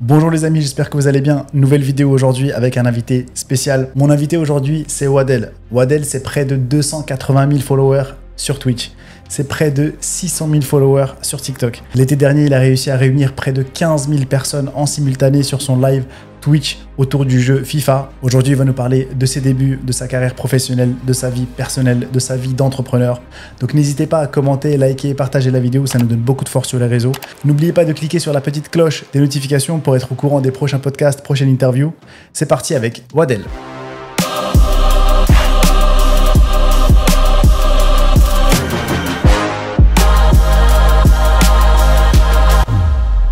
Bonjour les amis, j'espère que vous allez bien. Nouvelle vidéo aujourd'hui avec un invité spécial. Mon invité aujourd'hui, c'est Wadel. Wadel, c'est près de 280 000 followers sur Twitch. C'est près de 600 000 followers sur TikTok. L'été dernier, il a réussi à réunir près de 15 000 personnes en simultané sur son live Twitch autour du jeu FIFA. Aujourd'hui, il va nous parler de ses débuts, de sa carrière professionnelle, de sa vie personnelle, de sa vie d'entrepreneur. Donc n'hésitez pas à commenter, liker et partager la vidéo, ça nous donne beaucoup de force sur les réseaux. N'oubliez pas de cliquer sur la petite cloche des notifications pour être au courant des prochains podcasts, prochaines interviews. C'est parti avec Wadel.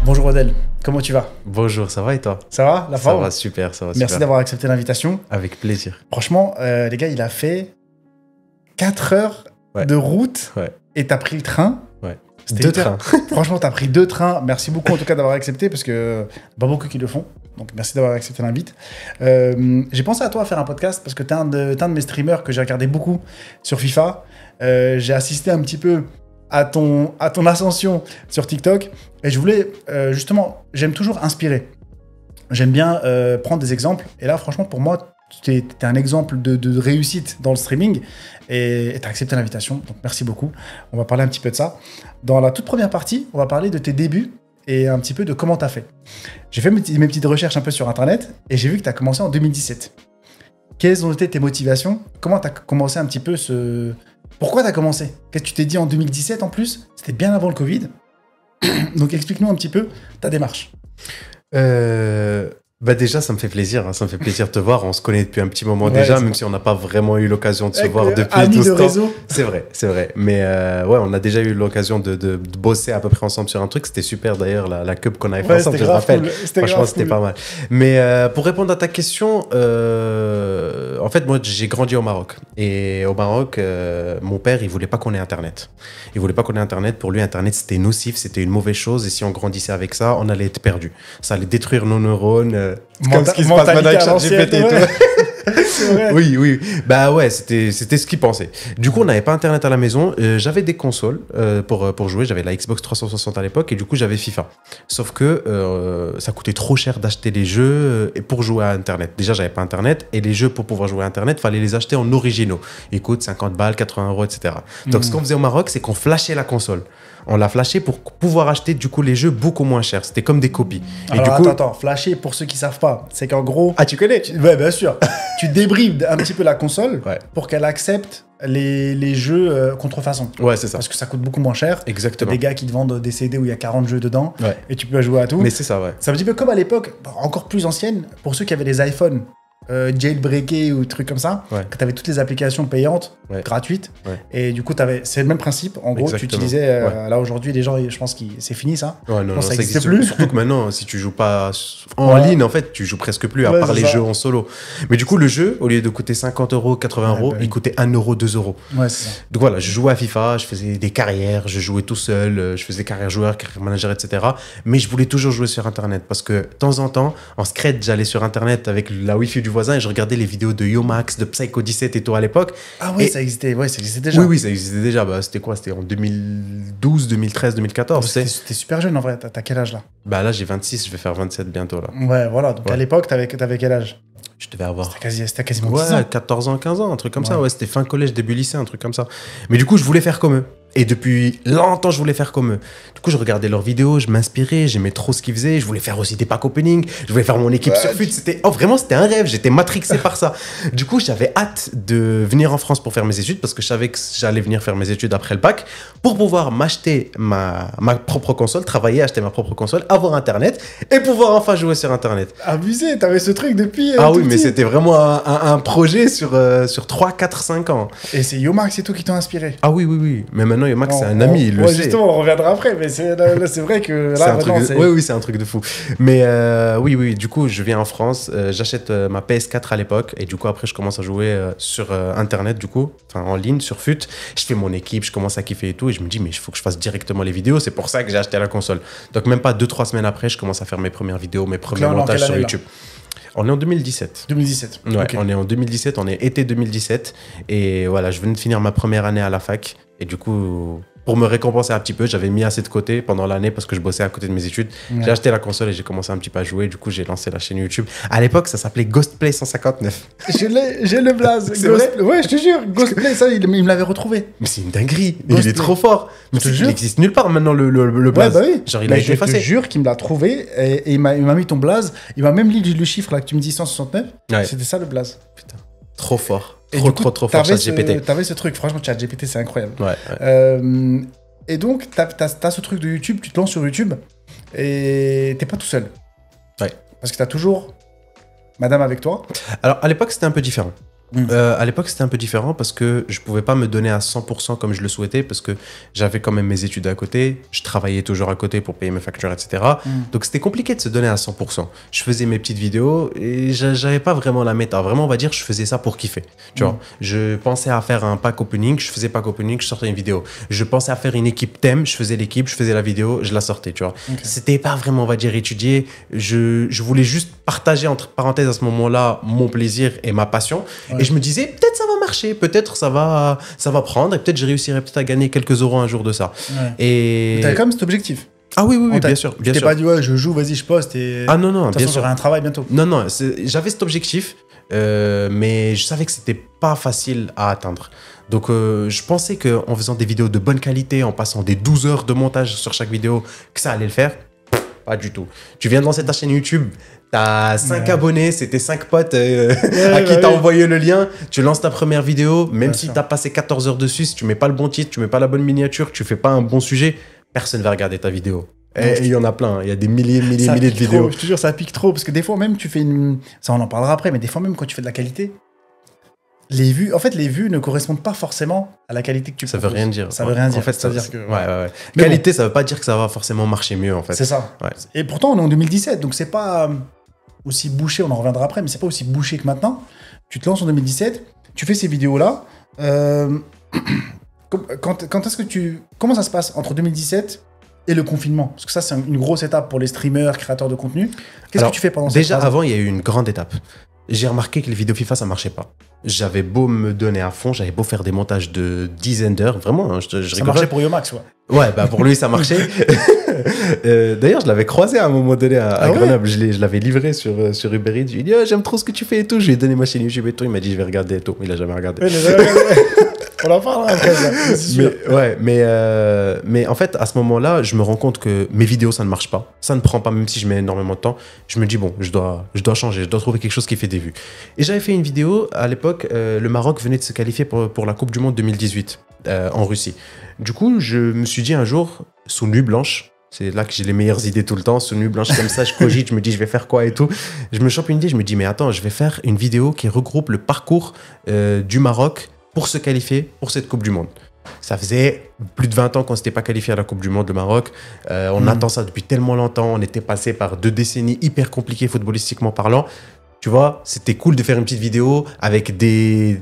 Bonjour Wadel, comment tu vas? Bonjour, ça va et toi? Ça va, la forme? Ça va super, ça va super. Merci d'avoir accepté l'invitation. Avec plaisir. Franchement, les gars, il a fait 4 heures de route et t'as pris le train. Ouais. C'était 2 trains. Franchement, t'as pris 2 trains. Merci beaucoup en tout cas d'avoir accepté parce que pas beaucoup qui le font. Donc merci d'avoir accepté l'invite. J'ai pensé à toi à faire un podcast parce que t'es un de mes streamers que j'ai regardé beaucoup sur FIFA. J'ai assisté un petit peu à ton ascension sur TikTok. Et je voulais, justement, j'aime toujours inspirer. J'aime bien prendre des exemples. Et là, franchement, pour moi, tu es un exemple de réussite dans le streaming. Et tu as accepté l'invitation. Donc, merci beaucoup. On va parler un petit peu de ça. Dans la toute première partie, on va parler de tes débuts et un petit peu de comment tu as fait. J'ai fait mes petites recherches un peu sur Internet et j'ai vu que tu as commencé en 2017. Quelles ont été tes motivations? Comment tu as commencé un petit peu ce... Pourquoi tu as commencé? Qu'est-ce que tu t'es dit en 2017 en plus? C'était bien avant le Covid. Donc explique-nous un petit peu ta démarche. Bah déjà, ça me fait plaisir. Hein, ça me fait plaisir de te voir. On se connaît depuis un petit moment déjà, même si on n'a pas vraiment eu l'occasion de se voir depuis tout ce temps. Réseau. C'est vrai, c'est vrai. Mais ouais, on a déjà eu l'occasion de bosser à peu près ensemble sur un truc. C'était super d'ailleurs, la cup qu'on avait fait ensemble, je me rappelle. Franchement, c'était pas mal. Mais pour répondre à ta question, en fait, moi, j'ai grandi au Maroc. Et au Maroc, mon père, il voulait pas qu'on ait Internet. Il voulait pas qu'on ait Internet. Pour lui, Internet, c'était nocif, c'était une mauvaise chose. Et si on grandissait avec ça, on allait être perdu. Ça allait détruire nos neurones. Comme ce qui se passe maintenant avec ChatGPT et tout. Oui, oui. Bah ouais, c'était ce qu'il pensait. Du coup, on n'avait pas Internet à la maison. J'avais des consoles pour jouer. J'avais la Xbox 360 à l'époque et du coup, j'avais FIFA. Sauf que ça coûtait trop cher d'acheter les jeux pour jouer à Internet. Déjà, j'avais pas Internet et les jeux pour pouvoir jouer à Internet, fallait les acheter en originaux. Ils coûtent 50 balles, 80 €, etc. Donc, ce qu'on faisait au Maroc, c'est qu'on flashait la console. On l'a flashé pour pouvoir acheter du coup les jeux beaucoup moins chers. C'était comme des copies. Alors, et du coup, attends, flasher pour ceux qui savent pas, c'est qu'en gros... Ah, tu connais? Ouais, bien sûr. Tu débrides un petit peu la console pour qu'elle accepte les jeux contrefaçon. Ouais, c'est ça. Parce que ça coûte beaucoup moins cher. Exactement. Des gars qui te vendent des CD où il y a 40 jeux dedans et tu peux jouer à tout. Mais c'est ça, ouais. C'est un petit peu comme à l'époque, encore plus ancienne, pour ceux qui avaient des iPhones. Jailbreaké ou trucs comme ça, que tu avais toutes les applications payantes, gratuites, et du coup c'est le même principe. En gros, tu utilisais là aujourd'hui, les gens, je pense que c'est fini ça. Ouais, non, ça n'existe plus. Surtout que maintenant, si tu joues pas en ligne, en fait, tu joues presque plus, à part les jeux en solo. Mais du coup, le jeu, au lieu de coûter 50 €, 80 €, il coûtait 1 €, 2 €. Ouais, c'est ça. Donc voilà, je jouais à FIFA, je faisais des carrières, je jouais tout seul, je faisais carrière joueur, carrière manager, etc. Mais je voulais toujours jouer sur Internet parce que de temps en temps, en scred, j'allais sur Internet avec la Wi-Fi du voisin et je regardais les vidéos de Yomax, de Psycho 17 et tout à l'époque. Ah ouais, ça existait déjà. Oui, ça existait déjà. Bah, c'était quoi? C'était en 2012, 2013, 2014. T'es super jeune en vrai. T'as quel âge là? Bah là, j'ai 26, je vais faire 27 bientôt là. Ouais, voilà. Donc à l'époque, t'avais quel âge? Je devais avoir... C'était quasiment 10 ans. 14 ans, 15 ans, un truc comme ça. Ouais, c'était fin collège, début lycée, un truc comme ça. Mais du coup, je voulais faire comme eux. Et depuis longtemps, je voulais faire comme eux. Du coup, je regardais leurs vidéos, je m'inspirais, j'aimais trop ce qu'ils faisaient. Je voulais faire aussi des pack opening, je voulais faire mon équipe sur FUT. Vraiment, c'était un rêve. J'étais matrixé par ça. Du coup, j'avais hâte de venir en France pour faire mes études parce que je savais que j'allais venir faire mes études après le bac pour pouvoir m'acheter ma propre console, travailler, acheter ma propre console, avoir Internet et pouvoir enfin jouer sur Internet. Abusé, t'avais ce truc depuis. Ah oui, mais c'était vraiment un projet sur 3, 4, 5 ans. Et c'est Yomax et tout qui t'ont inspiré? Ah oui, oui, oui. Mais maintenant, Yomax, c'est un ami, il le sait. Justement, on reviendra après, mais c'est vrai que là, oui, c'est un truc de fou. Mais oui, du coup, je viens en France, j'achète ma PS4 à l'époque, et du coup, après, je commence à jouer sur Internet, du coup, enfin en ligne, sur FUT. Je fais mon équipe, je commence à kiffer et tout, et je me dis, mais il faut que je fasse directement les vidéos, c'est pour ça que j'ai acheté la console. Donc, même pas 2-3 semaines après, je commence à faire mes premières vidéos, mes premiers montages sur YouTube. On est en 2017. 2017. Ouais, okay. On est en 2017, on est été 2017. Et voilà, je venais de finir ma première année à la fac. Et du coup, pour me récompenser un petit peu, j'avais mis assez de côté pendant l'année parce que je bossais à côté de mes études. J'ai acheté la console et j'ai commencé un petit peu à jouer. Du coup, j'ai lancé la chaîne YouTube. À l'époque, ça s'appelait Ghostplay 159. J'ai le blaze. C'est vrai? Ouais, je te jure. Ghostplay, ça, il me l'avait retrouvé. Mais c'est une dinguerie. Il est trop fort. Mais il existe nulle part maintenant le blaze. Ouais, bah oui. Genre, il a été effacé. Je te jure qu'il me l'a trouvé et il m'a mis ton blaze. Il m'a même lu le chiffre là que tu me dis 169. Ouais. C'était ça le blaze. Putain. Trop fort. Trop fort, ChatGPT. T'avais ce truc. Franchement, ChatGPT, c'est incroyable. Ouais. Et donc, t'as ce truc de YouTube, tu te lances sur YouTube et t'es pas tout seul. Ouais. Parce que t'as toujours madame avec toi. Alors, à l'époque, c'était un peu différent. À l'époque, c'était un peu différent parce que je pouvais pas me donner à 100% comme je le souhaitais parce que j'avais quand même mes études à côté, je travaillais toujours à côté pour payer mes factures, etc. Donc, c'était compliqué de se donner à 100%. Je faisais mes petites vidéos et j'avais pas vraiment la méta. Vraiment, on va dire, je faisais ça pour kiffer. Tu vois, je pensais à faire un pack opening, je faisais pack opening, je sortais une vidéo. Je pensais à faire une équipe thème, je faisais l'équipe, je faisais la vidéo, je la sortais, tu vois. C'était pas vraiment, on va dire, étudié. Je voulais juste partager, entre parenthèses, à ce moment-là, mon plaisir et ma passion. Et je me disais, peut-être ça va marcher, peut-être ça va prendre, et peut-être je réussirai peut-être à gagner quelques euros un jour de ça. Et t'avais quand même cet objectif. Ah oui, bien sûr. Tu t'es pas dit, ouais, je joue, vas-y, je poste. Et... Ah non, de toute façon, j'aurai un travail bientôt. Non, j'avais cet objectif, mais je savais que c'était pas facile à atteindre. Donc, je pensais qu'en faisant des vidéos de bonne qualité, en passant des 12 heures de montage sur chaque vidéo, que ça allait le faire. Pas du tout. Tu viens de lancer ta chaîne YouTube, t'as 5 abonnés, c'est tes 5 potes à qui t'as envoyé le lien. Tu lances ta première vidéo, même si t'as passé 14 heures dessus, si tu mets pas le bon titre, tu mets pas la bonne miniature, tu fais pas un bon sujet, personne va regarder ta vidéo. Et il y en a plein, il y a des milliers de vidéos. Je te jure, ça pique trop, parce que des fois même tu fais une... Ça, on en parlera après, mais des fois même quand tu fais de la qualité, les vues ne correspondent pas forcément à la qualité que tu proposes. Ça veut rien dire. Ça veut rien dire. En fait, ça veut dire que... Mais qualité, ça veut pas dire que ça va forcément marcher mieux, en fait. C'est ça. Ouais. Et pourtant, on est en 2017, donc c'est pas aussi bouché, on en reviendra après, mais c'est pas aussi bouché que maintenant. Tu te lances en 2017, tu fais ces vidéos-là. Quand est-ce que tu... Comment ça se passe entre 2017 et le confinement? Parce que ça, c'est une grosse étape pour les streamers, créateurs de contenu. Qu'est-ce que tu fais pendant cette phase? Déjà, avant, il y a eu une grande étape. J'ai remarqué que les vidéos FIFA, ça marchait pas. J'avais beau me donner à fond, j'avais beau faire des montages de dizaines d'heures, vraiment. Ça marchait pour Yomax, ouais. Ouais, bah pour lui, ça marchait. D'ailleurs, je l'avais croisé à un moment donné à Grenoble. Je l'avais livré sur Uber Eats. Je lui ai dit, oh, j'aime trop ce que tu fais et tout. Je lui ai donné ma chaîne YouTube et tout. Il m'a dit, je vais regarder et tout. Il a jamais regardé. On en parlera après, ça. Mais en fait, à ce moment-là, je me rends compte que mes vidéos, ça ne marche pas. Ça ne prend pas, même si je mets énormément de temps. Je me dis, bon, je dois changer. Je dois trouver quelque chose qui fait des vues. Et j'avais fait une vidéo, à l'époque, le Maroc venait de se qualifier pour la Coupe du Monde 2018 en Russie. Du coup, je me suis dit un jour, sous nuit blanche, c'est là que j'ai les meilleures idées tout le temps, sous nuit blanche comme ça, je cogite, je me dis, je vais faire quoi et tout. Je me chope une idée, je me dis, mais attends, je vais faire une vidéo qui regroupe le parcours du Maroc pour se qualifier pour cette Coupe du Monde. Ça faisait plus de 20 ans qu'on ne s'était pas qualifié à la Coupe du Monde, le Maroc. On attend ça depuis tellement longtemps. On était passé par 2 décennies hyper compliquées footballistiquement parlant. Tu vois, c'était cool de faire une petite vidéo avec des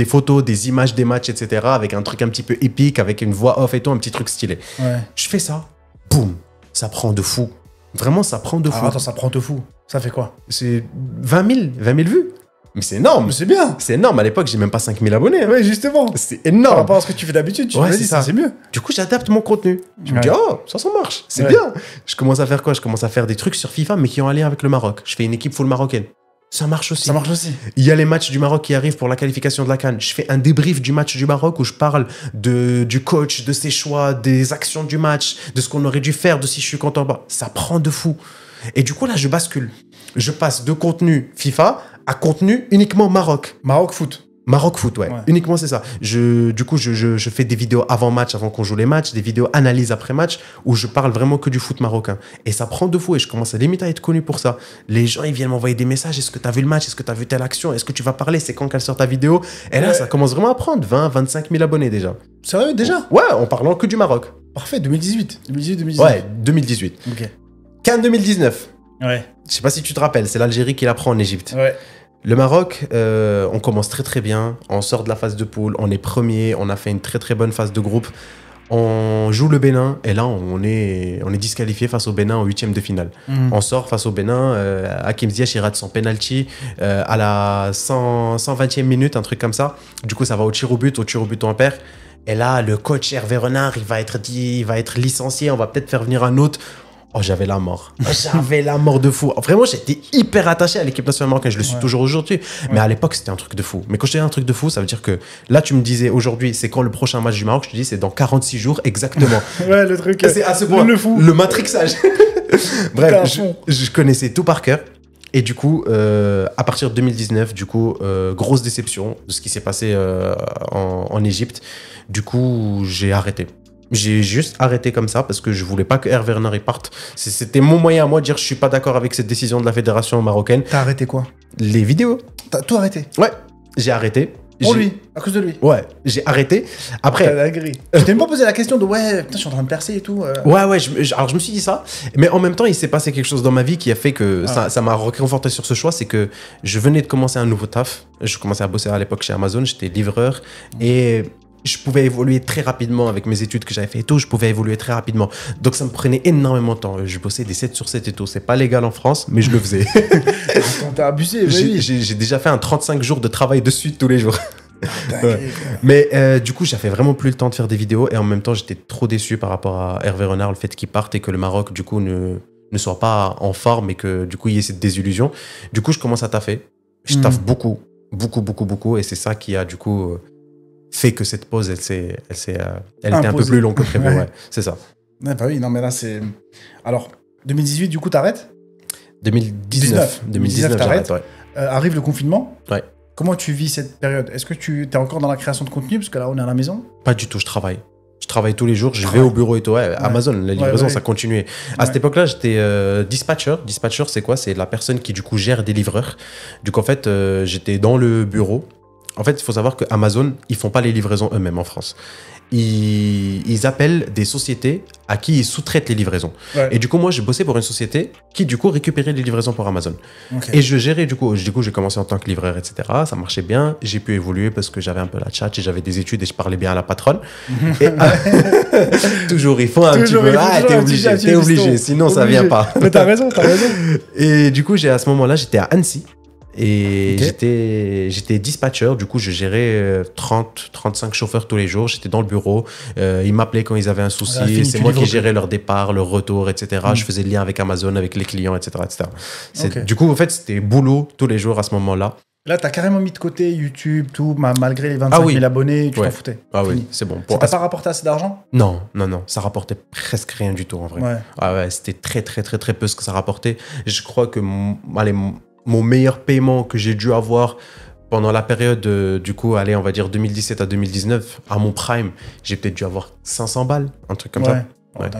photos, des images des matchs, etc. Avec un truc un petit peu épique, avec une voix off et tout, un petit truc stylé. Ouais. Je fais ça, boum, ça prend de fou. Vraiment, ça prend de fou. Attends, ça prend de fou. Ça fait quoi? C'est 20 000 vues. Mais c'est énorme. C'est bien. C'est énorme. À l'époque, j'ai même pas 5 000 abonnés. Hein. Ouais, justement. C'est énorme. Par rapport à ce que tu fais d'habitude, tu te dis, ça, c'est mieux. Du coup, j'adapte mon contenu. Je me dis, oh, ça marche. C'est bien. Je commence à faire quoi? Je commence à faire des trucs sur FIFA, mais qui ont un lien avec le Maroc. Je fais une équipe full marocaine. Ça marche aussi. Ça marche aussi. Il y a les matchs du Maroc qui arrivent pour la qualification de la CAN. Je fais un débrief du match du Maroc où je parle du coach, de ses choix, des actions du match, de ce qu'on aurait dû faire, de si je suis content. Ça prend de fou. Et du coup, là, je bascule. Je passe de contenu FIFA à contenu uniquement Maroc. Maroc foot. Maroc foot, ouais. Uniquement, c'est ça. Du coup, je fais des vidéos avant match, avant qu'on joue les matchs, des vidéos analyse après match, où je parle vraiment que du foot marocain. Et ça prend de fou, et je commence à limite à être connu pour ça. Les gens, ils viennent m'envoyer des messages. Est-ce que tu as vu le match? Est-ce que tu as vu telle action? Est-ce que tu vas parler? C'est quand qu'elle sort ta vidéo? Et là, ça commence vraiment à prendre 20, 25 000 abonnés déjà. Sérieux, déjà? Ouais, en parlant que du Maroc. Parfait, 2018. Ouais, 2018. Ok. CAN 2019. Ouais. Je sais pas si tu te rappelles, c'est l'Algérie qui la prend en Égypte. Ouais. Le Maroc, on commence très très bien. On sort de la phase de poule, on est premier, on a fait une très très bonne phase de groupe. On joue le Bénin et là on est disqualifié face au Bénin en 8e de finale. On sort face au Bénin, Hakim Ziyech il rate son penalty à la 120e minute, un truc comme ça. Du coup ça va au tir au but on perd. Et là, le coach Hervé Renard, il va être licencié. On va peut-être faire venir un autre. Oh, j'avais la mort. J'avais la mort de fou. Vraiment, j'étais hyper attaché à l'équipe nationale marocaine. Je le suis toujours aujourd'hui. Mais à l'époque, c'était un truc de fou. Mais quand je dis un truc de fou, ça veut dire que là, tu me disais aujourd'hui, c'est quand le prochain match du Maroc? Je te dis, c'est dans 46 jours exactement. Ouais, le truc. C'est à ce point. Le fou. Le matrixage. Bref, je connaissais tout par cœur. Et du coup, à partir de 2019, du coup, grosse déception de ce qui s'est passé en Égypte. Du coup, j'ai arrêté. J'ai juste arrêté comme ça parce que je voulais pas que Hervé Renard parte. C'était mon moyen à moi de dire je suis pas d'accord avec cette décision de la fédération marocaine. T'as arrêté quoi? Les vidéos. T'as tout arrêté? Ouais, j'ai arrêté. Pour lui, à cause de lui. Ouais, j'ai arrêté. Après. Tu t'es même pas posé la question de ouais, putain, je suis en train de percer et tout. Ouais, alors je me suis dit ça. Mais en même temps, il s'est passé quelque chose dans ma vie qui a fait que ça m'a reconforté sur ce choix. C'est que je venais de commencer un nouveau taf. Je commençais à bosser à l'époque chez Amazon. J'étais livreur. Et je pouvais évoluer très rapidement avec mes études que j'avais fait et tout. Je pouvais évoluer très rapidement. Donc ça me prenait énormément de temps. Je bossais des 7 sur 7 et tout. C'est pas légal en France, mais je le faisais. Quand t'as abusé, oui. J'ai déjà fait un 35 jours de travail de suite tous les jours. Ouais. Mais du coup, j'avais vraiment plus le temps de faire des vidéos et en même temps, j'étais trop déçu par rapport à Hervé Renard, le fait qu'il parte et que le Maroc, du coup, ne soit pas en forme et que du coup, il y ait cette désillusion. Du coup, je commence à taffer. Je taffe beaucoup et c'est ça qui a du coup fait que cette pause, elle était un peu plus longue que prévu. Ouais, c'est ça. Ouais, bah oui, non, mais là, c'est. Alors, 2018, du coup, t'arrêtes? 2019, t'arrêtes. Ouais. Arrive le confinement. Ouais. Comment tu vis cette période? Est-ce que tu es encore dans la création de contenu? Parce que là, on est à la maison. Pas du tout, je travaille. Je travaille tous les jours, je vais au bureau et tout. Ouais, Amazon, la livraison, ça continuait. À cette époque-là, j'étais dispatcher. Dispatcher, c'est quoi? C'est la personne qui, du coup, gère des livreurs. Du coup, en fait, j'étais dans le bureau. En fait, il faut savoir que Amazon, ils font pas les livraisons eux-mêmes en France. Ils appellent des sociétés à qui ils sous-traitent les livraisons. Ouais. Et du coup, moi, j'ai bossé pour une société qui, du coup, récupérait les livraisons pour Amazon. Okay. Et je gérais, du coup, j'ai commencé en tant que livreur, etc. Ça marchait bien. J'ai pu évoluer parce que j'avais un peu la tchatche et j'avais des études et je parlais bien à la patronne. Et, toujours, il faut un petit peu. Ah, t'es obligé, sinon ça vient pas. Mais t'as raison. Et du coup, à ce moment-là, j'étais à Annecy. Et j'étais dispatcher, du coup je gérais 30-35 chauffeurs tous les jours, j'étais dans le bureau, ils m'appelaient quand ils avaient un souci, c'est moi qui gérais leur départ, leur retour, etc. Je faisais le lien avec Amazon, avec les clients, etc. Du coup, en fait, c'était boulot tous les jours à ce moment-là. Là, t'as carrément mis de côté YouTube, tout, malgré les 25 000 abonnés, tu t'en foutais. Ah oui, c'est bon. Ça t'a pas rapporté assez d'argent? Non, ça rapportait presque rien du tout en vrai. Ouais. Ah ouais, c'était très peu ce que ça rapportait. Je crois que mon meilleur paiement que j'ai dû avoir pendant la période, du coup, on va dire 2017 à 2019, à mon prime, j'ai peut-être dû avoir 500 balles, un truc comme ça. Ouais.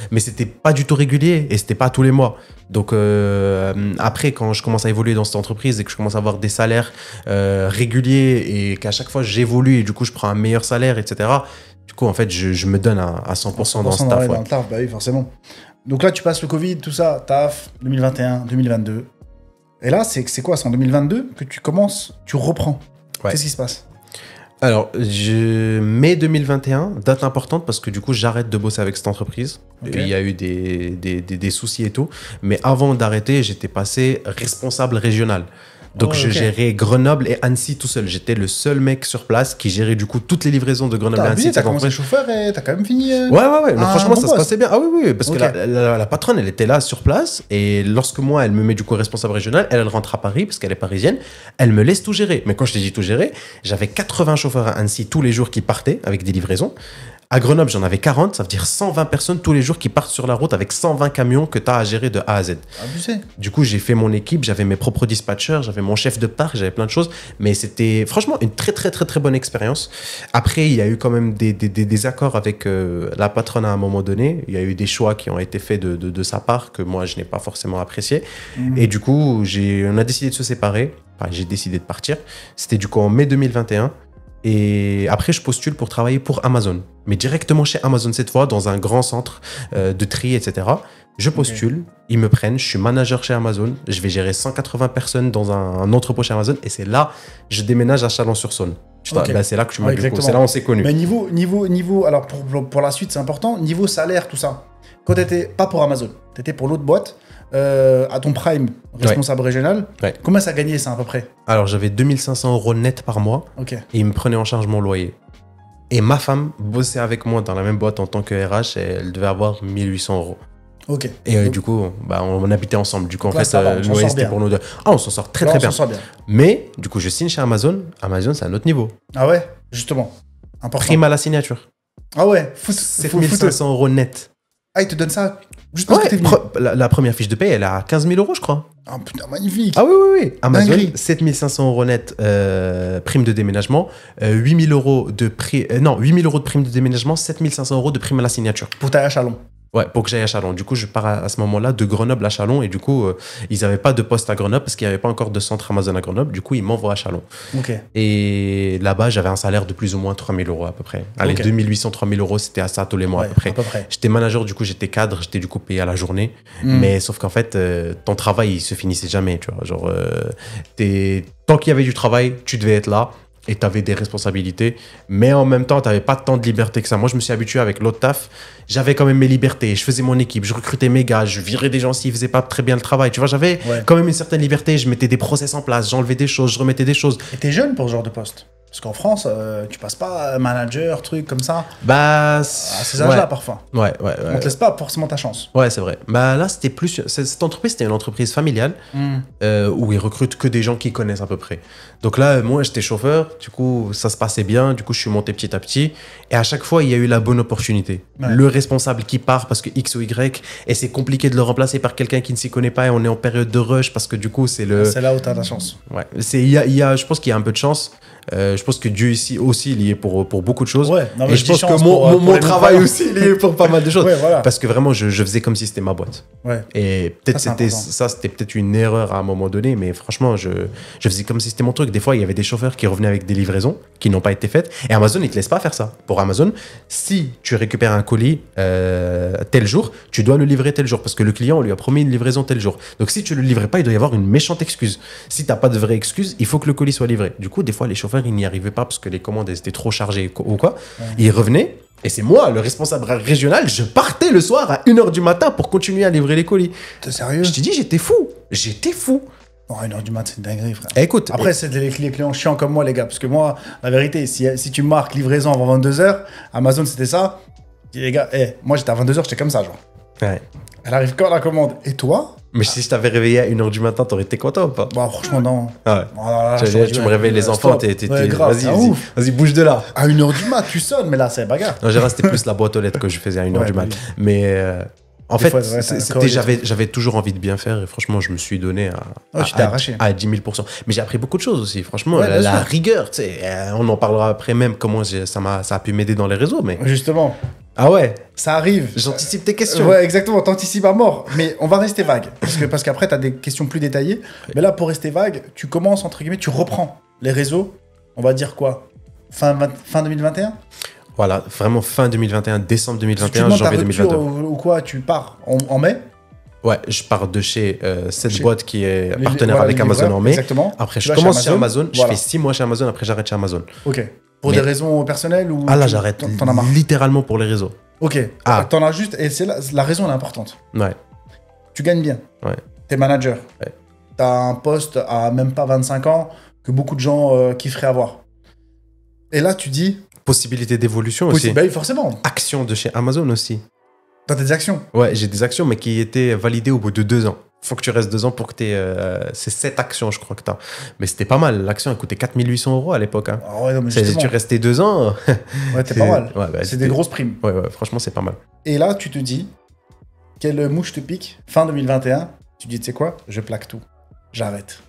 Mais c'était pas du tout régulier et c'était pas tous les mois. Donc après, quand je commence à évoluer dans cette entreprise et que je commence à avoir des salaires réguliers et qu'à chaque fois j'évolue et du coup je prends un meilleur salaire, etc. Du coup, en fait, je me donne à 100% dans ce taf. Dans le taf, bah oui, forcément. Donc là, tu passes le Covid, tout ça, taf, 2021, 2022. Et là, c'est quoi? C'est en 2022 que tu reprends. Ouais. Qu'est-ce qui se passe? Alors, mai 2021, date importante parce que du coup, j'arrête de bosser avec cette entreprise. Okay. Il y a eu des soucis et tout. Mais avant d'arrêter, j'étais passé responsable régional. Donc, je gérais Grenoble et Annecy tout seul. J'étais le seul mec sur place qui gérait du coup toutes les livraisons de Grenoble et Annecy. T'as commencé chauffeur et t'as quand même fini. Ouais. Franchement, ça se passait bien. Ah oui, parce que la patronne, elle était là sur place. Et lorsque moi, elle me met du coup responsable régional, elle rentre à Paris parce qu'elle est parisienne. Elle me laisse tout gérer. Mais quand je t'ai dit tout gérer, j'avais 80 chauffeurs à Annecy tous les jours qui partaient avec des livraisons. À Grenoble, j'en avais 40, ça veut dire 120 personnes tous les jours qui partent sur la route avec 120 camions que tu as à gérer de A à Z. Abusé. Du coup, j'ai fait mon équipe, j'avais mes propres dispatchers, j'avais mon chef de parc, j'avais plein de choses. Mais c'était franchement une très bonne expérience. Après, il y a eu quand même des accords avec la patronne à un moment donné. Il y a eu des choix qui ont été faits de sa part que moi, je n'ai pas forcément apprécié. Et du coup, on a décidé de se séparer. Enfin, j'ai décidé de partir. C'était du coup en mai 2021. Et après, je postule pour travailler pour Amazon. Mais directement chez Amazon cette fois, dans un grand centre de tri, etc. Je postule, ils me prennent, je suis manager chez Amazon. Je vais gérer 180 personnes dans un entrepôt chez Amazon. Et c'est là, je déménage à Chalon-sur-Saône. Là, c'est là que tu m'as vu. C'est là on s'est connus. Mais niveau alors pour la suite, c'est important. Niveau salaire, tout ça. Quand tu n'étais pas pour Amazon, tu étais pour l'autre boîte. À ton prime, responsable régional, combien ça gagnait ça à peu près? Alors j'avais 2500 € net par mois et ils me prenaient en charge mon loyer. Et ma femme bossait avec moi dans la même boîte en tant que RH et elle devait avoir 1800 euros. Ok. Et du coup, on habitait ensemble. Du coup, en fait, le loyer, c'était pour nous deux. Ah, on s'en sort très bien. Mais, du coup, je signe chez Amazon. Amazon, c'est un autre niveau. Ah ouais, justement. Important. Prime à la signature. Ah ouais, 7500 euros net. Ah, il te donne ça juste parce que t'es venu. La première fiche de paye, elle est à 15 000 euros, je crois. Ah putain, magnifique. Ah oui. Amazon, 7500 euros net, prime de déménagement, 8 000 euros de prime de déménagement, 7500 euros de prime à la signature. Pour t'aller à Chalon. Ouais, pour que j'aille à Chalon. Du coup, je pars à ce moment-là de Grenoble à Chalon. Et du coup, ils n'avaient pas de poste à Grenoble parce qu'il n'y avait pas encore de centre Amazon à Grenoble. Du coup, ils m'envoient à Chalon. Ok. Et là-bas, j'avais un salaire de plus ou moins 3 000 euros à peu près. Allez, 2800, 3 000 euros, c'était à ça tous les mois à peu près. J'étais manager, du coup, j'étais cadre, j'étais du coup payé à la journée. Mais sauf qu'en fait, ton travail, il se finissait jamais. Tu vois, genre, tant qu'il y avait du travail, tu devais être là. Et tu avais des responsabilités, mais en même temps, tu n'avais pas tant de liberté que ça. Moi, je me suis habitué avec l'autre taf. J'avais quand même mes libertés. Je faisais mon équipe, je recrutais mes gars, je virais des gens s'ils ne faisaient pas très bien le travail. Tu vois, j'avais quand même une certaine liberté. Je mettais des process en place, j'enlevais des choses, je remettais des choses. Et tu es jeune pour ce genre de poste? Parce qu'en France, tu passes pas manager, truc comme ça. Bah, à ces âges-là, parfois. Ouais. On te laisse pas forcément ta chance. Ouais, c'est vrai. Bah là, c'était plus. Cette entreprise, c'était une entreprise familiale où ils recrutent que des gens qu'ils connaissent à peu près. Donc là, moi, j'étais chauffeur. Du coup, ça se passait bien. Du coup, je suis monté petit à petit. Et à chaque fois, il y a eu la bonne opportunité. Ouais. Le responsable qui part parce que X ou Y, et c'est compliqué de le remplacer par quelqu'un qui ne s'y connaît pas. Et on est en période de rush parce que du coup, c'est le. C'est là où tu as la chance. Ouais. Je pense qu'il y a un peu de chance. Je pense que Dieu ici aussi il y est pour beaucoup de choses. Ouais, non, et je pense que mon travail aussi il y est pour pas mal de choses. Ouais, voilà. Parce que vraiment, je faisais comme si c'était ma boîte. Ouais. Et peut-être c'était peut-être une erreur à un moment donné, mais franchement, je faisais comme si c'était mon truc. Des fois, il y avait des chauffeurs qui revenaient avec des livraisons qui n'ont pas été faites. Et Amazon, ils te laissent pas faire ça. Pour Amazon, si tu récupères un colis tel jour, tu dois le livrer tel jour parce que le client on lui a promis une livraison tel jour. Donc si tu le livrais pas, il doit y avoir une méchante excuse. Si t'as pas de vraie excuse, il faut que le colis soit livré. Du coup, des fois, les chauffeurs ils n'y arrivaient pas parce que les commandes étaient trop chargées ou quoi. Ouais. Ils revenaient et c'est moi, le responsable régional, je partais le soir à 1h du matin pour continuer à livrer les colis. T'es sérieux? Je te dis, j'étais fou. Oh, 1h du matin, c'est une dinguerie, frère. Écoute, après, c'est les clients chiants comme moi, les gars. Parce que moi, la vérité, si tu marques livraison avant 22h, Amazon, c'était ça. Je dis, les gars, moi, j'étais à 22h, j'étais comme ça, genre. Ouais. Elle arrive quand la commande? Et toi? Mais si je t'avais réveillé à 1h du matin, t'aurais été content ou pas? Bah, franchement, non. Ah ouais. Voilà, tu me réveilles les enfants, vas-y, bouge de là. À 1h du mat, tu sonnes, mais là, c'est bagarre. Non, généralement, c'était plus la boîte aux lettres que je faisais à 1h du mat. Mais en fait, j'avais toujours envie de bien faire et franchement, je me suis donné à 10 000%. Mais j'ai appris beaucoup de choses aussi. Franchement, la rigueur, tu sais, on en parlera après même comment ça a pu m'aider dans les réseaux. Mais... Justement. Ah ouais, ça arrive. J'anticipe tes questions. Ouais, exactement, t'anticipes à mort. Mais on va rester vague. Parce qu'après, t'as des questions plus détaillées. Mais là, pour rester vague, tu commences, entre guillemets, tu reprends les réseaux. On va dire quoi? Fin 2021? Voilà, vraiment fin 2021, décembre 2021, janvier 2022. Ou quoi, tu pars en mai? Ouais, je pars de chez cette boîte qui est partenaire avec Amazon en mai. Exactement. Après, je commence chez Amazon. Je fais 6 mois chez Amazon, après j'arrête chez Amazon. Ok. Pour des raisons personnelles ou... Ah là, j'arrête. T'en as marre. Littéralement pour les réseaux. Ok. Ah. T'en as juste... Et c'est la raison, elle est importante. Ouais. Tu gagnes bien. Ouais. T'es manager. Ouais. T'as un poste à même pas 25 ans que beaucoup de gens kifferaient avoir. Et là, tu dis... Possibilité d'évolution aussi. Bah, forcément. Actions de chez Amazon aussi. T'as des actions? Ouais, j'ai des actions, mais qui étaient validées au bout de 2 ans. Faut que tu restes 2 ans pour que tu aies... c'est 7 actions, je crois que tu as. Mais c'était pas mal. L'action, elle coûtait 4 800 € à l'époque. Hein. Ah ouais, non, mais si tu restais 2 ans... ouais, t'es pas mal. Ouais, bah, c'est des grosses primes. Ouais, franchement, c'est pas mal. Et là, tu te dis, quelle mouche te pique? Fin 2021, tu te dis, tu sais quoi? Je plaque tout. J'arrête.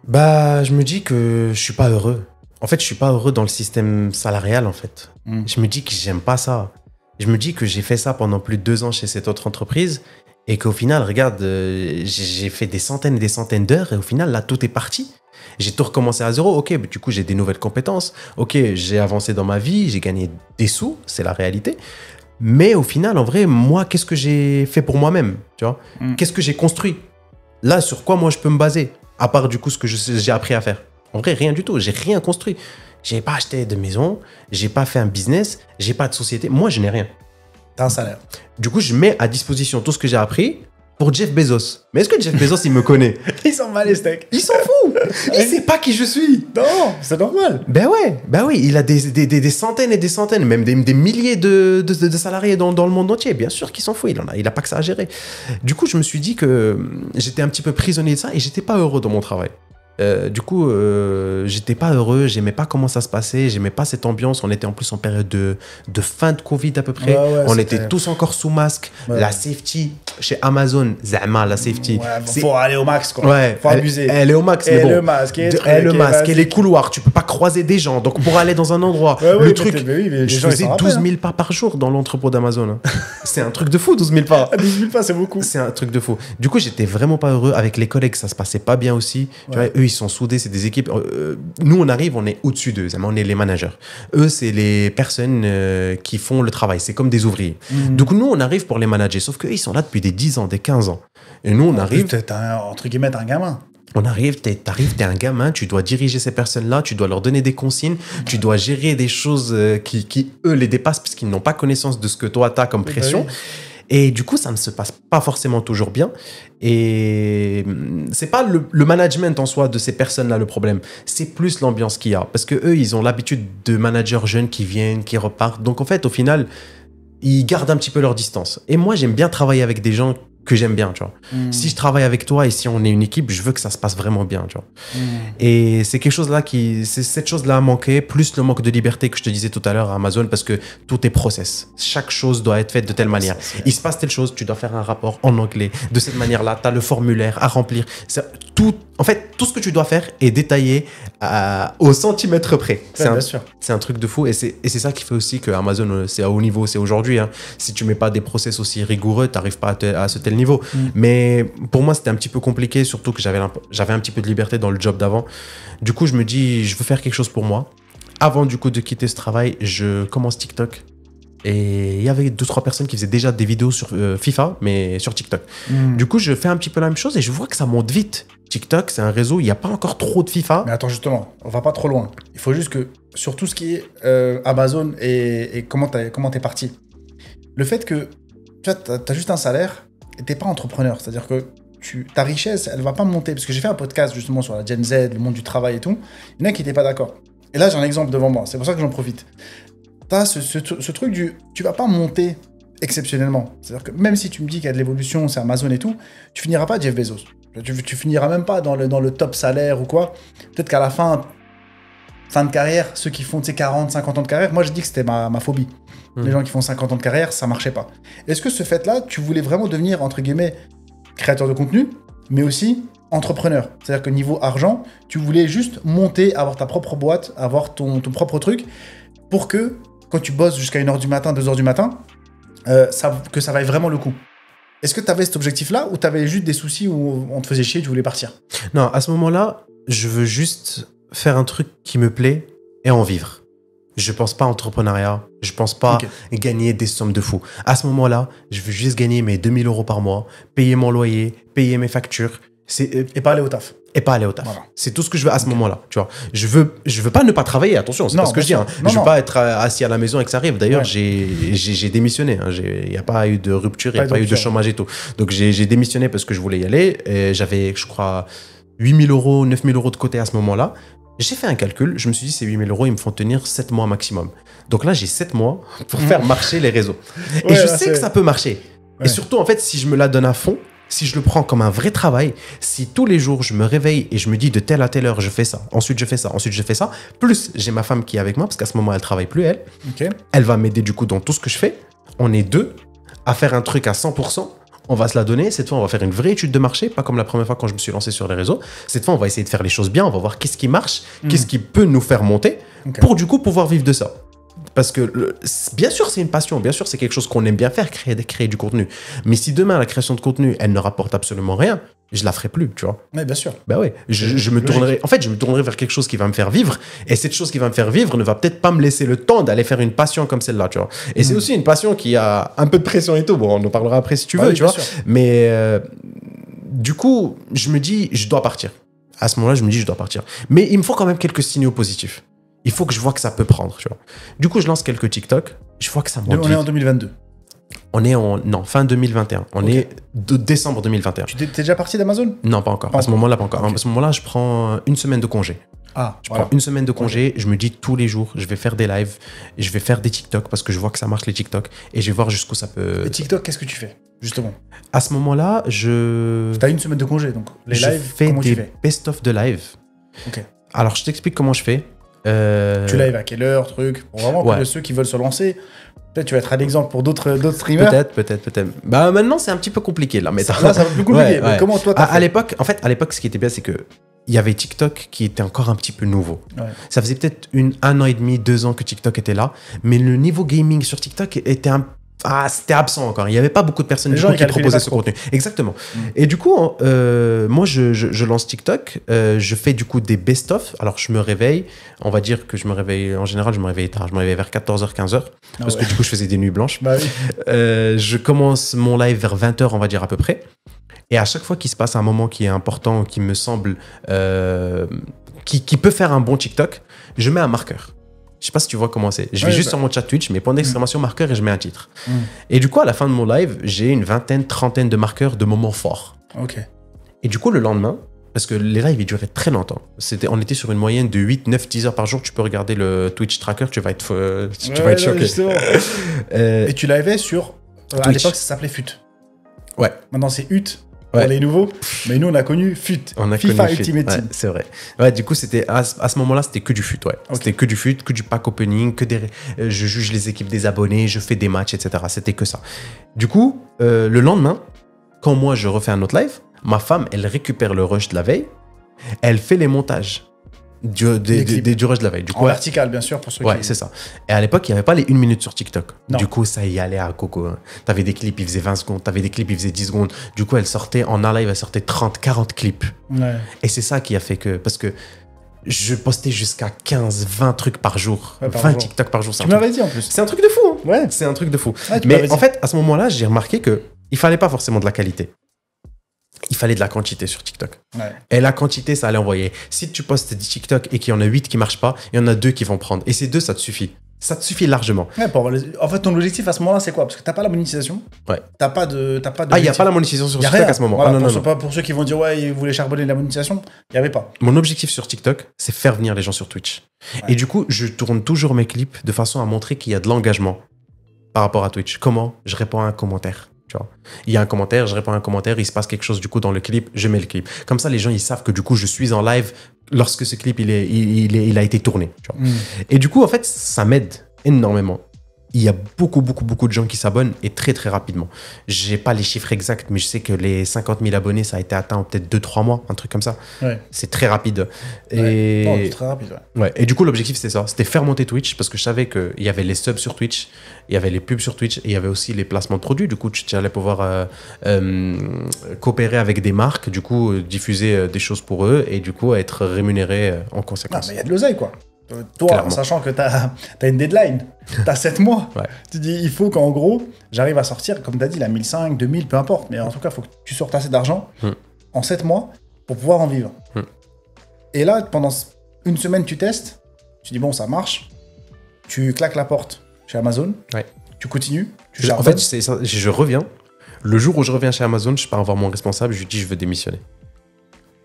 Bah, je me dis que je suis pas heureux. En fait, je suis pas heureux dans le système salarial, en fait. Je me dis que j'aime pas ça. Je me dis que j'ai fait ça pendant plus de 2 ans chez cette autre entreprise et qu'au final, regarde, j'ai fait des centaines et des centaines d'heures et au final, là, tout est parti. J'ai tout recommencé à zéro. Ok, du coup, j'ai des nouvelles compétences. Ok, j'ai avancé dans ma vie, j'ai gagné des sous, c'est la réalité. Mais au final, en vrai, moi, qu'est-ce que j'ai fait pour moi-même, tu vois? Qu'est-ce que j'ai construit? Là, sur quoi moi je peux me baser? À part du coup ce que j'ai appris à faire. En vrai, rien du tout. J'ai rien construit. J'ai pas acheté de maison, j'ai pas fait un business, j'ai pas de société. Moi, je n'ai rien. T'as un salaire. Du coup, je mets à disposition tout ce que j'ai appris pour Jeff Bezos. Mais est-ce que Jeff Bezos, il me connaît? Il s'en bat les steaks. Il s'en fout. Il sait pas qui je suis. Non, c'est normal. Ben oui, il a des centaines et des centaines, même des milliers de salariés dans le monde entier. Bien sûr qu'il s'en fout, il a pas que ça à gérer. Du coup, je me suis dit que j'étais un petit peu prisonnier de ça et j'étais pas heureux dans mon travail. J'étais pas heureux, j'aimais pas comment ça se passait, j'aimais pas cette ambiance. On était en plus en période de fin de Covid à peu près. On était tous encore sous masque. La safety chez Amazon, Zama, la safety. Faut aller au max, quoi. Faut abuser. Elle est au max, mais et bon. Le masque, et les couloirs, tu peux pas croiser des gens. Donc pour aller dans un endroit, le truc, je faisais 12 000 pas par jour dans l'entrepôt d'Amazon. C'est un truc de fou, 12 000 pas. 12 000 pas, c'est beaucoup. C'est un truc de fou. Du coup, j'étais vraiment pas heureux avec les collègues, ça se passait pas bien aussi. Tu vois, eux, ils sont soudés, c'est des équipes. Nous, on arrive, on est au-dessus d'eux, on est les managers. Eux, c'est les personnes qui font le travail, c'est comme des ouvriers. Donc nous, on arrive pour les manager, sauf qu'eux, ils sont là depuis des 10 ans, des 15 ans. Et nous, on arrive... Entre guillemets, t'es un gamin. On arrive, t'es un gamin, tu dois diriger ces personnes-là, tu dois leur donner des consignes, tu dois gérer des choses qui, eux, les dépassent parce qu'ils n'ont pas connaissance de ce que toi, t'as comme pression. Et du coup, ça ne se passe pas forcément toujours bien. Et c'est pas le management en soi de ces personnes-là le problème. C'est plus l'ambiance qu'il y a. Parce que eux, ils ont l'habitude de managers jeunes qui viennent, qui repartent. Donc en fait, au final, ils gardent un petit peu leur distance. Et moi, j'aime bien travailler avec des gens que j'aime bien, tu vois. Si je travaille avec toi et si on est une équipe, je veux que ça se passe vraiment bien, tu vois. Et c'est quelque chose là c'est cette chose-là a manqué, plus le manque de liberté que je te disais tout à l'heure à Amazon, parce que tout est process. Chaque chose doit être faite de telle manière. Il se passe telle chose, tu dois faire un rapport en anglais. De cette manière-là, tu as le formulaire à remplir. En fait, tout ce que tu dois faire est détaillé au centimètre près. C'est un truc de fou. Et c'est ça qui fait aussi que Amazon, c'est à haut niveau, c'est aujourd'hui. Hein. Si tu mets pas des process aussi rigoureux, tu n'arrives pas à ce tel niveau. Mais pour moi, c'était un petit peu compliqué, surtout que j'avais un petit peu de liberté dans le job d'avant. Du coup, je me dis, je veux faire quelque chose pour moi. Avant, du coup, de quitter ce travail, je commence TikTok. Et il y avait 2-3 personnes qui faisaient déjà des vidéos sur FIFA, mais sur TikTok. Du coup, je fais un petit peu la même chose et je vois que ça monte vite. TikTok, c'est un réseau, il n'y a pas encore trop de FIFA. Mais attends, justement, on va pas trop loin. Il faut juste que, sur tout ce qui est Amazon et comment t'es parti, le fait que tu as juste un salaire et t'es pas entrepreneur, c'est-à-dire que ta richesse, elle va pas monter. Parce que j'ai fait un podcast justement sur la Gen Z, le monde du travail et tout. Il y en a qui n'étaient pas d'accord. Et là, j'ai un exemple devant moi, c'est pour ça que j'en profite. T'as ce truc tu vas pas monter exceptionnellement. C'est-à-dire que même si tu me dis qu'il y a de l'évolution, c'est Amazon et tout, tu finiras pas Jeff Bezos. Tu finiras même pas dans le top salaire ou quoi. Peut-être qu'à la fin de carrière, ceux qui font 40, 50 ans de carrière, moi je dis que c'était ma phobie. Les gens qui font 50 ans de carrière, ça marchait pas. Est-ce que ce fait-là, tu voulais vraiment devenir, entre guillemets, créateur de contenu, mais aussi entrepreneur? C'est-à-dire que niveau argent, tu voulais juste monter, avoir ta propre boîte, avoir ton propre truc, pour que, quand tu bosses jusqu'à 1h du matin, 2h du matin, que ça vaille vraiment le coup. Est-ce que tu avais cet objectif-là ou tu avais juste des soucis où on te faisait chier et tu voulais partir? Non, à ce moment-là, je veux juste faire un truc qui me plaît et en vivre. Je pense pas entrepreneuriat, je pense pas gagner des sommes de fou. À ce moment-là, je veux juste gagner mes 2000 € par mois, payer mon loyer, payer mes factures. Et pas aller au taf. Voilà. C'est tout ce que je veux à ce moment-là, tu vois. Je veux pas ne pas travailler, attention, c'est pas ce que je dis. Hein. Je veux pas être assis à la maison et que ça arrive. D'ailleurs, j'ai démissionné. Il n'y a pas eu de rupture, il n'y a pas eu de chômage et tout. Donc, j'ai démissionné parce que je voulais y aller. J'avais, je crois, 8 000 €, 9 000 € de côté à ce moment-là. J'ai fait un calcul, je me suis dit, ces 8 000 €, ils me font tenir 7 mois maximum. Donc là, j'ai 7 mois pour faire marcher les réseaux. Et je sais que ça peut marcher. Et surtout, en fait, si je me la donne à fond, si je le prends comme un vrai travail, si tous les jours, je me réveille et je me dis de telle à telle heure, je fais ça, ensuite je fais ça, ensuite je fais ça, plus j'ai ma femme qui est avec moi, parce qu'à ce moment, elle travaille plus, elle. Elle va m'aider du coup dans tout ce que je fais. On est deux à faire un truc à 100%. On va se la donner. Cette fois, on va faire une vraie étude de marché, pas comme la première fois quand je me suis lancé sur les réseaux. Cette fois, on va essayer de faire les choses bien. On va voir qu'est-ce qui marche, qu'est-ce qui peut nous faire monter pour du coup pouvoir vivre de ça. Parce que bien sûr, c'est une passion. Bien sûr, c'est quelque chose qu'on aime bien faire, créer du contenu. Mais si demain, la création de contenu, elle ne rapporte absolument rien, je la ferai plus, tu vois. Oui, bien sûr. Ben ouais, je me tournerai. En fait, je me tournerai vers quelque chose qui va me faire vivre. Et cette chose qui va me faire vivre ne va peut-être pas me laisser le temps d'aller faire une passion comme celle-là, tu vois. Et c'est aussi une passion qui a un peu de pression et tout. Bon, on en parlera après si tu veux, tu vois. Sûr. Mais du coup, je me dis, je dois partir. À ce moment-là, je me dis, je dois partir. Mais il me faut quand même quelques signaux positifs. Il faut que je vois que ça peut prendre, tu vois. Du coup, je lance quelques TikTok. Je vois que ça monte. On est en 2022. On est fin 2021. On est de décembre 2021. Tu t'es déjà parti d'Amazon? Non, pas encore. À ce moment-là, pas encore. À ce moment-là, je prends une semaine de congé. Je prends une semaine de congé, je me dis tous les jours, je vais faire des lives, je vais faire des TikTok parce que je vois que ça marche les TikTok et je vais voir jusqu'où ça peut... Les TikTok, qu'est-ce que tu fais, justement? À ce moment-là, T'as une semaine de congé, donc les lives, comment tu fais? Je fais des best-of de live. Ok. Alors, je t'explique comment je fais. Tu live à quelle heure, truc? Pour vraiment que ceux qui veulent se lancer, peut-être tu vas être un exemple pour d'autres streamers. Peut-être. Bah, maintenant, c'est un petit peu compliqué, là. Mais là, ça va plus compliqué. Mais comment toi, à l'époque, à l'époque, ce qui était bien, c'est que il y avait TikTok qui était encore un petit peu nouveau. Ouais. Ça faisait peut-être 1 an et demi, 2 ans que TikTok était là, mais le niveau gaming sur TikTok était c'était absent encore. Il n'y avait pas beaucoup de personnes qui proposaient ce contenu. Exactement. Et du coup, moi, je lance TikTok. Je fais du coup des best-of. Alors, je me réveille. On va dire que je me réveille... En général, je me réveille tard. Je me réveille vers 14h, 15h. Parce que du coup, je faisais des nuits blanches. Bah oui. Je commence mon live vers 20h, on va dire à peu près. Et à chaque fois qu'il se passe un moment qui est important, qui me semble... qui peut faire un bon TikTok, je mets un marqueur. Je sais pas si tu vois comment c'est. Je vais juste sur mon chat Twitch, mais point d'exclamation marqueur et je mets un titre. Et du coup, à la fin de mon live, j'ai une vingtaine, trentaine de marqueurs de moments forts. Ok. Et du coup, le lendemain, parce que les lives, ils duraient très longtemps. On était sur une moyenne de 8, 9, 10 heures par jour. Tu peux regarder le Twitch tracker, tu vas être choqué. Et tu livais sur... à l'époque, ça s'appelait FUT. Ouais. Maintenant, c'est UT. Pour les nouveaux, mais nous on a connu FUT, FIFA Ultimate Team. C'est vrai. Ouais, du coup, c'était à ce moment-là, c'était que du FUT. Ouais. Okay. C'était que du FUT, que du pack opening, je juge les équipes des abonnés, je fais des matchs, etc. C'était que ça. Du coup, le lendemain, quand moi je refais un autre live, ma femme, elle récupère le rush de la veille, elle fait les montages du rush de la veille. Du coup, en vertical, bien sûr, pour ceux qui... Ouais, c'est ça. Et à l'époque, il n'y avait pas les 1 minute sur TikTok. Non. Du coup, ça y allait à coco. Hein. T'avais des clips, ils faisaient 20 secondes. T'avais des clips, ils faisaient 10 secondes. Du coup, elle sortait, en un live, elle sortait 30, 40 clips. Ouais. Et c'est ça qui a fait que... Parce que je postais jusqu'à 15, 20 trucs par jour. 20 TikTok par jour. Tu m'avais dit en plus. C'est un truc de fou. Hein. Ouais. C'est un truc de fou. Ouais, mais en fait, à ce moment-là, j'ai remarqué qu'il ne fallait pas forcément de la qualité. Il fallait de la quantité sur TikTok. Ouais. Et la quantité, ça allait envoyer. Si tu postes des TikTok et qu'il y en a 8 qui ne marchent pas, il y en a 2 qui vont prendre. Et ces 2, ça te suffit. Ça te suffit largement. Ouais, en fait, ton objectif à ce moment-là, c'est quoi? Parce que tu n'as pas la monétisation. Ouais. T'as pas de il n'y a pas la monétisation sur TikTok à ce moment. Voilà, pour ceux qui vont dire, ouais, ils voulaient charbonner la monétisation, il n'y avait pas. Mon objectif sur TikTok, c'est faire venir les gens sur Twitch. Ouais. Et du coup, je tourne toujours mes clips de façon à montrer qu'il y a de l'engagement par rapport à Twitch. Comment? Je réponds à un commentaire. Tu vois. Il y a un commentaire, je réponds à un commentaire, il se passe quelque chose du coup dans le clip, je mets le clip. Comme ça, les gens, ils savent que du coup, je suis en live lorsque ce clip, il a été tourné. Tu vois. Et du coup, en fait, ça m'aide énormément. Il y a beaucoup de gens qui s'abonnent et très, très rapidement. J'ai pas les chiffres exacts, mais je sais que les 50 000 abonnés, ça a été atteint en peut-être 2-3 mois, un truc comme ça. Ouais. C'est très rapide. C'est très rapide, ouais. Et du coup, l'objectif, c'était ça. C'était faire monter Twitch parce que je savais qu'il y avait les subs sur Twitch, il y avait les pubs sur Twitch et il y avait aussi les placements de produits. Du coup, tu allais pouvoir coopérer avec des marques, du coup, diffuser des choses pour eux et du coup, être rémunéré en conséquence. Non, mais il y a de l'oseille, quoi. Toi, clairement. Sachant que tu as une deadline, tu as 7 mois, tu dis il faut qu'en gros, j'arrive à sortir, comme tu as dit, la 1500, 2000, peu importe, mais en tout cas, il faut que tu sortes assez d'argent en 7 mois pour pouvoir en vivre. Et là, pendant une semaine, tu testes, tu dis bon, ça marche, tu claques la porte chez Amazon, tu continues, tu en fait, c'est ça, je reviens, le jour où je reviens chez Amazon, je pars voir mon responsable, je lui dis je veux démissionner.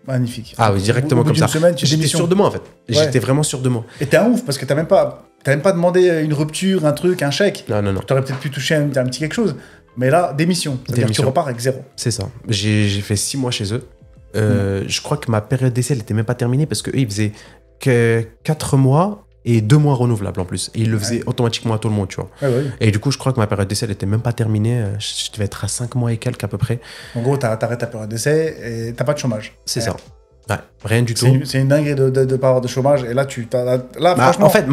Magnifique. Ah oui, directement comme ça. J'étais sûr de moi en fait. Ouais. J'étais vraiment sûr de moi. Et t'es un ouf parce que t'as même pas demandé une rupture, un truc, un chèque. Non. T'aurais peut-être pu toucher un petit quelque chose. Mais là, démission. C'est-à-dire que tu repars avec 0. C'est ça. J'ai fait 6 mois chez eux. Je crois que ma période d'essai, elle n'était même pas terminée parce qu'eux, ils faisaient que 4 mois et 2 mois renouvelables en plus. Et ils le faisaient automatiquement à tout le monde, tu vois. Et du coup, je crois que ma période d'essai, elle n'était même pas terminée. Je devais être à 5 mois et quelques à peu près. En gros, t'arrêtes ta période d'essai et t'as pas de chômage. C'est ça. Ouais, rien du tout. C'est une dinguerie de pas avoir de chômage. Et là, franchement... En fait,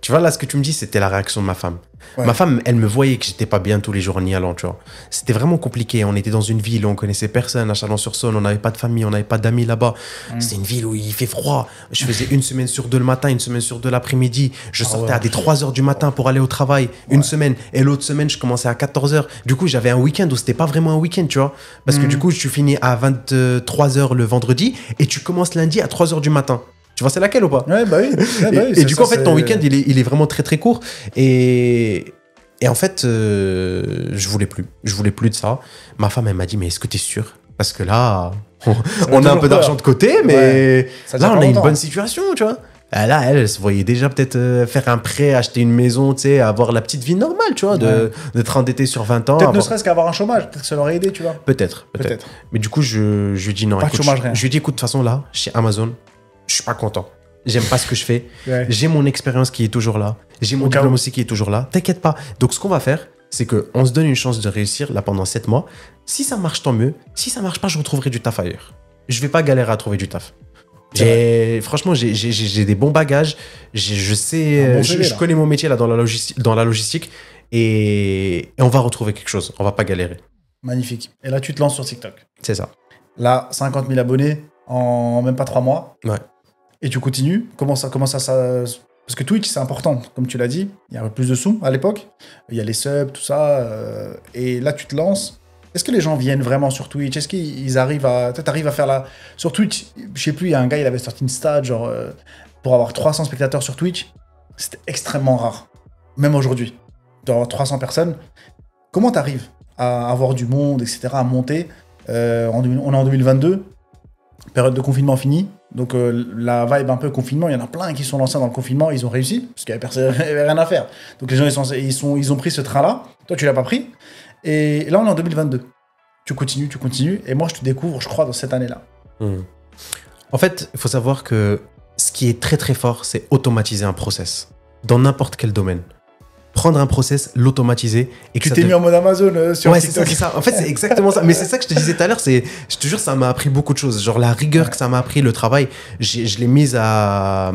tu vois, là, ce que tu me dis, c'était la réaction de ma femme. Ouais. Ma femme, elle me voyait que j'étais pas bien tous les jours en y allant, tu vois. C'était vraiment compliqué. On était dans une ville où on connaissait personne, à Chalon-sur-Saône. On n'avait pas de famille, on n'avait pas d'amis là-bas. C'est une ville où il fait froid. Je faisais 1 semaine sur 2 le matin, 1 semaine sur 2 l'après-midi. Je sortais à des 3h du matin pour aller au travail, une semaine. Et l'autre semaine, je commençais à 14h. Du coup, j'avais un week-end où c'était pas vraiment un week-end, tu vois. Parce que du coup, tu finis à 23h le vendredi et tu commences lundi à 3h du matin. Tu vois, c'est laquelle ou pas? Ouais, bah oui. Et du coup, en fait, ton week-end, il est vraiment très, très court. Et Et en fait, je voulais plus. Je voulais plus de ça. Ma femme, elle m'a dit, mais est-ce que tu es sûr? Parce que là, on a un peu d'argent de côté, mais là, on a une bonne situation, tu vois. Là, elle se voyait déjà peut-être faire un prêt, acheter une maison, tu sais, avoir la petite vie normale, tu vois, d'être endetté sur 20 ans. Peut-être ne serait-ce qu'avoir un chômage, peut-être que ça l'aurait aidé, tu vois. Peut-être. Mais du coup, je lui dis non, pas écoute, de chômage, rien. Je lui dis, écoute, de toute façon, là, chez Amazon, je suis pas content. J'aime pas ce que je fais. J'ai mon expérience qui est toujours là. J'ai mon diplôme aussi qui est toujours là. T'inquiète pas. Donc, ce qu'on va faire, c'est qu'on se donne une chance de réussir là pendant 7 mois. Si ça marche, tant mieux. Si ça marche pas, je retrouverai du taf ailleurs. Je vais pas galérer à trouver du taf. Franchement, j'ai des bons bagages. Je sais, je connais mon métier là dans la logistique et on va retrouver quelque chose. On va pas galérer. Magnifique. Et là, tu te lances sur TikTok. C'est ça. Là, 50 000 abonnés en même pas 3 mois. Ouais. Et tu continues. Comment ça Parce que Twitch, c'est important, comme tu l'as dit. Il y a plus de sous à l'époque. Il y a les subs, tout ça. Et là, tu te lances. Est-ce que les gens viennent vraiment sur Twitch? Est-ce qu'ils arrivent à... Toi, t'arrives à faire la... Sur Twitch, je sais plus, il y a un gars, il avait sorti une stat, genre, pour avoir 300 spectateurs sur Twitch, c'était extrêmement rare. Même aujourd'hui. D'avoir 300 personnes. Comment t'arrives à avoir du monde, etc., à monter on est en 2022, période de confinement finie. Donc, la vibe un peu confinement, il y en a plein qui sont lancés dans le confinement, ils ont réussi, parce qu'il n'y avait rien à faire. Donc, les gens, ils ont pris ce train-là. Toi, tu l'as pas pris. Et là, on est en 2022. Tu continues. Et moi, je te découvre, je crois, dans cette année-là. En fait, il faut savoir que ce qui est très, très fort, c'est automatiser un process. Dans n'importe quel domaine. Prendre un process, l'automatiser. Et que tu t'es mis en mode Amazon sur TikTok. C'est ça. En fait, c'est exactement ça. Mais c'est ça que je te disais tout à l'heure. Je te jure, ça m'a appris beaucoup de choses. Genre la rigueur que ça m'a appris, le travail. Je l'ai mise dans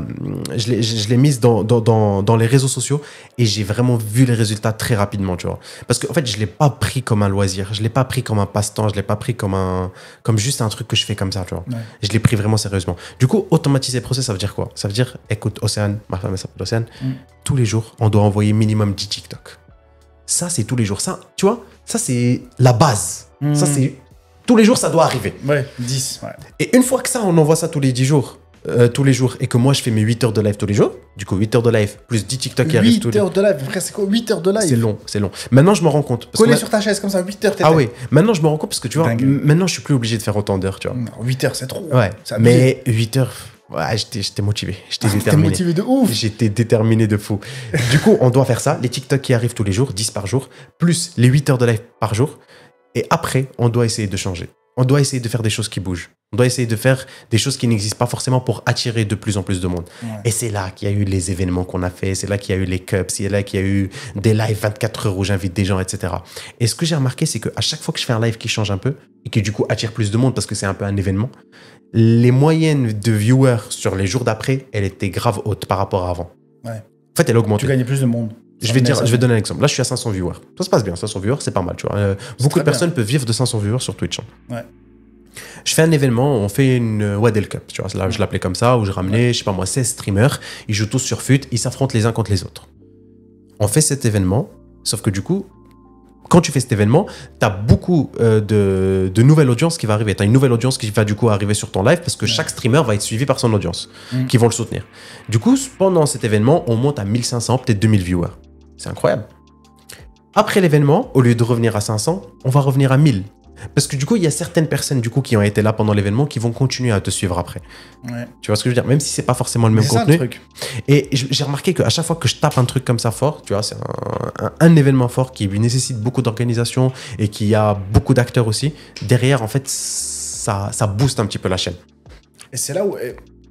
les réseaux sociaux et j'ai vraiment vu les résultats très rapidement, tu vois. Parce qu'en fait, je l'ai pas pris comme un loisir. Je l'ai pas pris comme un passe-temps. Je l'ai pas pris comme juste un truc que je fais comme ça, tu vois. Ouais. Je l'ai pris vraiment sérieusement. Du coup, automatiser le process, ça veut dire quoi? Ça veut dire, écoute, Océane, ma femme, elle s'appelle Océane. Tous les jours, on doit envoyer minimum 10 TikTok. Ça, c'est tous les jours. Ça, tu vois, ça, c'est la base. Ça, c'est... Tous les jours, ça doit arriver. Ouais, 10. Ouais. Et une fois que ça, on envoie ça tous les jours, et que moi, je fais mes 8 heures de live tous les jours, du coup, 8 heures de live, plus 10 TikTok qui arrivent tous les jours. 8 heures de live, frère, c'est quoi 8 heures de live? C'est long. Maintenant, je me rends compte. Collé sur ta chaise comme ça, 8 heures, t'étais. Ah oui, maintenant, je me rends compte parce que, tu vois, maintenant, je suis plus obligé de faire autant d'heures, tu vois. 8 heures, c'est trop. Ouais, mais 8 heures... Ouais, j'étais motivé, j'étais déterminé. T'es motivé de ouf. J'étais déterminé de fou. Du coup, on doit faire ça, les TikTok qui arrivent tous les jours, 10 par jour, plus les 8 heures de live par jour. Et après, on doit essayer de changer. On doit essayer de faire des choses qui bougent. On doit essayer de faire des choses qui n'existent pas forcément pour attirer de plus en plus de monde. Ouais. Et c'est là qu'il y a eu les événements qu'on a fait, c'est là qu'il y a eu les cups, c'est là qu'il y a eu des lives 24 heures où j'invite des gens, etc. Et ce que j'ai remarqué, c'est qu'à chaque fois que je fais un live qui change un peu et qui du coup attire plus de monde parce que c'est un peu un événement, les moyennes de viewers sur les jours d'après, elle était grave haute par rapport à avant. Ouais. En fait, elle augmente. Tu gagnais plus de monde. Je vais donner un exemple. Là, je suis à 500 viewers. Ça se passe bien, 500 viewers, c'est pas mal, tu vois. Beaucoup de personnes peuvent vivre de 500 viewers sur Twitch. Hein. Ouais. Je fais un événement, on fait une Waddle Cup, tu vois. Là, je l'appelais comme ça, où je ramenais, je sais pas moi, 16 streamers. Ils jouent tous sur FUT, ils s'affrontent les uns contre les autres. On fait cet événement, sauf que du coup, quand tu fais cet événement, tu as beaucoup de nouvelles audiences qui va arriver. Tu as une nouvelle audience qui va du coup arriver sur ton live parce que chaque streamer va être suivi par son audience qui vont le soutenir. Du coup, pendant cet événement, on monte à 1500, peut-être 2000 viewers. C'est incroyable. Après l'événement, au lieu de revenir à 500, on va revenir à 1000. Parce que du coup, il y a certaines personnes du coup qui ont été là pendant l'événement qui vont continuer à te suivre après. Ouais. Tu vois ce que je veux dire? Même si c'est pas forcément le même contenu. Ça, le truc. Et j'ai remarqué qu'à chaque fois que je tape un truc comme ça fort, tu vois, c'est un événement fort qui nécessite beaucoup d'organisation et qui a beaucoup d'acteurs aussi. Derrière, en fait, ça booste un petit peu la chaîne. Et c'est là où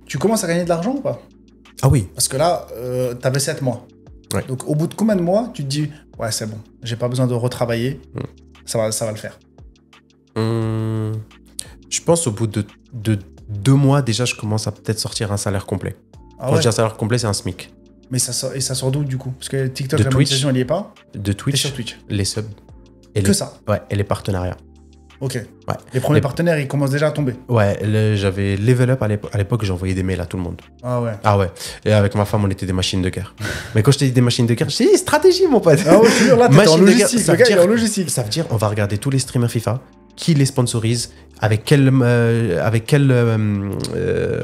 tu commences à gagner de l'argent ou pas? Ah oui. Parce que là, t'avais 7 mois. Ouais. Donc au bout de combien de mois, tu te dis, ouais, c'est bon, j'ai pas besoin de retravailler, ça va le faire. Je pense au bout de 2 mois, déjà, je commence à peut-être sortir un salaire complet. Ah quand je dis un salaire complet, c'est un SMIC. Mais ça sort d'où, du coup? Parce que TikTok, la monétisation, elle y est pas? De Twitch. Et sur Twitch. Les subs. Ça? Ouais, et les partenariats. Ok. Ouais. Les premiers partenaires, ils commencent déjà à tomber. Ouais, j'avais Level Up à l'époque, j'envoyais des mails à tout le monde. Ah ouais. Ah ouais. Et avec ma femme, on était des machines de guerre. Mais quand je te dis des machines de guerre, je te dis stratégie, mon pote. Ah ouais, je te jure, là, t'es en logistique. Le gars, il est en logistique. Ça veut dire, on va regarder tous les streamers FIFA, qui les sponsorise, avec quelle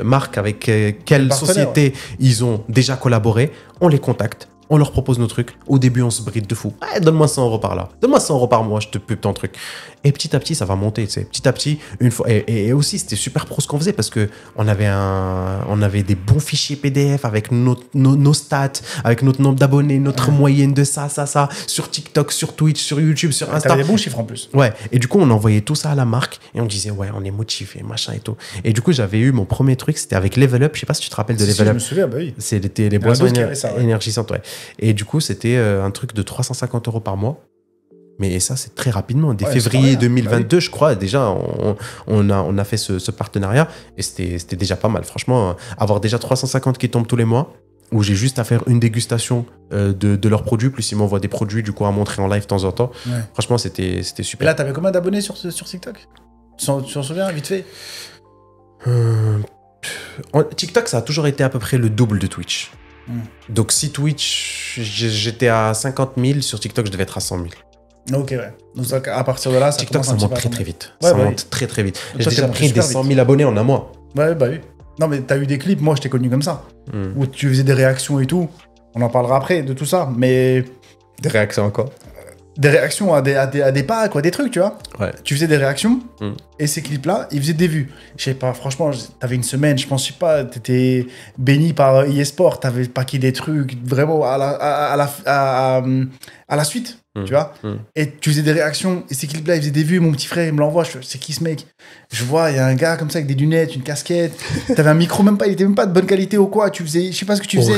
marque, avec quelle société ils ont déjà collaboré. On les contacte, on leur propose nos trucs. Au début, on se bride de fou. Ah, donne-moi 100 euros par là. Donne-moi 100 euros par mois, je te pub ton truc. Et petit à petit, ça va monter, tu sais. Petit à petit, une fois. Et aussi, c'était super pro ce qu'on faisait parce que on avait des bons fichiers PDF avec nos stats, avec notre nombre d'abonnés, notre moyenne de ça, sur TikTok, sur Twitch, sur YouTube, sur Insta. T'avais des bons chiffres en plus. Ouais. Et du coup, on envoyait tout ça à la marque et on disait, ouais, on est motivé, machin et tout. Et du coup, j'avais eu mon premier truc, c'était avec Level Up. Je sais pas si tu te rappelles de Level Up. Je me souviens, bah oui. C'était les boissons énergisantes, ouais. Et du coup, c'était un truc de 350 euros par mois. Mais ça, c'est très rapidement. Dès février 2022, je crois, déjà, on a fait ce partenariat. Et c'était déjà pas mal. Franchement, avoir déjà 350 qui tombent tous les mois, où j'ai juste à faire une dégustation de leurs produits, plus ils m'envoient des produits du coup à montrer en live de temps en temps. Ouais. Franchement, c'était super. Et là, t'avais combien d'abonnés sur TikTok? Tu t'en souviens, vite fait? TikTok, ça a toujours été à peu près le double de Twitch. Donc si Twitch, j'étais à 50 000, sur TikTok, je devais être à 100 000. Ok, ouais. Donc à partir de là, TikTok, ça monte très vite. Ouais, ça monte très très vite. J'ai déjà pris des 100 000 abonnés en un mois. Ouais, bah oui. Non, mais t'as eu des clips, moi je t'ai connu comme ça, où tu faisais des réactions et tout. On en parlera après de tout ça, mais... Des réactions à quoi? Des réactions à des pas, quoi, des trucs, tu vois. Ouais. Tu faisais des réactions, et ces clips-là, ils faisaient des vues. Je sais pas, franchement, t'avais une semaine, je pense pas, t'étais béni par eSport, t'avais paqué des trucs vraiment à la suite, tu vois. Et tu faisais des réactions, et ces clips-là, ils faisaient des vues, mon petit frère, il me l'envoie, je fais, c'est qui ce mec? Je vois, il y a un gars comme ça avec des lunettes, une casquette, t'avais un micro, il était même pas de bonne qualité ou quoi, tu faisais, je sais pas ce que tu faisais.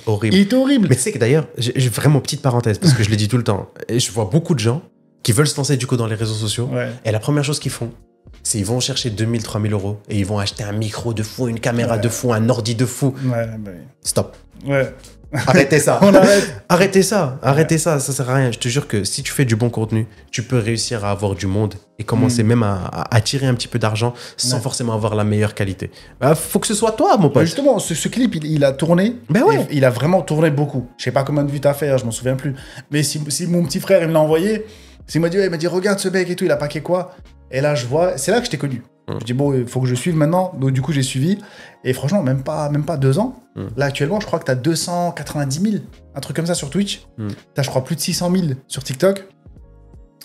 Horrible. Il était horrible. Mais tu sais que d'ailleurs, j'ai vraiment petite parenthèse, parce que je le dis tout le temps, et je vois beaucoup de gens qui veulent se lancer du coup dans les réseaux sociaux, et la première chose qu'ils font, c'est ils vont chercher 2000, 3000 euros, et ils vont acheter un micro de fou, une caméra de fou, un ordi de fou. Ouais, bah oui. Stop. Ouais. Arrêtez ça. On arrête. Arrêtez ça sert à rien. Je te jure que si tu fais du bon contenu, tu peux réussir à avoir du monde et commencer même à attirer un petit peu d'argent sans forcément avoir la meilleure qualité. Bah, faut que ce soit toi, mon pote. Bah justement, ce clip, il a tourné. Ben ouais. Il a vraiment tourné beaucoup. Je sais pas combien de vues t'as fait, je m'en souviens plus. Mais si mon petit frère, il me l'a envoyé, il m'a dit, regarde ce mec et tout, il a paqué quoi? Et là, je vois, c'est là que je t'ai connu. Je dis, bon, il faut que je suive maintenant. Donc, du coup, j'ai suivi. Et franchement, même pas 2 ans. Là, actuellement, je crois que t'as 290 000. Un truc comme ça sur Twitch. T'as, je crois, plus de 600 000 sur TikTok.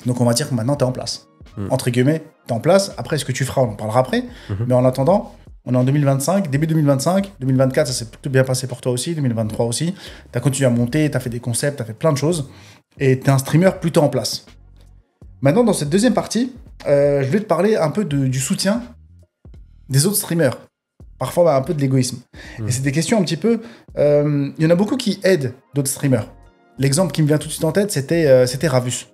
Donc, on va dire que maintenant, t'es en place. Entre guillemets, t'es en place. Après, ce que tu feras, on en parlera après. Mais en attendant, on est en 2025, début 2025. 2024, ça s'est plutôt bien passé pour toi aussi. 2023 aussi. T'as continué à monter, t'as fait des concepts, t'as fait plein de choses. Et t'es un streamer plutôt en place. Maintenant, dans cette deuxième partie, je vais te parler un peu du soutien des autres streamers. Parfois, un peu de l'égoïsme. Et c'est des questions un petit peu... Il y en a beaucoup qui aident d'autres streamers. L'exemple qui me vient tout de suite en tête, c'était Ravus.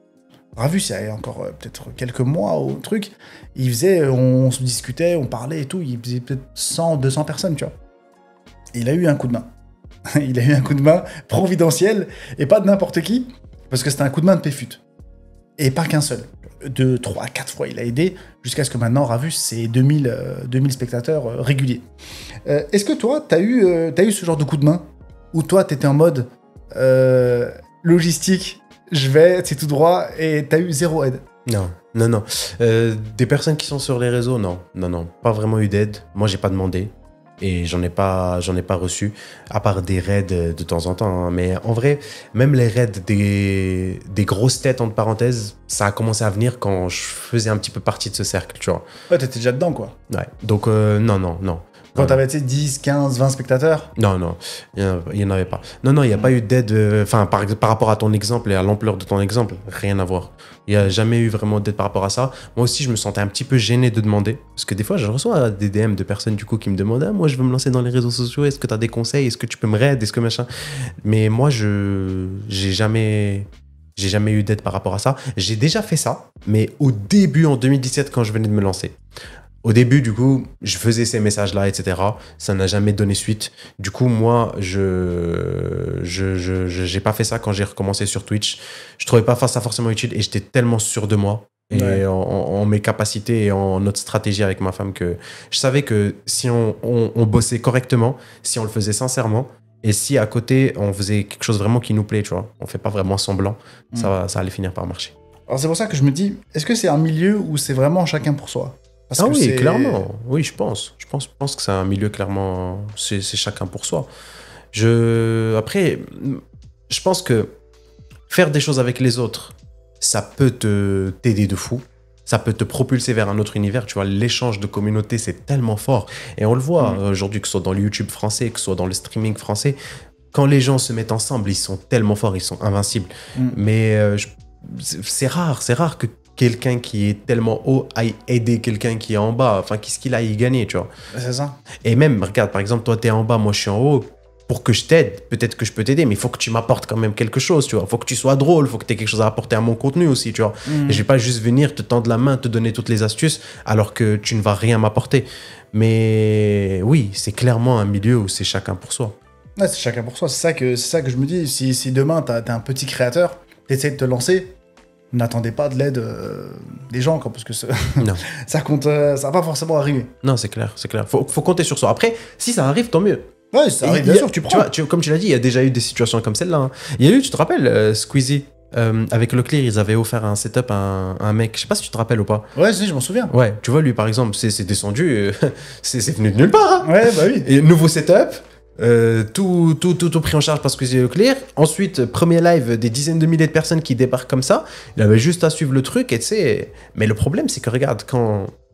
Ravus, il y a encore peut-être quelques mois ou truc, il faisait... On se discutait, on parlait et tout, il faisait peut-être 100, 200 personnes, tu vois. Et il a eu un coup de main. Il a eu un coup de main providentiel, et pas de n'importe qui, parce que c'était un coup de main de Péfut. Et pas qu'un seul. 2, 3, 4 fois, il a aidé, jusqu'à ce que maintenant, Ravus, c'est 2000 spectateurs réguliers. Est-ce que toi, t'as eu ce genre de coup de main, où toi, t'étais en mode logistique, c'est tout droit, et t'as eu 0 aide? Non. Des personnes qui sont sur les réseaux, non. Pas vraiment eu d'aide. Moi, j'ai pas demandé. Et j'en ai pas reçu, à part des raids de temps en temps. Hein. Mais en vrai, même les raids des grosses têtes, entre parenthèses, ça a commencé à venir quand je faisais un petit peu partie de ce cercle, tu vois. Ouais, t'étais déjà dedans, quoi. Ouais, donc non. Quand t'avais 10, 15, 20 spectateurs? Non, il n'y en avait pas. Non, il n'y a pas eu d'aide. Enfin, par rapport à ton exemple et à l'ampleur de ton exemple, rien à voir. Il n'y a jamais eu vraiment d'aide par rapport à ça. Moi aussi, je me sentais un petit peu gêné de demander. Parce que des fois, je reçois des DM de personnes du coup qui me demandent « Ah, moi, je veux me lancer dans les réseaux sociaux. Est-ce que tu as des conseils? Est-ce que tu peux me raid? Est-ce que machin ?» Mais moi, j'ai jamais eu d'aide par rapport à ça. J'ai déjà fait ça, mais au début, en 2017, quand je venais de me lancer. Au début, du coup, je faisais ces messages-là, etc. Ça n'a jamais donné suite. Du coup, moi, j'ai pas fait ça quand j'ai recommencé sur Twitch. Je trouvais pas ça forcément utile et j'étais tellement sûr de moi et en mes capacités et en notre stratégie avec ma femme que je savais que si on bossait correctement, si on le faisait sincèrement et si à côté, on faisait quelque chose vraiment qui nous plaît, tu vois, on fait pas vraiment semblant, ça allait finir par marcher. Alors, c'est pour ça que je me dis, est-ce que c'est un milieu où c'est vraiment chacun pour soi? Parce que oui, clairement. Oui, je pense. Je pense que c'est un milieu, clairement, c'est chacun pour soi. Après, je pense que faire des choses avec les autres, ça peut t'aider de fou. Ça peut te propulser vers un autre univers. Tu vois, l'échange de communauté, c'est tellement fort. Et on le voit aujourd'hui, que ce soit dans le YouTube français, que ce soit dans le streaming français. Quand les gens se mettent ensemble, ils sont tellement forts, ils sont invincibles. Mais c'est rare que quelqu'un qui est tellement haut aille aider quelqu'un qui est en bas. Enfin, qu'est-ce qu'il a à y gagner, tu vois. C'est ça. Et même, regarde, par exemple, toi, t'es en bas, moi, je suis en haut. Pour que je t'aide, peut-être que je peux t'aider, mais il faut que tu m'apportes quand même quelque chose, tu vois. Il faut que tu sois drôle, il faut que tu aies quelque chose à apporter à mon contenu aussi, tu vois. Et je vais pas juste venir te tendre la main, te donner toutes les astuces, alors que tu ne vas rien m'apporter. Mais oui, c'est clairement un milieu où c'est chacun pour soi. Ouais, c'est chacun pour soi. C'est ça que je me dis. Si demain, t'es un petit créateur, t'essaies de te lancer, n'attendez pas de l'aide des gens, quoi, parce que Non. ça compte, ça va pas forcément arriver. Non, c'est clair, c'est clair. Faut compter sur soi. Après, si ça arrive, tant mieux. Ouais, ça arrive, bien sûr, tu prends. Comme tu l'as dit, il y a déjà eu des situations comme celle-là. Hein. Il y a eu, tu te rappelles, Squeezie, avec Leclerc, ils avaient offert un setup à un mec. Je sais pas si tu te rappelles ou pas. Ouais, si, je m'en souviens. Ouais, tu vois, lui, par exemple, c'est descendu, c'est venu de nulle part. Hein. Ouais, bah oui. Et nouveau setup, tout pris en charge par Squeezie Leclerc. Ensuite, premier live, des dizaines de milliers de personnes qui débarquent comme ça. Il avait juste à suivre le truc, et tu sais. Mais le problème, c'est que, regarde,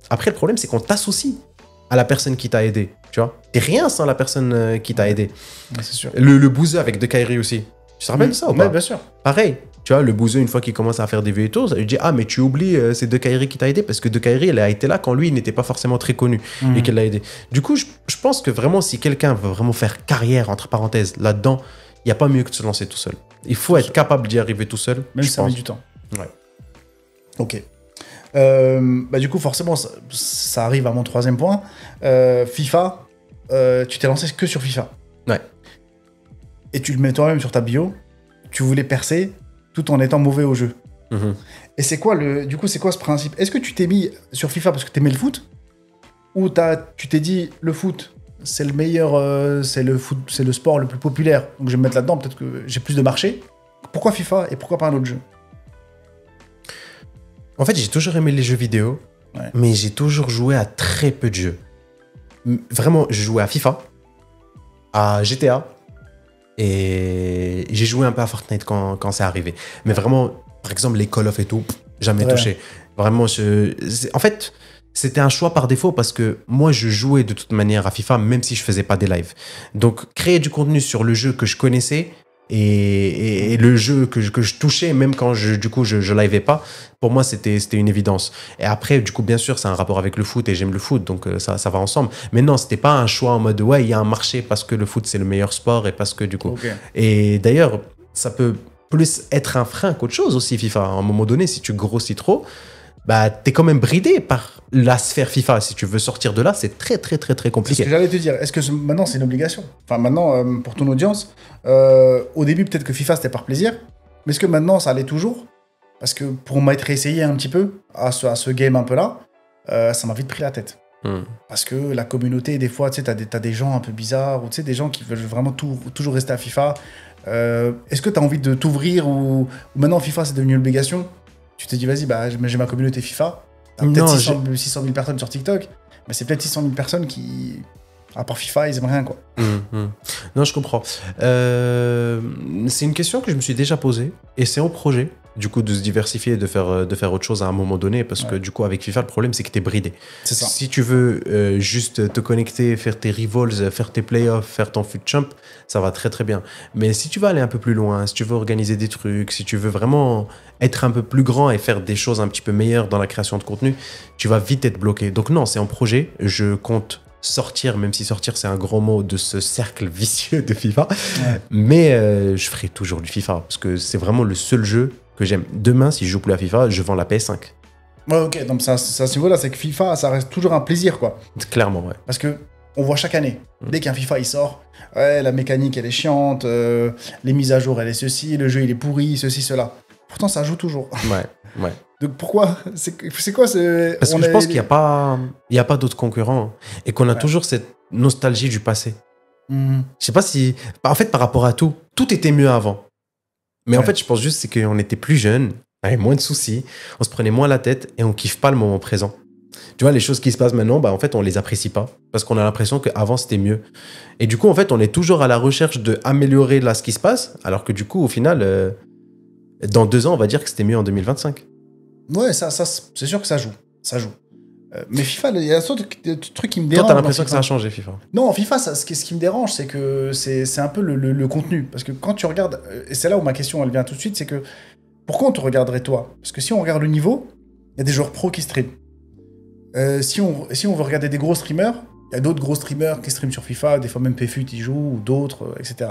Après, le problème, c'est qu'on t'associe à la personne qui t'a aidé, tu vois. T'es rien sans la personne qui t'a aidé. Ouais, c'est sûr. Le bouseux avec De Kairi aussi. Tu te rappelles de ça ou pas? Ouais, bien sûr. Pareil, tu vois, le bouseux, une fois qu'il commence à faire des vues et tout, ça lui dit « Ah, mais tu oublies, c'est De Kairi qui t'a aidé, parce que De Kairi, elle a été là quand lui, il n'était pas forcément très connu et qu'elle l'a aidé. » Du coup, je pense que vraiment, si quelqu'un veut vraiment faire carrière, entre parenthèses, là-dedans, il n'y a pas mieux que de se lancer tout seul. Il faut être capable d'y arriver tout seul. Même si ça met du temps. Ouais. Ok. Bah du coup, forcément, ça arrive à mon troisième point. FIFA, tu t'es lancé que sur FIFA. Ouais. Et tu le mets toi-même sur ta bio. Tu voulais percer tout en étant mauvais au jeu. Et c'est quoi c'est quoi ce principe? Est-ce que tu t'es mis sur FIFA parce que t'aimais le foot? Ou tu t'es dit, le foot, c'est le meilleur, c'est le sport le plus populaire, donc je vais me mettre là-dedans, peut-être que j'ai plus de marché. Pourquoi FIFA et pourquoi pas un autre jeu? En fait, j'ai toujours aimé les jeux vidéo, mais j'ai toujours joué à très peu de jeux. Vraiment, je jouais à FIFA, à GTA, et j'ai joué un peu à Fortnite quand c'est arrivé. Mais vraiment, par exemple, les Call of et tout, jamais touché. Vraiment, en fait, c'était un choix par défaut parce que moi, je jouais de toute manière à FIFA, même si je faisais pas des lives. Donc, créer du contenu sur le jeu que je connaissais, et le jeu que je touchais, même quand je livais pas, pour moi, c'était une évidence. Et après, du coup, bien sûr, c'est un rapport avec le foot et j'aime le foot, donc ça va ensemble. Mais non, c'était pas un choix en mode, ouais, il y a un marché parce que le foot, c'est le meilleur sport et parce que du coup... Okay. Et d'ailleurs, ça peut plus être un frein qu'autre chose aussi, FIFA. À un moment donné, si tu grossis trop, bah, t'es quand même bridé par la sphère FIFA. Si tu veux sortir de là, c'est très compliqué. C'est ce que j'allais te dire. Est-ce que maintenant, c'est une obligation? Enfin, maintenant, pour ton audience, au début, peut-être que FIFA, c'était par plaisir. Mais est-ce que maintenant, ça allait toujours? Parce que pour m'être essayé un petit peu à ce game un peu là, ça m'a vite pris la tête. Parce que la communauté, des fois, tu sais, t'as des gens un peu bizarres, ou tu sais, des gens qui veulent vraiment toujours rester à FIFA. Est-ce que t'as envie de t'ouvrir ou maintenant, FIFA, c'est devenu une obligation? Tu te dis, vas-y, bah, j'ai ma communauté FIFA. Peut-être 600 000 personnes sur TikTok, mais c'est peut-être 600 000 personnes qui, à part FIFA, ils aiment rien, quoi. Non, je comprends. C'est une question que je me suis déjà posée, et c'est au projet, du coup, de se diversifier et de faire autre chose à un moment donné, parce que du coup, avec FIFA, le problème, c'est que t'es bridé. C'est ça. Si tu veux juste te connecter, faire tes rivals, faire tes playoffs, faire ton fut champ, ça va très bien. Mais si tu veux aller un peu plus loin, si tu veux organiser des trucs, si tu veux vraiment être un peu plus grand et faire des choses un petit peu meilleures dans la création de contenu, tu vas vite être bloqué. Donc non, c'est en projet. Je compte sortir, même si sortir c'est un grand mot, de ce cercle vicieux de FIFA. Mais je ferai toujours du FIFA parce que c'est vraiment le seul jeu que j'aime. Demain, si je joue plus à FIFA, je vends la PS5. Ouais, ok, donc ça à ce niveau-là, c'est que FIFA, ça reste toujours un plaisir, quoi. Clairement, ouais. Parce que on voit chaque année, dès qu'un FIFA il sort, ouais, la mécanique elle est chiante, les mises à jour elle est ceci, le jeu il est pourri, ceci, cela. Pourtant, ça joue toujours. Ouais. Donc pourquoi? C'est quoi ce... Parce que je pense qu'il n'y a pas d'autres concurrents et qu'on a toujours cette nostalgie du passé. Je sais pas si... En fait, par rapport à tout était mieux avant. Mais en fait, je pense juste c'est qu'on était plus jeunes, on avait moins de soucis, on se prenait moins la tête et on kiffe pas le moment présent. Tu vois, les choses qui se passent maintenant, bah, en fait, on les apprécie pas. Parce qu'on a l'impression qu'avant, c'était mieux. Et du coup, en fait, on est toujours à la recherche d'améliorer là ce qui se passe. Alors que du coup, au final, dans 2 ans, on va dire que c'était mieux en 2025. Ouais, ça c'est sûr que ça joue. Ça joue. Mais FIFA, il y a un truc qui me dérange. Toi, t'as l'impression que ça a changé, FIFA? Non, en FIFA, ce qui me dérange, c'est que c'est un peu le contenu. Parce que quand tu regardes, et c'est là où ma question elle vient tout de suite, c'est que pourquoi on te regarderait toi? Parce que si on regarde le niveau, il y a des joueurs pros qui streament. Si on veut regarder des gros streamers, il y a d'autres gros streamers qui streament sur FIFA, des fois même PFUT y jouent, ou d'autres, etc.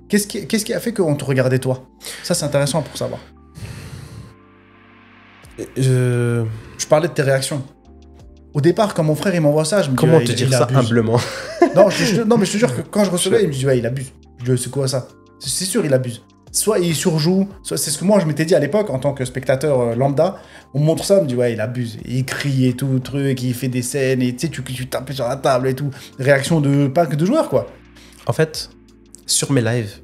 Qu'est-ce qui a fait qu'on te regardait toi? Ça, c'est intéressant pour savoir. Je parlais de tes réactions. Au départ, quand mon frère il m'envoie ça, je me dis... Comment te dire ça humblement? Non, mais je te jure que quand je recevais, il me dit ouais, il abuse. Je dis c'est quoi ça? C'est sûr, il abuse. Soit il surjoue, soit c'est ce que moi je m'étais dit à l'époque en tant que spectateur lambda. On me montre ça, on me dit ouais, il abuse. Il crie et tout, truc, il fait des scènes et tu sais, tu tapes sur la table et tout. Réaction de pas que de joueurs quoi. En fait, sur mes lives,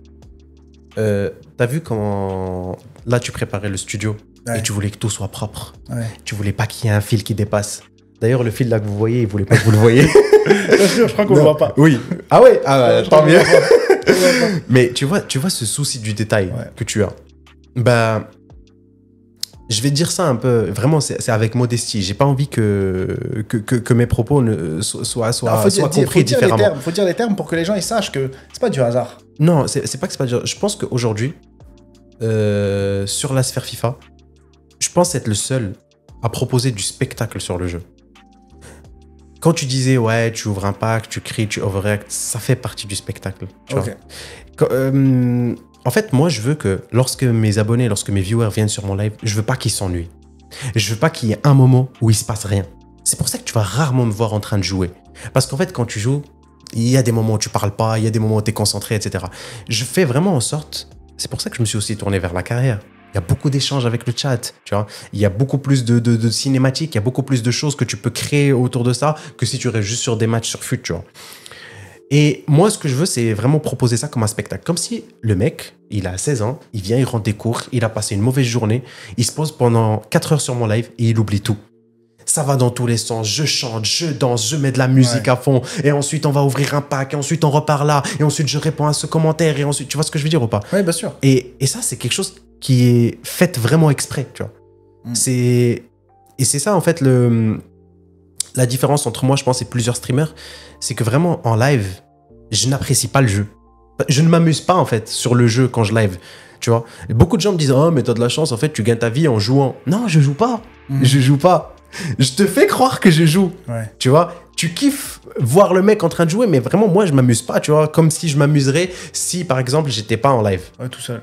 t'as vu comment là tu préparais le studio et tu voulais que tout soit propre. Ouais. Tu voulais pas qu'il y ait un fil qui dépasse. D'ailleurs, le fil là que vous voyez, il voulait pas que vous le voyez. Je crois qu'on le voit pas. Oui. Ah ouais, tant mieux. Mais tu vois ce souci du détail que tu as. Bah, je vais dire ça un peu. Vraiment, c'est avec modestie. J'ai pas envie que mes propos soient compris différemment. Faut dire les termes pour que les gens ils sachent que c'est pas du hasard. Non, c'est pas que c'est pas du hasard. Je pense qu'aujourd'hui, sur la sphère FIFA, je pense être le seul à proposer du spectacle sur le jeu. Quand tu disais, ouais, tu ouvres un pack, tu cries, tu overreact, ça fait partie du spectacle. Tu vois. En fait, moi, je veux que lorsque mes abonnés, lorsque mes viewers viennent sur mon live, je veux pas qu'ils s'ennuient. Je veux pas qu'il y ait un moment où il se passe rien. C'est pour ça que tu vas rarement me voir en train de jouer. Parce qu'en fait, quand tu joues, il y a des moments où tu parles pas, il y a des moments où tu es concentré, etc. Je fais vraiment en sorte... C'est pour ça que je me suis aussi tourné vers la carrière. Il y a beaucoup d'échanges avec le chat, tu vois. Il y a beaucoup plus de cinématiques, il y a beaucoup plus de choses que tu peux créer autour de ça que si tu restes juste sur des matchs sur FUT, tu vois. Et moi, ce que je veux, c'est vraiment proposer ça comme un spectacle. Comme si le mec, il a 16 ans, il vient, il rentre des cours, il a passé une mauvaise journée, il se pose pendant 4 heures sur mon live et il oublie tout. Ça va dans tous les sens, je chante, je danse, je mets de la musique à fond, et ensuite on va ouvrir un pack, et ensuite on repart là, et ensuite je réponds à ce commentaire, et ensuite, tu vois ce que je veux dire ou pas? Oui, bien sûr. Et ça, c'est quelque chose qui est fait vraiment exprès, tu vois. Et c'est ça, en fait, la différence entre moi, je pense, et plusieurs streamers, c'est que vraiment, en live, je n'apprécie pas le jeu. Je ne m'amuse pas, en fait, sur le jeu quand je live, tu vois. Et beaucoup de gens me disent « Oh, mais t'as de la chance, en fait, tu gagnes ta vie en jouant. » Non, je joue pas. Je joue pas. Je te fais croire que je joue, tu vois. Tu kiffes voir le mec en train de jouer, mais vraiment, moi, je m'amuse pas, tu vois. Comme si je m'amuserais si, par exemple, j'étais pas en live. Ouais, tout seul.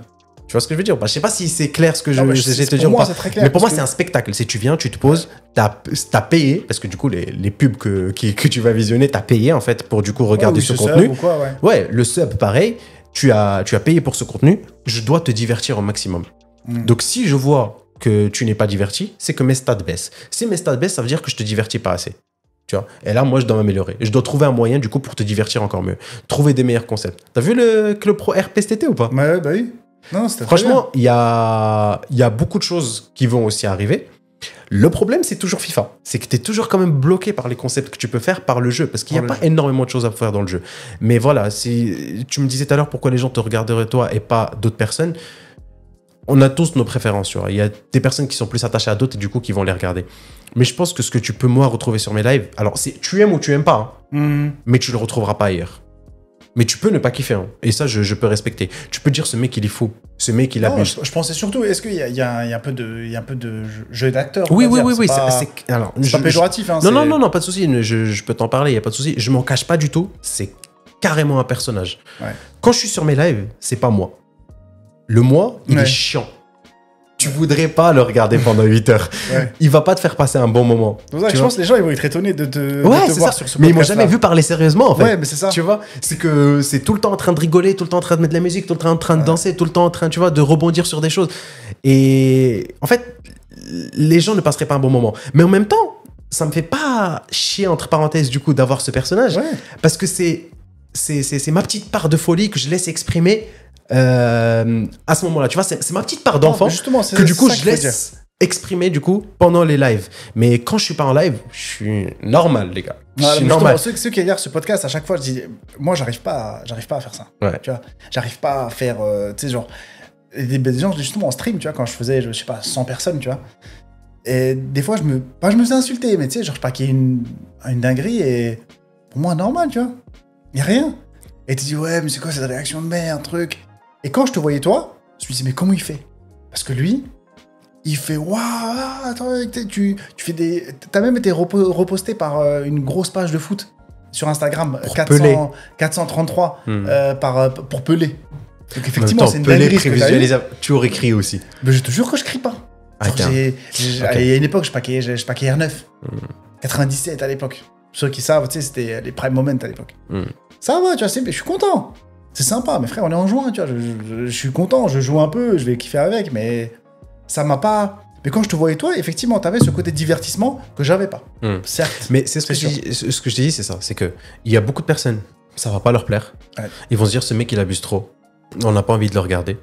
Tu vois ce que je veux dire? Je sais pas si c'est clair ce que je vais te dire. Pour moi, c'est très clair. Mais pour moi, c'est un spectacle. C'est tu viens, tu te poses, t'as payé, parce que du coup, les pubs que tu vas visionner, t'as payé, en fait, pour du coup regarder ce contenu. Ou quoi, ouais, le sub, pareil. Tu as payé pour ce contenu. Je dois te divertir au maximum. Donc, si je vois que tu n'es pas diverti, c'est que mes stats baissent. Si mes stats baissent, ça veut dire que je te divertis pas assez. Tu vois. Et là, moi, je dois m'améliorer. Je dois trouver un moyen, du coup, pour te divertir encore mieux. Trouver des meilleurs concepts. T'as vu le Club Pro RP cet été ou pas? Ouais, bah oui. Non, franchement, il y a beaucoup de choses qui vont aussi arriver. Le problème, c'est toujours FIFA. C'est que tu es toujours quand même bloqué par les concepts que tu peux faire par le jeu. Parce qu'il n'y a pas énormément de choses à faire dans le jeu. Mais voilà, si tu me disais tout à l'heure pourquoi les gens te regarderaient toi et pas d'autres personnes. On a tous nos préférences, tu vois. Il y a des personnes qui sont plus attachées à d'autres et du coup qui vont les regarder. Mais je pense que ce que tu peux, moi, retrouver sur mes lives, alors tu aimes ou tu aimes pas, hein, mais tu le retrouveras pas ailleurs. Mais tu peux ne pas kiffer, hein. Et ça, je peux respecter. Tu peux dire ce mec, il est fou. Ce mec, il abuse. Je pensais surtout, est-ce qu'il y a un peu de jeu d'acteur? Oui. C'est pas péjoratif. Hein, non, pas de souci. Je peux t'en parler, il n'y a pas de souci. Je m'en cache pas du tout. C'est carrément un personnage. Ouais. Quand je suis sur mes lives, c'est pas moi. Le moi, il est chiant. Tu voudrais pas le regarder pendant 8 heures. Il va pas te faire passer un bon moment. C'est pour ça que je pense que les gens ils vont être étonnés de te voir sur ce podcast. Mais ils m'ont jamais vu parler sérieusement, en fait. Ouais, mais c'est ça. Tu vois, c'est que c'est tout le temps en train de rigoler, tout le temps en train de mettre de la musique, tout le temps en train de danser, tout le temps en train, tu vois, de rebondir sur des choses. Et en fait, les gens ne passeraient pas un bon moment. Mais en même temps, ça me fait pas chier, entre parenthèses, du coup, d'avoir ce personnage. Parce que c'est ma petite part de folie que je laisse exprimer à ce moment-là. Tu vois, c'est ma petite part d'enfant que du coup, je laisse exprimer du coup pendant les lives. Mais quand je suis pas en live, je suis normal, les gars. Je suis normal. Ceux qui regardent ce podcast, à chaque fois, je dis, moi, j'arrive pas à faire ça. Ouais. Tu vois, j'arrive pas à faire, tu sais, genre, des gens, justement, en stream, tu vois, quand je faisais, je sais pas, 100 personnes, tu vois. Et des fois, je me faisais insulter, mais tu sais, genre, je paquais une dinguerie et pour moi, normal, tu vois. Y a rien. Et tu dis, ouais, mais c'est quoi cette réaction de merde, un truc. Et quand je te voyais, toi, je me disais, mais comment il fait? Parce que lui, il fait waouh, attends, tu fais des. T'as même été reposté par une grosse page de foot sur Instagram, 433 pour Pelé. Donc effectivement, c'est une dinguerie. Tu aurais crié aussi. Mais je te jure que je crie pas. Il y a une époque, je paquais R9. 97 à l'époque. Ceux qui savent, tu sais, c'était les prime moments à l'époque. Ça va, tu vois, je suis content. C'est sympa, mais frère, on est en juin, tu vois. Je suis content, je joue un peu, je vais kiffer avec, mais ça m'a pas. Mais quand je te voyais toi, effectivement, t'avais ce côté divertissement que j'avais pas. Certes. Mais c'est ce que je t'ai dit, c'est ça. C'est que il y a beaucoup de personnes, ça va pas leur plaire. Ouais. Ils vont se dire, ce mec, il abuse trop. On n'a pas envie de le regarder.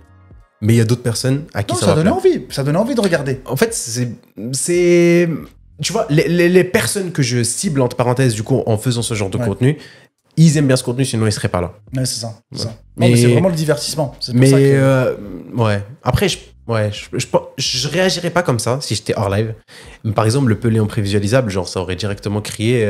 Mais il y a d'autres personnes à qui ça va plaire. Ça donnait envie de regarder. En fait, c'est tu vois, les personnes que je cible, entre parenthèses, du coup, en faisant ce genre de contenu, ils aiment bien ce contenu, sinon ils seraient pas là. Ouais, c'est ça. Ouais. Non, mais c'est vraiment le divertissement. C'est pour ça que... ouais. Après, je réagirais pas comme ça si j'étais hors live. Mais par exemple, le Pelé en prévisualisable, genre, ça aurait directement crié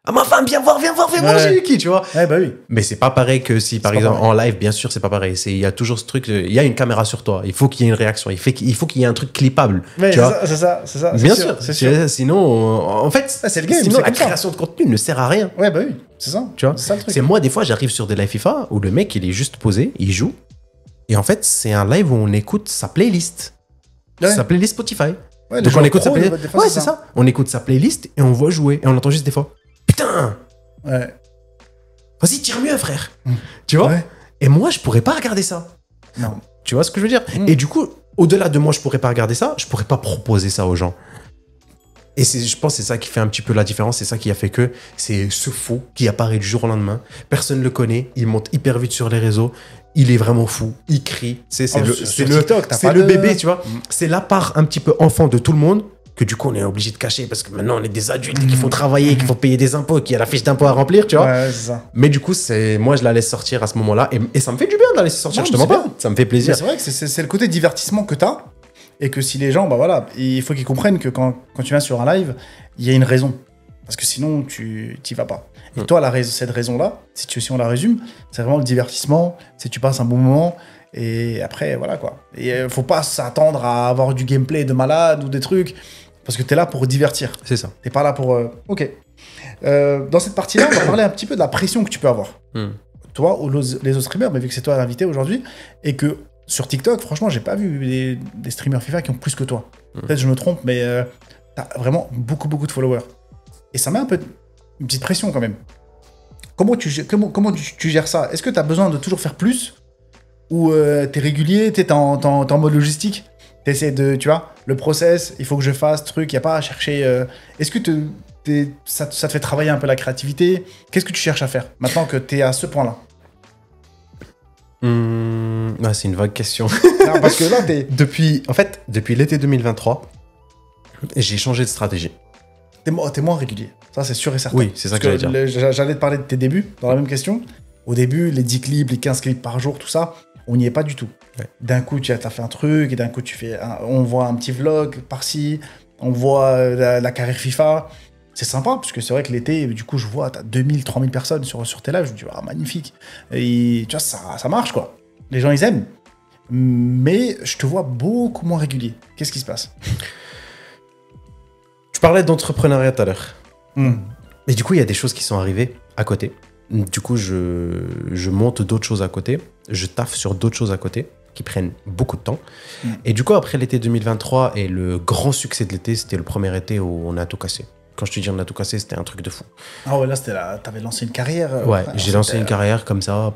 ah, ma femme, viens voir, fais manger Yuki, tu vois. Ouais, bah oui. Mais c'est pas pareil que si, par exemple, en live, bien sûr, c'est pas pareil. Il y a toujours ce truc, il y a une caméra sur toi. Il faut qu'il y ait une réaction. Il faut qu'il y ait un truc clippable. Ouais, tu vois. C'est ça. Bien sûr. Sinon, en fait, c'est le game. Sinon, la création de contenu ne sert à rien. Ouais, bah oui. C'est ça. Tu vois. C'est ça le truc. C'est moi, des fois, j'arrive sur des live FIFA où le mec, il est juste posé, il joue. Et en fait, c'est un live où on écoute sa playlist. Ouais. Sa playlist Spotify. Ouais, donc on écoute sa playlist. Ouais, c'est ça. On écoute sa playlist et on voit jouer. Et on entend juste des fois. Putain! Ouais. Vas-y, tire mieux, frère. Tu vois? Et moi, je pourrais pas regarder ça. Non. Tu vois ce que je veux dire? Et du coup, au-delà de moi, je pourrais pas regarder ça, je pourrais pas proposer ça aux gens. Et je pense que c'est ça qui fait un petit peu la différence. C'est ça qui a fait que c'est ce fou qui apparaît du jour au lendemain. Personne ne le connaît. Il monte hyper vite sur les réseaux. Il est vraiment fou. Il crie. C'est le bébé, tu vois. C'est la part un petit peu enfant de tout le monde que du coup, on est obligé de cacher parce que maintenant, on est des adultes qu'il faut travailler, qu'il faut payer des impôts, qu'il y a la fiche d'impôt à remplir, tu vois. Ouais, c'est ça. Mais du coup, moi, je la laisse sortir à ce moment-là. Et ça me fait du bien de la laisser sortir. Non, je te mens pas. Ça me fait plaisir. Mais c'est vrai que c'est le côté divertissement que t'as. Et que si les gens, bah voilà, il faut qu'ils comprennent que quand tu viens sur un live, il y a une raison. Parce que sinon, tu t'y vas pas. Et toi, cette raison-là, si on la résume, c'est vraiment le divertissement, c'est tu passes un bon moment, et après, voilà quoi. Et faut pas s'attendre à avoir du gameplay de malade ou des trucs, parce que t'es là pour divertir. C'est ça. T'es pas là pour... Ok. Dans cette partie-là, on va parler un petit peu de la pression que tu peux avoir. Toi ou les autres streamers, mais vu que c'est toi l'invité aujourd'hui, et que sur TikTok, franchement, j'ai pas vu des streamers FIFA qui ont plus que toi. Peut-être je me trompe, mais t'as vraiment beaucoup de followers. Et ça met un peu une petite pression quand même. Comment tu gères ça? Est-ce que t'as besoin de toujours faire plus? Ou t'es régulier, t'es en mode logistique? T'essaies de, tu vois, le process, il faut que je fasse, truc, y a pas à chercher... Est-ce que ça te fait travailler un peu la créativité? Qu'est-ce que tu cherches à faire maintenant que t'es à ce point-là? C'est une vague question. Non, parce que là, depuis l'été 2023, j'ai changé de stratégie. T'es moins régulier. Ça, c'est sûr et certain. Oui, c'est ça que j'allais dire. J'allais te parler de tes débuts dans la même question. Au début, les 10 clips, les 15 clips par jour, tout ça, on n'y est pas du tout. Ouais. D'un coup, tu as fait un truc, et d'un coup, on voit un petit vlog par-ci, on voit la carrière FIFA. C'est sympa, parce que c'est vrai que l'été, du coup, je vois, t'as 2000, 3000 personnes sur tes lives. Je me dis, ah, magnifique. Et tu vois, ça marche, quoi. Les gens, ils aiment. Mais je te vois beaucoup moins régulier. Qu'est-ce qui se passe? Tu parlais d'entrepreneuriat tout à l'heure. Mais du coup, il y a des choses qui sont arrivées à côté. Du coup, je monte d'autres choses à côté. Je taffe sur d'autres choses à côté qui prennent beaucoup de temps. Et du coup, après l'été 2023 et le grand succès de l'été, c'était le premier été où on a tout cassé. Quand je te dis on a tout cassé, c'était un truc de fou. Ah ouais, là, t'avais lancé une carrière. Ouais, j'ai lancé une carrière comme ça.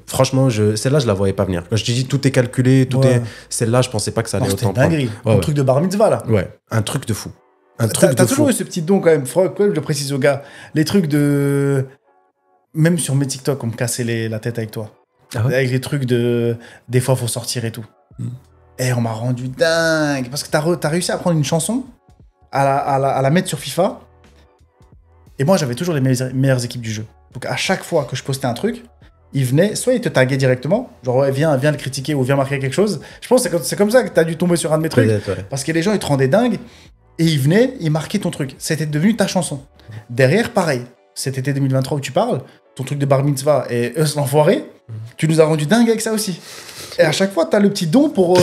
Franchement, celle-là, je la voyais pas venir. Quand je te dis tout est calculé, celle-là, je pensais pas que ça allait autant prendre. C'était dingue. Un truc de bar mitzvah, là. Ouais, un truc de fou. T'as toujours eu ce petit don quand même. Je le précise aux gars. Les trucs de... Même sur mes TikTok, on me cassait la tête avec toi. Ah ouais? Avec les trucs de... Des fois, faut sortir et tout. Et on m'a rendu dingue. Parce que t'as réussi à prendre une chanson, à la mettre sur FIFA. Et moi, j'avais toujours les meilleures équipes du jeu. Donc, à chaque fois que je postais un truc, ils venaient, soit ils te taguaient directement, genre ouais, viens le critiquer ou viens marquer quelque chose. Je pense que c'est comme ça que t'as dû tomber sur un de mes trucs. Ouais. Parce que les gens, ils te rendaient dingue. Et ils venaient, ils marquaient ton truc. C'était devenu ta chanson. Derrière, pareil. Cet été 2023 où tu parles, ton truc de bar mitzvah et Us l'enfoiré, tu nous as rendu dingue avec ça aussi. Et à chaque fois, t'as le petit don pour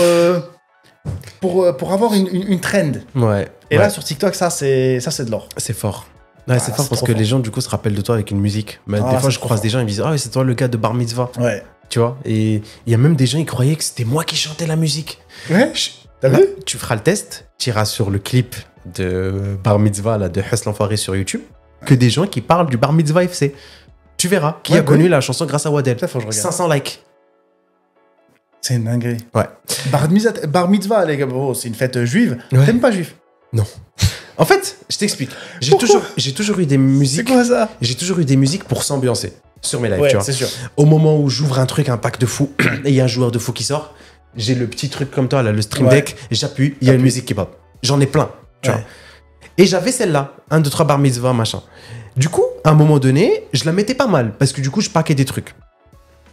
avoir une trend. Ouais. Et là, sur TikTok, ça, c'est de l'or. C'est fort. Ouais, c'est fort parce que les gens, du coup, se rappellent de toi avec une musique. Mais des fois, je croise des gens, ils me disent « Ah, c'est toi le gars de Bar Mitzvah. » Ouais. Tu vois. Et il y a même des gens, ils croyaient que c'était moi qui chantais la musique. Ouais. T'as vu ? Tu feras le test, tu iras sur le clip de Bar Mitzvah, là, de Huss l'enfoiré sur YouTube, que des gens qui parlent du Bar Mitzvah FC. Tu verras qui a connu la chanson grâce à Wadel. 500 likes. C'est une dinguerie. Ouais. Bar mitzvah, les gars, c'est une fête juive. Ouais. T'aimes pas juif ? Non. En fait, je t'explique. J'ai toujours eu des musiques. C'est quoi ça ? J'ai toujours eu des musiques pour s'ambiancer sur mes lives, ouais, tu vois. C'est sûr. Au moment où j'ouvre un truc, un pack de fou, et il y a un joueur de fou qui sort, j'ai le petit truc comme toi, là, le Stream Deck, et j'appuie, il y a une musique qui pop. J'en ai plein, tu vois. Et j'avais celle-là, 1, 2, 3 bar mitzvah, machin. Du coup, à un moment donné, je la mettais pas mal, parce que du coup, je packais des trucs.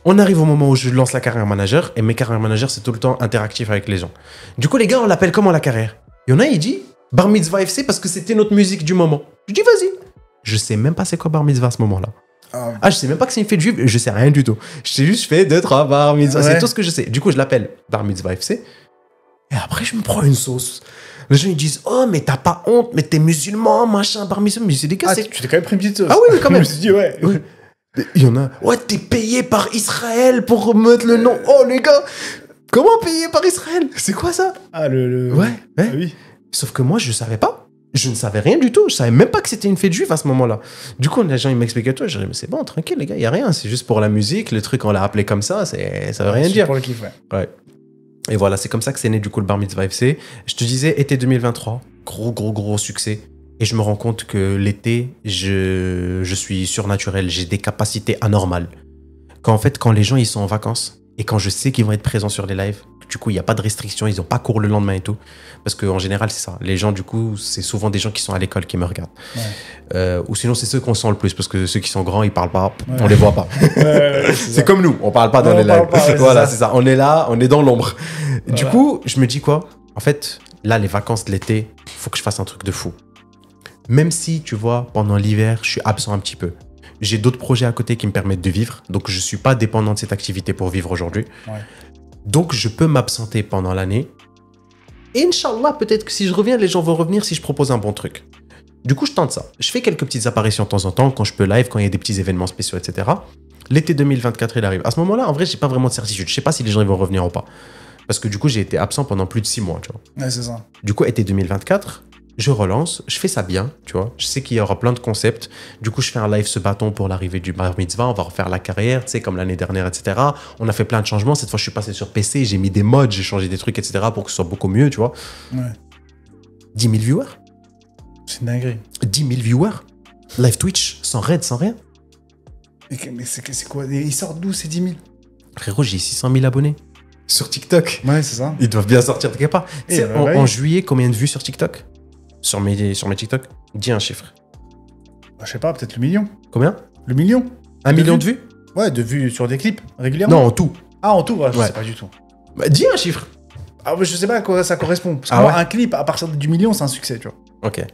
On arrive au moment où je lance la carrière manager, et mes carrières managers, c'est tout le temps interactif avec les gens. Du coup, les gars, on l'appelle comment la carrière ? Il y en a, il dit Bar Mitzvah FC parce que c'était notre musique du moment. Je dis, vas-y. Je sais même pas c'est quoi Bar Mitzvah à ce moment-là. Je sais même pas que c'est une fête juive, je sais rien du tout. Je sais juste, je fais 2, 3 Bar Mitzvah. Ouais. C'est tout ce que je sais. Du coup, je l'appelle Bar Mitzvah FC. Et après, je me prends une sauce. Les gens, ils disent, oh, mais t'as pas honte, mais t'es musulman, machin, Bar Mitzvah. Mais c'est des gars, tu t'es quand même pris une petite sauce. Ah oui, mais quand même. Je me suis dit, ouais. Il y en a, ouais, t'es payé par Israël pour mettre le nom. Oh, les gars, comment payer par Israël ? C'est quoi ça ? Ah, Ouais. Ah, oui. Sauf que moi, je savais pas. Je ne savais rien du tout. Je savais même pas que c'était une fête juive à ce moment-là. Du coup, les gens, ils m'expliquaient tout. Je disais, mais c'est bon, tranquille, les gars, il y a rien. C'est juste pour la musique. Le truc, on l'a appelé comme ça. Ça veut rien dire. Pour le kiff, ouais. Et voilà, c'est comme ça que c'est né, du coup, le Bar Mitzvah FC. Je te disais, été 2023, gros succès. Et je me rends compte que l'été, je suis surnaturel. J'ai des capacités anormales. Quand les gens, ils sont en vacances et quand je sais qu'ils vont être présents sur les lives, du coup, il n'y a pas de restrictions, ils n'ont pas cours le lendemain et tout. Parce qu'en général, c'est ça. Les gens, du coup, c'est souvent des gens qui sont à l'école qui me regardent. Ouais. Ou sinon, c'est ceux qu'on sent le plus, parce que ceux qui sont grands, ils ne parlent pas, on ne les voit pas. C'est comme nous, on ne parle pas dans les lives. Voilà, c'est ça. On est là, on est dans l'ombre. Voilà. Du coup, je me dis quoi ? En fait, là, les vacances de l'été, il faut que je fasse un truc de fou. Même si, tu vois, pendant l'hiver, je suis absent un petit peu. J'ai d'autres projets à côté qui me permettent de vivre. Donc, je ne suis pas dépendant de cette activité pour vivre aujourd'hui. Ouais. Donc, je peux m'absenter pendant l'année. Et Inch'Allah, peut-être que si je reviens, les gens vont revenir si je propose un bon truc. Du coup, je tente ça. Je fais quelques petites apparitions de temps en temps, quand je peux live, quand il y a des petits événements spéciaux, etc. L'été 2024, il arrive. À ce moment-là, en vrai, j'ai pas vraiment de certitude. Je sais pas si les gens ils vont revenir ou pas. Parce que du coup, j'ai été absent pendant plus de 6 mois, tu vois. Ouais, c'est ça. Du coup, été 2024... je relance, je fais ça bien, tu vois. Je sais qu'il y aura plein de concepts. Du coup, je fais un live ce bâton pour l'arrivée du Bar Mitzvah. On va refaire la carrière, tu sais, comme l'année dernière, etc. On a fait plein de changements. Cette fois, je suis passé sur PC, j'ai mis des mods, j'ai changé des trucs, etc. pour que ce soit beaucoup mieux, tu vois. Ouais. 10 000 viewers. C'est une dinguerie. 10 000 viewers. Live Twitch, sans raid, sans rien. Mais c'est quoi ? Ils sortent d'où ces 10 000 ? Frérot, j'ai 600 000 abonnés. Sur TikTok. Ouais, c'est ça. Ils doivent bien sortir de quelque part. Tu sais, en juillet, combien de vues sur TikTok ? Sur mes TikTok, dis un chiffre. Je sais pas, peut-être le million. Combien ? Le million. 1 million de vues ? Ouais, de vues sur des clips régulièrement. Non, en tout. Ah, en tout, ouais, je sais pas du tout. Bah, dis un chiffre. Ah, je sais pas à quoi ça correspond. Parce que moi, un clip, à partir du million, c'est un succès, tu vois. Ok.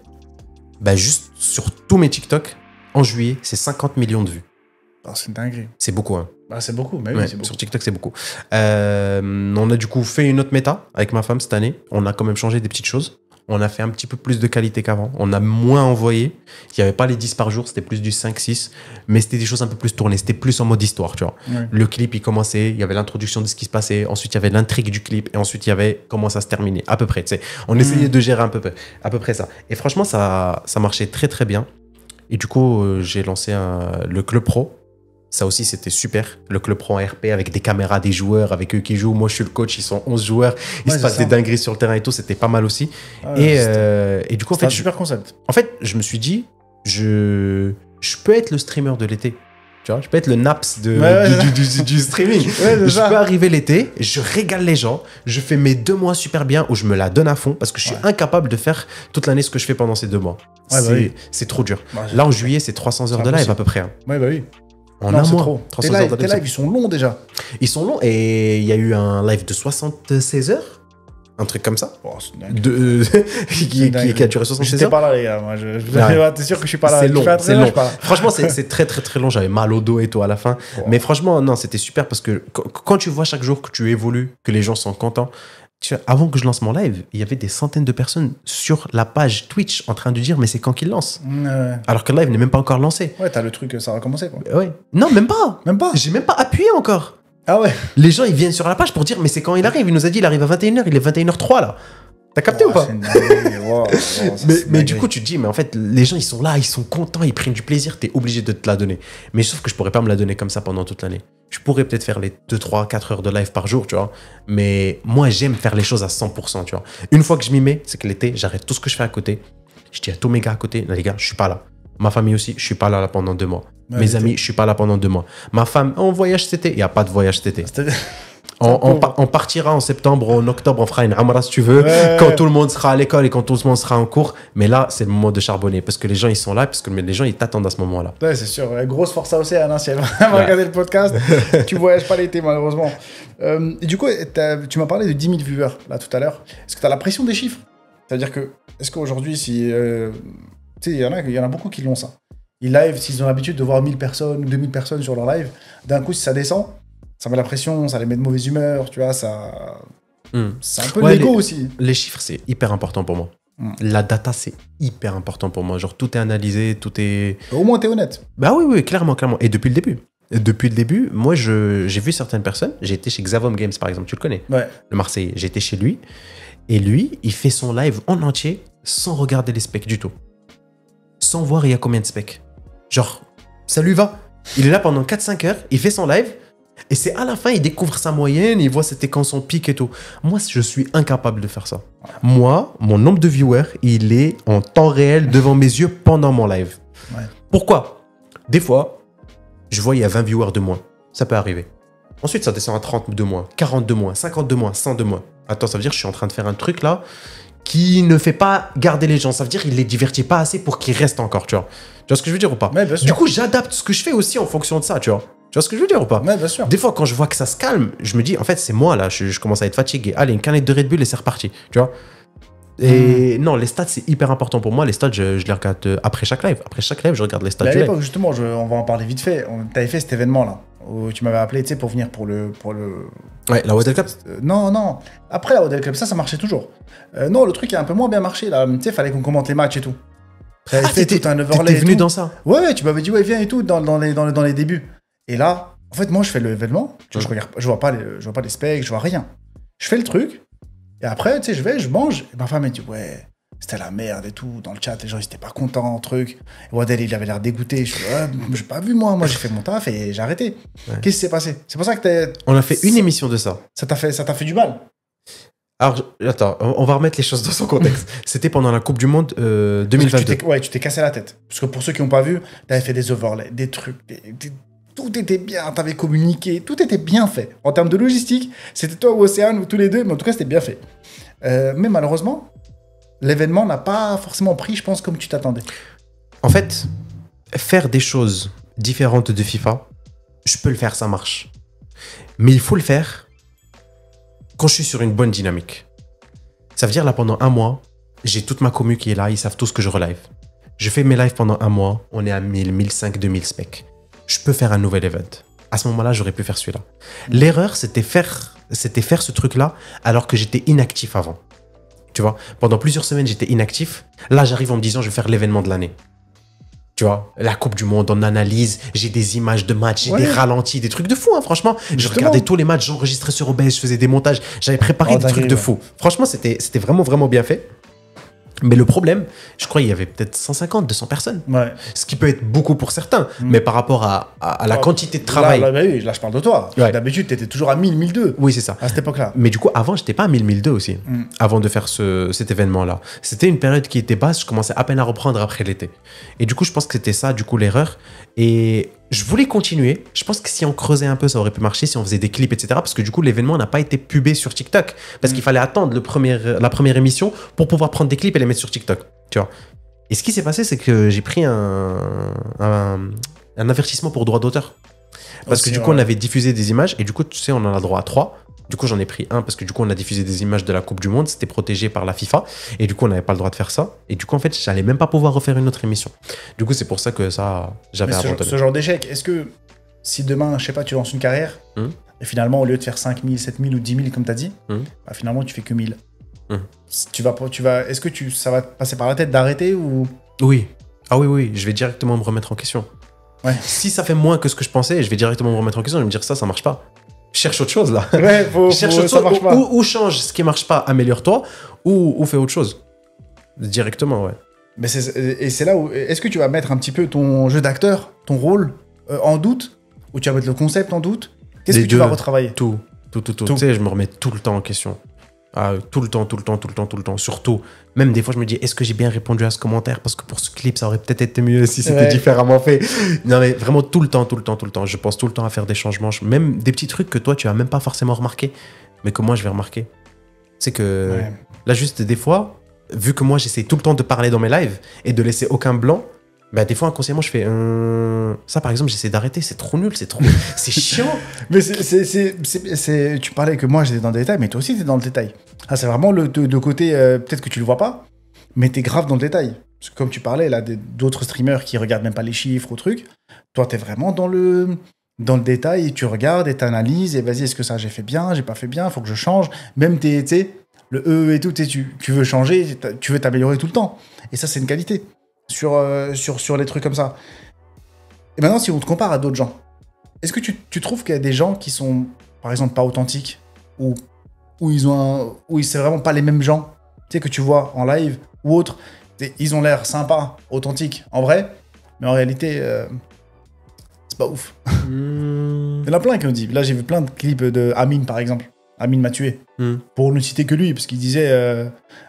Bah, juste sur tous mes TikTok, en juillet, c'est 50 millions de vues. Ah, c'est une dinguerie. C'est beaucoup, hein. Bah, c'est beaucoup, mais oui, c'est beaucoup. Sur TikTok, c'est beaucoup. On a du coup fait une autre méta avec ma femme cette année. On a quand même changé des petites choses. On a fait un petit peu plus de qualité qu'avant. On a moins envoyé. Il n'y avait pas les 10 par jour, c'était plus du 5-6. Mais c'était des choses un peu plus tournées. C'était plus en mode histoire, tu vois. Ouais. Le clip, il commençait, il y avait l'introduction de ce qui se passait. Ensuite, il y avait l'intrigue du clip. Et ensuite, il y avait comment ça se terminait. À peu près, tu sais. On essayait de gérer à peu près ça. Et franchement, ça marchait très, très bien. Et du coup, j'ai lancé le Club Pro. Ça aussi, c'était super. Le Club Pro en RP avec des caméras, des joueurs, avec eux qui jouent. Moi, je suis le coach, ils sont 11 joueurs. Il se passe des dingueries sur le terrain et tout. C'était pas mal aussi. Et du coup, en fait, un super concept. En fait, je me suis dit, je peux être le streamer de l'été. Tu vois, je peux être le Naps du streaming. Je peux arriver l'été, je régale les gens, je fais mes 2 mois super bien où je me la donne à fond parce que je suis incapable de faire toute l'année ce que je fais pendant ces 2 mois. C'est trop dur. Là, en juillet, c'est 300 heures de live à peu près. Hein. Ouais, bah oui. En un mois. 300 heures de live. Tes lives, ils sont longs déjà. Ils sont longs et il y a eu un live de 76 heures. Un truc comme ça. Oh, qui a duré 76 heures. J'étais pas là, les gars. Moi, t'es sûr que je suis pas là. C'est long. C'est long. Franchement, c'est très, très, très long. J'avais mal au dos et tout à la fin. Wow. Mais franchement, non, c'était super parce que quand tu vois chaque jour que tu évolues, que les gens sont contents. Avant que je lance mon live, il y avait des centaines de personnes sur la page Twitch en train de dire mais c'est quand qu'il lance alors que le live n'est même pas encore lancé. Ouais, t'as le truc, ça va commencer quoi. Ouais. Non, même pas. Même pas. J'ai même pas appuyé encore. Ah ouais. Les gens ils viennent sur la page pour dire mais c'est quand il arrive. Il nous a dit il arrive à 21h, il est 21h03 là. T'as capté ou pas? Mais du coup, tu te dis, mais en fait, les gens, ils sont là, ils sont contents, ils prennent du plaisir, t'es obligé de te la donner. Mais sauf que je pourrais pas me la donner comme ça pendant toute l'année. Je pourrais peut-être faire les 2, 3, 4 heures de live par jour, tu vois. Mais moi, j'aime faire les choses à 100%, tu vois. Une fois que je m'y mets, c'est que l'été, j'arrête tout ce que je fais à côté. Je dis à tous mes gars à côté, les gars, je suis pas là. Ma famille aussi, je suis pas là pendant 2 mois. Mes amis, je suis pas là pendant 2 mois. Ma femme, on voyage cet été. Il n'y a pas de voyage cet été. On partira en septembre, en octobre, on fera une Amra si tu veux, quand tout le monde sera à l'école et quand tout le monde sera en cours. Mais là, c'est le moment de charbonner parce que les gens, ils sont là, parce que les gens, ils t'attendent à ce moment-là. Ouais, c'est sûr. Grosse force à Océane, si elle va vraiment regarder le podcast. Tu voyages pas l'été, malheureusement. Et du coup, tu m'as parlé de 10 000 viewers, là, tout à l'heure. Est-ce que tu as la pression des chiffres? C'est-à-dire que, est-ce qu'aujourd'hui, si... tu sais, il y en a beaucoup qui l'ont, ça. Ils live, s'ils ont l'habitude de voir 1000 personnes ou 2000 personnes sur leur live, d'un coup, si ça descend, ça met la pression, ça les met de mauvaise humeur, tu vois, ça... C'est un peu l'ego aussi. Les chiffres, c'est hyper important pour moi. La data, c'est hyper important pour moi. Genre, tout est analysé, tout est... Au moins, t'es honnête. Bah oui, clairement. Et depuis le début. Depuis le début, moi, j'ai vu certaines personnes. J'ai été chez Xavom Games, par exemple. Tu le connais? Ouais. Le Marseillais. J'ai été chez lui. Et lui, il fait son live en entier sans regarder les specs du tout. Sans voir il y a combien de specs. Genre, ça lui va. Il est là pendant 4-5 heures. Il fait son live. Et c'est à la fin, il découvre sa moyenne, il voit c'était quand son pic et tout. Moi, je suis incapable de faire ça. Moi, mon nombre de viewers, il est en temps réel devant mes yeux pendant mon live. Ouais. Pourquoi? Des fois, je vois il y a 20 viewers de moins. Ça peut arriver. Ensuite, ça descend à 30 de moins, 40 de moins, 50 de moins, 100 de moins. Attends, ça veut dire que je suis en train de faire un truc là qui ne fait pas garder les gens. Ça veut dire qu'il les divertit pas assez pour qu'ils restent encore, tu vois. Tu vois ce que je veux dire ou pas? Ouais, bien sûr. Du coup, j'adapte ce que je fais aussi en fonction de ça, tu vois. Tu vois ce que je veux dire ou pas? Ouais, bien sûr. Des fois, quand je vois que ça se calme, je me dis, en fait, c'est moi là, je commence à être fatigué. Allez, une canette de Red Bull et c'est reparti, tu vois. Et non, les stats, c'est hyper important pour moi. Les stats, je les regarde après chaque live. Après chaque live, je regarde les stats. À l'époque, justement, on va en parler vite fait. Tu avais fait cet événement-là, où tu m'avais appelé, tu sais, pour venir pour le... Ouais, la Waddle Cup. Non. Après la Waddle Cup, ça marchait toujours. Non, le truc a un peu moins bien marché, là. Tu sais, il fallait qu'on commente les matchs et tout. T'étais venu dans ça? Ouais, tu m'avais dit, ouais, viens et tout, dans les débuts. Et là, en fait, moi, je fais l'événement, je vois pas les specs, je vois rien. Je fais le truc, et après, tu sais, je mange, et ma femme, elle dit, ouais, c'était la merde et tout, dans le chat, les gens, ils étaient pas contents, truc. Et Waddle, il avait l'air dégoûté. Je fais, ouais, j'ai pas vu, moi, j'ai fait mon taf et j'ai arrêté. Ouais. Qu'est-ce qui s'est passé? C'est pour ça que on a fait une émission de ça. Ça t'a fait du mal? Alors, attends, on va remettre les choses dans son contexte. C'était pendant la Coupe du Monde 2022. Tu t'es cassé la tête. Parce que pour ceux qui n'ont pas vu, t'avais fait des overlays, des trucs, tout était bien, t'avais communiqué, tout était bien fait. En termes de logistique, c'était toi ou Océane ou tous les deux, mais en tout cas, c'était bien fait. Mais malheureusement, l'événement n'a pas forcément pris, je pense, comme tu t'attendais. En fait, faire des choses différentes de FIFA, je peux le faire, ça marche. Mais il faut le faire quand je suis sur une bonne dynamique. Ça veut dire là, pendant un mois, j'ai toute ma commu qui est là, ils savent tout ce que je relive. Je fais mes lives pendant un mois, on est à 1000, 1500, 2000 specs. Je peux faire un nouvel event. À ce moment-là, j'aurais pu faire celui-là. L'erreur, c'était faire ce truc-là alors que j'étais inactif avant. Tu vois, pendant plusieurs semaines, j'étais inactif. Là, j'arrive en me disant, je vais faire l'événement de l'année. Tu vois, la Coupe du Monde, on analyse, j'ai des images de matchs, j'ai des ralentis, des trucs de fou, hein, franchement. Je regardais tous les matchs, j'enregistrais sur OBS, je faisais des montages, j'avais préparé des trucs de fou. Franchement, c'était vraiment, vraiment bien fait. Mais le problème, je crois qu'il y avait peut-être 150, 200 personnes. Ouais. Ce qui peut être beaucoup pour certains, mais par rapport à la quantité de travail. Là, je parle de toi. Ouais. D'habitude, tu étais toujours à 1000, 1002. Oui, c'est ça. À cette époque-là. Mais du coup, avant, j'étais pas à 1000, 1002 aussi, avant de faire cet événement-là. C'était une période qui était basse, je commençais à peine à reprendre après l'été. Et du coup, je pense que c'était ça, du coup, l'erreur. Et je voulais continuer. Je pense que si on creusait un peu, ça aurait pu marcher, si on faisait des clips, etc. Parce que du coup, l'événement n'a pas été pubé sur TikTok. Parce qu'il fallait attendre la première émission pour pouvoir prendre des clips et les mettre sur TikTok. Tu vois. Et ce qui s'est passé, c'est que j'ai pris un avertissement pour droit d'auteur. Parce que du coup, on avait diffusé des images et du coup, tu sais, on en a droit à 3. Du coup, j'en ai pris un parce que du coup, on a diffusé des images de la Coupe du Monde. C'était protégé par la FIFA. Et du coup, on n'avait pas le droit de faire ça. Et du coup, en fait, j'allais même pas pouvoir refaire une autre émission. Du coup, c'est pour ça que ça, j'avais abandonné. Ce genre d'échec, est-ce que si demain, je sais pas, tu lances une carrière et finalement, au lieu de faire 5 000, 7 000 ou 10 000, comme tu as dit, bah, finalement, tu fais que 1000. Est-ce que ça va te passer par la tête d'arrêter ou... Oui. Ah oui, je vais directement me remettre en question. Ouais. Si ça fait moins que ce que je pensais, je vais directement me remettre en question. Je vais me dire ça marche pas. Cherche autre chose là. Ouais, cherche autre chose, ça marche pas. Ou change ce qui marche pas, améliore-toi, ou fais autre chose. Directement, ouais. Mais c'est là où... Est-ce que tu vas mettre un petit peu ton jeu d'acteur, ton rôle, en doute? Ou tu vas mettre le concept en doute? Qu'est-ce que tu vas retravailler? Tout. Tu sais, je me remets tout le temps en question. Tout le temps. Surtout, même des fois, je me dis, est-ce que j'ai bien répondu à ce commentaire? Parce que pour ce clip, ça aurait peut-être été mieux si c'était différemment fait. Non, mais vraiment tout le temps. Je pense tout le temps à faire des changements. Même des petits trucs que toi, tu vas même pas forcément remarquer, mais que moi, je vais remarquer. C'est que là, juste des fois, vu que moi, j'essaie tout le temps de parler dans mes lives et de laisser aucun blanc, bah, des fois, inconsciemment, je fais ça, par exemple, j'essaie d'arrêter, c'est trop nul, c'est chiant. Mais tu parlais que moi, j'étais dans le détail, mais toi aussi, t'es dans le détail. Ah, c'est vraiment le côté, peut-être que tu le vois pas, mais t'es grave dans le détail. Parce que comme tu parlais, là, d'autres streamers qui regardent même pas les chiffres ou trucs, toi, t'es vraiment dans le détail, et tu regardes et t'analyses, et vas-y, est-ce que ça, j'ai fait bien, j'ai pas fait bien, faut que je change. Même tu sais, le et tout, tu veux changer, tu veux t'améliorer tout le temps. Et ça, c'est une qualité. Sur les trucs comme ça. Et maintenant, si on te compare à d'autres gens, est-ce que tu trouves qu'il y a des gens qui sont, par exemple, pas authentiques ou c'est vraiment pas les mêmes gens, tu sais, que tu vois en live ou autre, ils ont l'air sympas, authentiques, en vrai, mais en réalité, c'est pas ouf. Il y en a plein qui me disent. Là, j'ai vu plein de clips de Amine, par exemple. Amine m'a tué. Pour ne citer que lui, parce qu'il disait,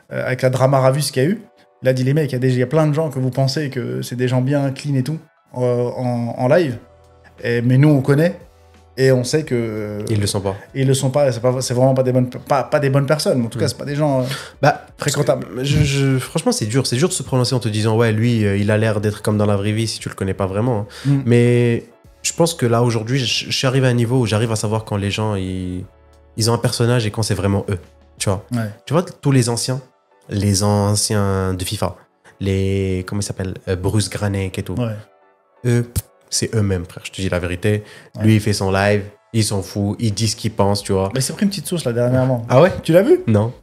avec la drama Ravus qu'il y a eu, il a dit, les mecs, il y a plein de gens que vous pensez que c'est des gens bien clean et tout, en live. Mais nous, on connaît. Et on sait que... Ils le sont pas. Ils le sont pas. C'est vraiment pas des bonnes personnes. Mais en tout cas, c'est pas des gens fréquentables. Franchement, c'est dur. C'est dur de se prononcer en te disant, ouais, lui, il a l'air d'être comme dans la vraie vie si tu le connais pas vraiment. Mais je pense que là, aujourd'hui, je suis arrivé à un niveau où j'arrive à savoir quand les gens, ils ont un personnage et quand c'est vraiment eux. Tu vois, tu vois tous les anciens de FIFA, comment ils s'appellent, Bruce Granek et tout. Eux, c'est eux-mêmes, frère. Je te dis la vérité. Lui, il fait son live, il s'en fout, il dit ce qu'il pense, tu vois. Mais il s'est pris une petite sauce là dernièrement. Ah ouais? Tu l'as vu? Non.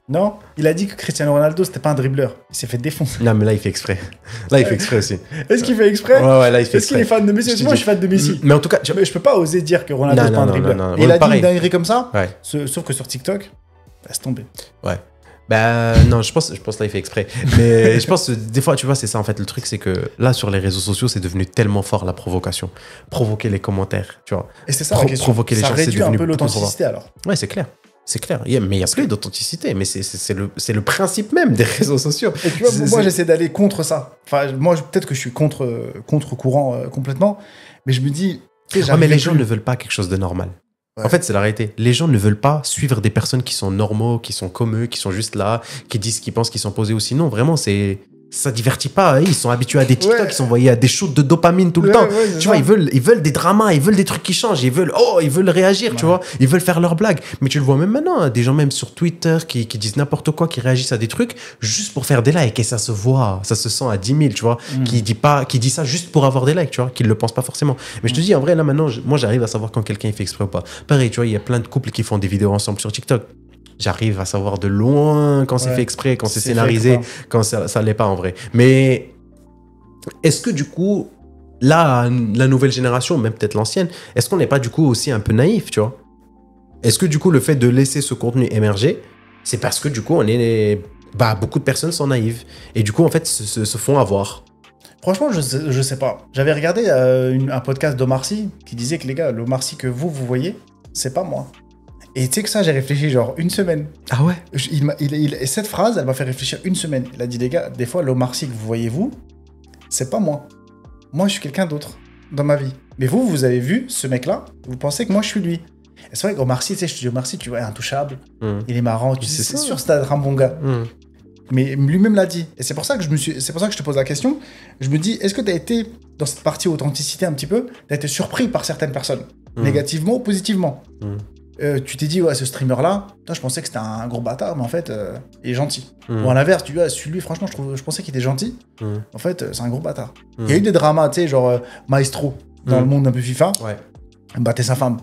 Il a dit que Cristiano Ronaldo, c'était pas un dribbleur. Il s'est fait défoncer. Non, mais là, il fait exprès. Là, il fait exprès aussi. Est-ce qu'il fait exprès? Ouais, là, il fait exprès. Est-ce qu'il est fan de Messi? Moi, je suis fan de Messi. Mais en tout cas, je peux pas oser dire que Ronaldo n'est pas un dribbleur. Non. Il a dit une dinguerie comme ça, ouais. Sauf que sur TikTok, laisse tomber. Ouais. Non, je pense là, il fait exprès. Mais je pense, des fois, tu vois, c'est ça, en fait. Le truc, c'est que là, sur les réseaux sociaux, c'est devenu tellement fort, la provocation. Provoquer les commentaires, tu vois. Et c'est ça, la question. Provoquer les gens, c'est devenu réduit un peu l'authenticité, alors. Ouais, c'est clair. C'est clair. Mais il n'y a plus d'authenticité. Mais c'est le principe même des réseaux sociaux. Et tu vois, moi, j'essaie d'aller contre ça. Enfin, moi, peut-être que je suis contre-courant complètement. Mais je me dis... mais les gens ne veulent pas quelque chose de normal. En fait, c'est la réalité. Les gens ne veulent pas suivre des personnes qui sont normaux, qui sont comme eux, qui sont juste là, qui disent ce qu'ils pensent, qui sont posés ou sinon. Vraiment, ça divertit pas. Ils sont habitués à des TikTok, ils sont envoyés à des shoots de dopamine tout le temps. Tu vois, ils veulent des dramas, ils veulent des trucs qui changent, ils veulent réagir, tu vois. Ils veulent faire leurs blagues. Mais tu le vois même maintenant, des gens même sur Twitter qui disent n'importe quoi, qui réagissent à des trucs juste pour faire des likes. Et ça se voit, ça se sent à 10 000, tu vois. Qui dit ça juste pour avoir des likes, tu vois, qui le pensent pas forcément. Mais je te dis, en vrai, là maintenant, moi j'arrive à savoir quand quelqu'un fait exprès ou pas. Pareil, tu vois, il y a plein de couples qui font des vidéos ensemble sur TikTok. J'arrive à savoir de loin quand c'est fait exprès, quand c'est scénarisé, quand ça l'est pas en vrai. Mais est-ce que du coup, là, la nouvelle génération, même peut-être l'ancienne, est-ce qu'on n'est pas du coup aussi un peu naïf, tu vois? Est-ce que du coup, le fait de laisser ce contenu émerger, c'est parce que du coup, beaucoup de personnes sont naïves et du coup, en fait, se font avoir? Franchement, je sais pas. J'avais regardé un podcast d'Omar Sy qui disait que les gars, l'Omar Sy que vous voyez, c'est pas moi. Et tu sais que ça, j'ai réfléchi genre une semaine. Ah ouais? Cette phrase, elle m'a fait réfléchir une semaine. Il a dit, les gars, des fois, l'Omar Sy que vous voyez, c'est pas moi. Moi, je suis quelqu'un d'autre. dans ma vie. Mais vous avez vu ce mec-là, vous pensez que moi je suis lui. Et c'est vrai qu'Omar Sy, tu sais, je te dis Omar Sy, tu vois, intouchable, il est marrant, tu sais, c'est sûr que c'est un bon gars. Mais lui-même l'a dit. Et c'est pour ça que c'est pour ça que je te pose la question. Je me dis, est-ce que tu as été, dans cette partie authenticité un petit peu, tu as été surpris par certaines personnes, négativement ou positivement tu t'es dit, ouais, ce streamer-là, je pensais que c'était un gros bâtard, mais en fait, il est gentil. Ou à l'inverse, tu vois, celui, franchement, je pensais qu'il était gentil. En fait, c'est un gros bâtard. Il y a eu des dramas, tu sais, genre Maestro, dans le monde un peu FIFA. Ouais. Battait sa femme.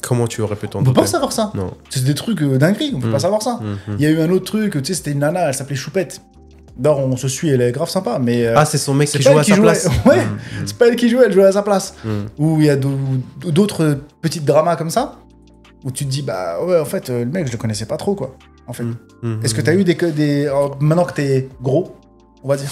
Comment tu aurais pu t'en douter? On peut pas savoir ça. Non. C'est des trucs dingueries, on peut pas savoir ça. Il y a eu un autre truc, tu sais, c'était une nana, elle s'appelait Choupette. D'or, on se suit, elle est grave sympa, mais... Ah, c'est son mec qui joue à sa place. Ouais, c'est pas elle qui jouait, elle jouait à sa place. Ou il y a d'autres petites dramas comme ça, où tu te dis, bah ouais, en fait, le mec, je le connaissais pas trop, quoi, en fait. Est-ce que t'as eu des... Maintenant que t'es gros, on va dire.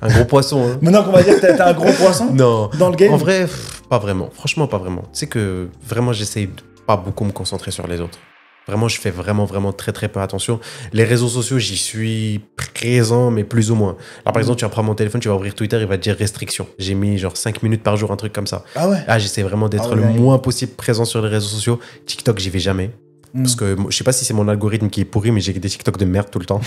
Un gros poisson, hein. Maintenant qu'on va dire que t'as un gros poisson non. Dans le game. En vrai, pas vraiment. Franchement, pas vraiment. Tu sais que, vraiment, j'essaye de pas beaucoup me concentrer sur les autres. Vraiment, je fais vraiment très peu attention. Les réseaux sociaux, j'y suis présent, mais plus ou moins. Alors, par exemple, tu vas prendre mon téléphone, tu vas ouvrir Twitter, il va te dire restriction. J'ai mis genre 5 minutes par jour, un truc comme ça. Ah ouais? Ah, j'essaie vraiment d'être le moins possible présent sur les réseaux sociaux. TikTok, j'y vais jamais. Parce que je sais pas si c'est mon algorithme qui est pourri, mais j'ai des TikTok de merde tout le temps.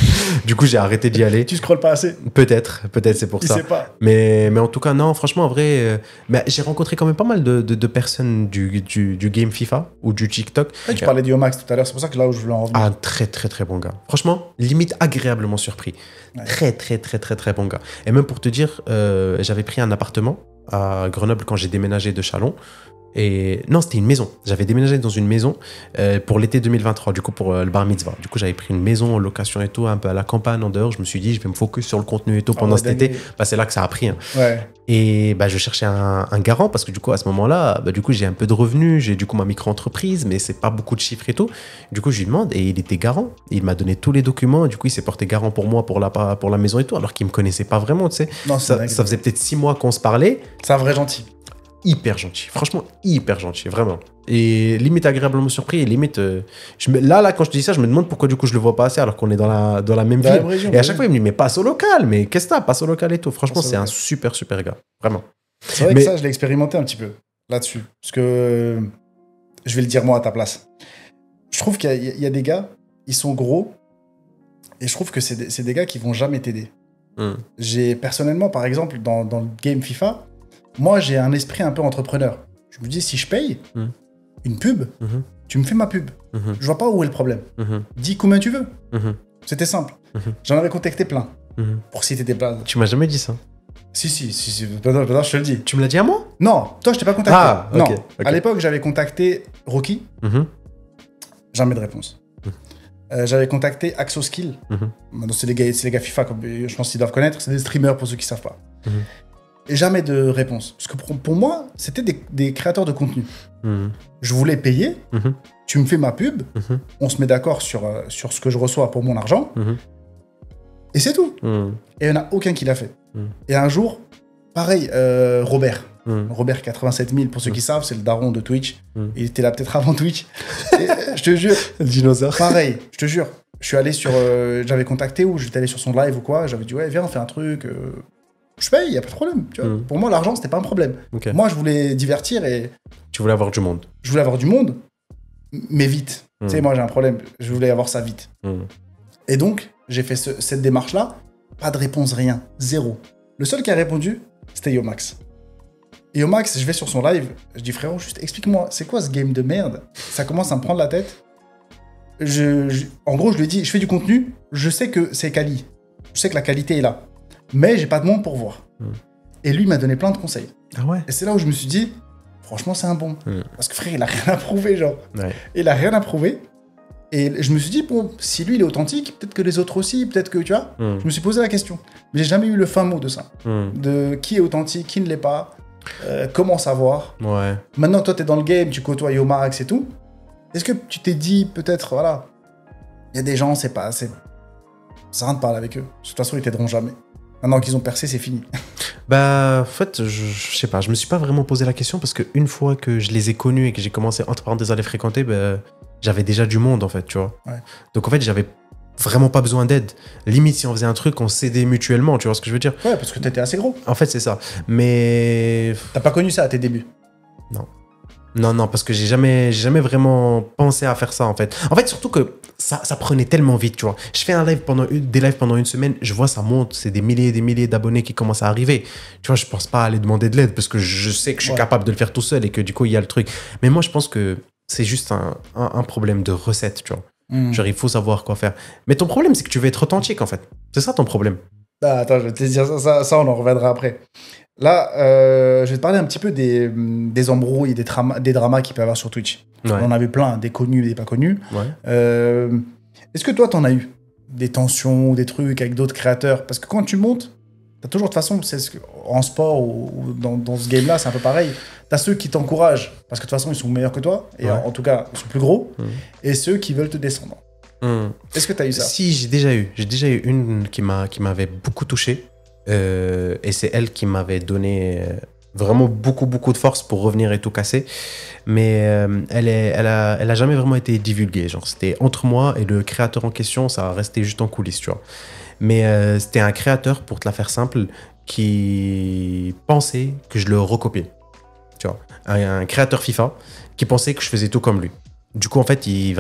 Du coup, j'ai arrêté d'y aller. Tu scrolles pas assez? Peut-être c'est pour ça. Je sais pas. Mais en tout cas, non, franchement, en vrai, mais j'ai rencontré quand même pas mal de personnes du game FIFA ou du TikTok. Ouais, tu parlais d'Iomax tout à l'heure, c'est pour ça que là où je voulais en revenir. Ah, très bon gars. Franchement, limite agréablement surpris. Ouais. Très bon gars. Et même pour te dire, j'avais pris un appartement à Grenoble quand j'ai déménagé de Châlons. Et non, c'était une maison. J'avais déménagé dans une maison pour l'été 2023, du coup pour le bar mitzvah. Du coup, j'avais pris une maison en location et tout, un peu à la campagne en dehors. Je me suis dit, je vais me focus sur le contenu et tout pendant cet été. Bah, c'est là que ça a pris. Hein. Ouais. Et bah, je cherchais un garant parce que du coup, à ce moment-là, bah, du coup, j'ai un peu de revenus, j'ai du coup ma micro-entreprise, mais c'est pas beaucoup de chiffres et tout. Du coup, je lui demande et il était garant. Il m'a donné tous les documents. Et du coup, il s'est porté garant pour moi, pour la maison et tout, alors qu'il me connaissait pas vraiment, tu sais. Non, ça faisait peut-être 6 mois qu'on se parlait. C'est un vrai gentil. Hyper gentil, franchement hyper gentil, vraiment. Et limite agréablement surpris, et limite, là, quand je te dis ça, je me demande pourquoi du coup je le vois pas assez alors qu'on est dans la même ville. Région, et à chaque fois, il me dit, mais passe au local, mais qu'est-ce que t'as, passe au local et tout. Franchement, c'est un super gars, vraiment. C'est vrai que ça, je l'ai expérimenté un petit peu là-dessus. Parce que, je vais le dire moi à ta place. Je trouve qu'il y a des gars, ils sont gros, et je trouve que c'est des gars qui vont jamais t'aider. J'ai personnellement, par exemple, dans le game FIFA, moi, j'ai un esprit un peu entrepreneur. Je me dis, si je paye une pub, tu me fais ma pub. Je vois pas où est le problème. Dis combien tu veux. C'était simple. J'en avais contacté plein pour citer des places. Tu m'as jamais dit ça? Si. Pardon, je te le dis. Tu me l'as dit à moi? Non, toi, je t'ai pas contacté. Ah, okay, non. Okay. À l'époque, j'avais contacté Rocky. Jamais de réponse. J'avais contacté Axoskill. C'est les gars FIFA, comme je pense qu'ils doivent connaître. C'est des streamers pour ceux qui savent pas. Et jamais de réponse. Parce que pour moi, c'était des créateurs de contenu. Je voulais payer, tu me fais ma pub, on se met d'accord sur ce que je reçois pour mon argent, et c'est tout. Et il n'y en a aucun qui l'a fait. Et un jour, pareil, Robert. Robert 87 000, pour ceux qui savent, c'est le daron de Twitch. Il était là peut-être avant Twitch. Et, je te jure. Le dinosaure. Pareil, je te jure. Je suis allé sur... j'avais contacté ou j'étais allé sur son live ou quoi. J'avais dit, ouais, viens, on fait un truc... Je paye, il n'y a pas de problème. Tu vois. Pour moi, l'argent, c'était pas un problème. Okay. Moi, je voulais divertir et... Tu voulais avoir du monde. Je voulais avoir du monde, mais vite. Tu sais, moi, j'ai un problème. Je voulais avoir ça vite. Et donc, j'ai fait cette démarche-là. Pas de réponse, rien. Zéro. Le seul qui a répondu, c'était Yomax. Et Yomax, je vais sur son live. Je dis, frérot, juste explique-moi, c'est quoi ce game de merde? Ça commence à me prendre la tête. En gros, je lui ai dit, je fais du contenu. Je sais que c'est quali. Je sais que la qualité est là. Mais j'ai pas de monde pour voir. Et lui, il m'a donné plein de conseils. Ah ouais? Et c'est là où je me suis dit, franchement, c'est un bon. Parce que frère, il a rien à prouver, genre. Ouais. Il a rien à prouver. Et je me suis dit, bon, si lui, il est authentique, peut-être que les autres aussi, peut-être que, tu vois. Je me suis posé la question. Mais j'ai jamais eu le fin mot de ça. De qui est authentique, qui ne l'est pas, comment savoir. Ouais. Maintenant, toi, t'es dans le game, tu côtoies Yomax et tout. Est-ce que tu t'es dit, peut-être, voilà, il y a des gens, c'est pas... Ça sert à rien de parler avec eux. De toute façon, ils t'aideront jamais. Maintenant qu'ils ont percé, c'est fini. Bah, en fait, je sais pas, je me suis pas vraiment posé la question parce qu'une fois que je les ai connus et que j'ai commencé, entre parenthèses, à les fréquenter, bah, j'avais déjà du monde, en fait, tu vois. Ouais. Donc, en fait, j'avais vraiment pas besoin d'aide. Limite, si on faisait un truc, on s'aidait mutuellement, tu vois ce que je veux dire? Ouais, parce que t'étais assez gros. En fait, c'est ça. Mais... T'as pas connu ça à tes débuts? Non, parce que j'ai jamais vraiment pensé à faire ça, en fait. En fait, surtout que ça prenait tellement vite, tu vois. Je fais des lives pendant une semaine, je vois ça monte, c'est des milliers et des milliers d'abonnés qui commencent à arriver. Tu vois, je pense pas aller demander de l'aide parce que je sais que je suis capable de le faire tout seul et que du coup, il y a le truc. Mais moi, je pense que c'est juste un problème de recette, tu vois. Genre, il faut savoir quoi faire. Mais ton problème, c'est que tu veux être authentique, en fait. C'est ça ton problème. Ah, attends, je vais te dire ça, on en reviendra après. Là, je vais te parler un petit peu des embrouilles, des dramas qu'il peut y avoir sur Twitch. Ouais. On en a vu plein, des connus, des pas connus. Ouais. Est-ce que toi, t'en as eu des tensions, des trucs avec d'autres créateurs? Parce que quand tu montes, t'as toujours, de toute façon, en sport ou dans ce game-là, c'est un peu pareil. T'as ceux qui t'encouragent, parce que de toute façon, ils sont meilleurs que toi, et en tout cas, ils sont plus gros, et ceux qui veulent te descendre. Est-ce que t'as eu ça? Si, j'ai déjà eu une qui m'avait beaucoup touché. Et c'est elle qui m'avait donné vraiment beaucoup de force pour revenir et tout casser, mais elle a jamais vraiment été divulguée, genre c'était entre moi et le créateur en question, ça a resté juste en coulisses, tu vois. Mais c'était un créateur, pour te la faire simple, qui pensait que je le recopiais, tu vois, un créateur FIFA qui pensait que je faisais tout comme lui. Du coup en fait il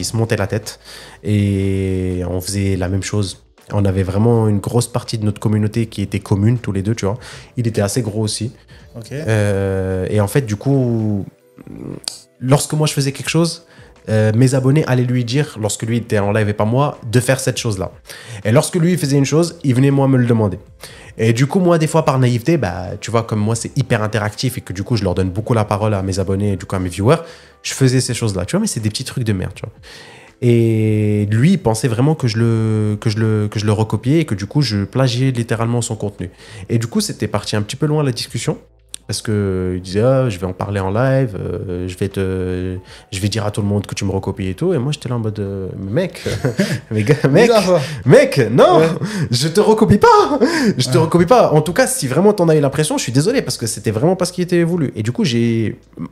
se montait la tête et on faisait la même chose. On avait vraiment une grosse partie de notre communauté qui était commune, tous les deux, tu vois. Il était assez gros aussi. Okay. Et en fait, du coup, lorsque moi je faisais quelque chose, mes abonnés allaient lui dire, lorsque lui était en live et pas moi, de faire cette chose-là. Et lorsque lui faisait une chose, il venait moi me le demander. Et du coup, moi, des fois, par naïveté, bah, tu vois, comme moi, c'est hyper interactif et que du coup, je leur donne beaucoup la parole à mes abonnés et du coup à mes viewers, je faisais ces choses-là. Tu vois, mais c'est des petits trucs de merde, tu vois. Et lui, il pensait vraiment que je le recopiais et que du coup, je plagiais littéralement son contenu. Et du coup, c'était parti un petit peu loin la discussion. Parce qu'il disait, je vais en parler en live, je vais dire à tout le monde que tu me recopies et tout. Et moi, j'étais là en mode, mec, non, je te recopie pas. Je te recopie pas. En tout cas, si vraiment t'en as eu l'impression, je suis désolé parce que c'était vraiment pas ce qui était voulu. Et du coup,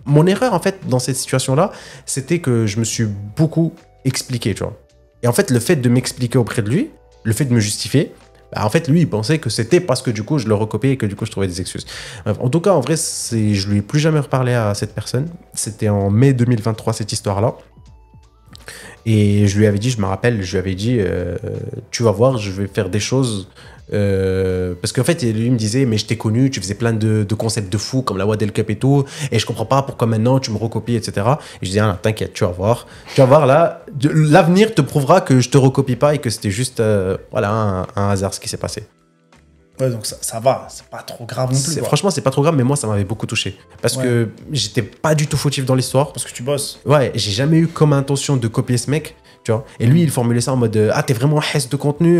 mon erreur, en fait, dans cette situation-là, c'était que je me suis beaucoup expliqué, tu vois. Et en fait, le fait de m'expliquer auprès de lui, le fait de me justifier, en fait, lui, il pensait que c'était parce que du coup, je le recopiais et que du coup, je trouvais des excuses. Bref, en tout cas, en vrai, je lui ai plus jamais reparlé à cette personne. C'était en mai 2023, cette histoire-là. Et je lui avais dit, je me rappelle, je lui avais dit, tu vas voir, je vais faire des choses. Parce qu'en fait, lui me disait, mais je t'ai connu, tu faisais plein de concepts de fou, comme la Waddle Cup et tout, et je comprends pas pourquoi maintenant tu me recopies, etc. Et je dis, t'inquiète, tu vas voir là, l'avenir te prouvera que je te recopie pas et que c'était juste un hasard ce qui s'est passé. Ouais, donc ça va, c'est pas trop grave non plus. Franchement, c'est pas trop grave, mais moi, ça m'avait beaucoup touché. Parce que j'étais pas du tout fautif dans l'histoire. Parce que tu bosses. Ouais, j'ai jamais eu comme intention de copier ce mec. Tu vois. Et lui, il formulait ça en mode t'es vraiment hesse de contenu,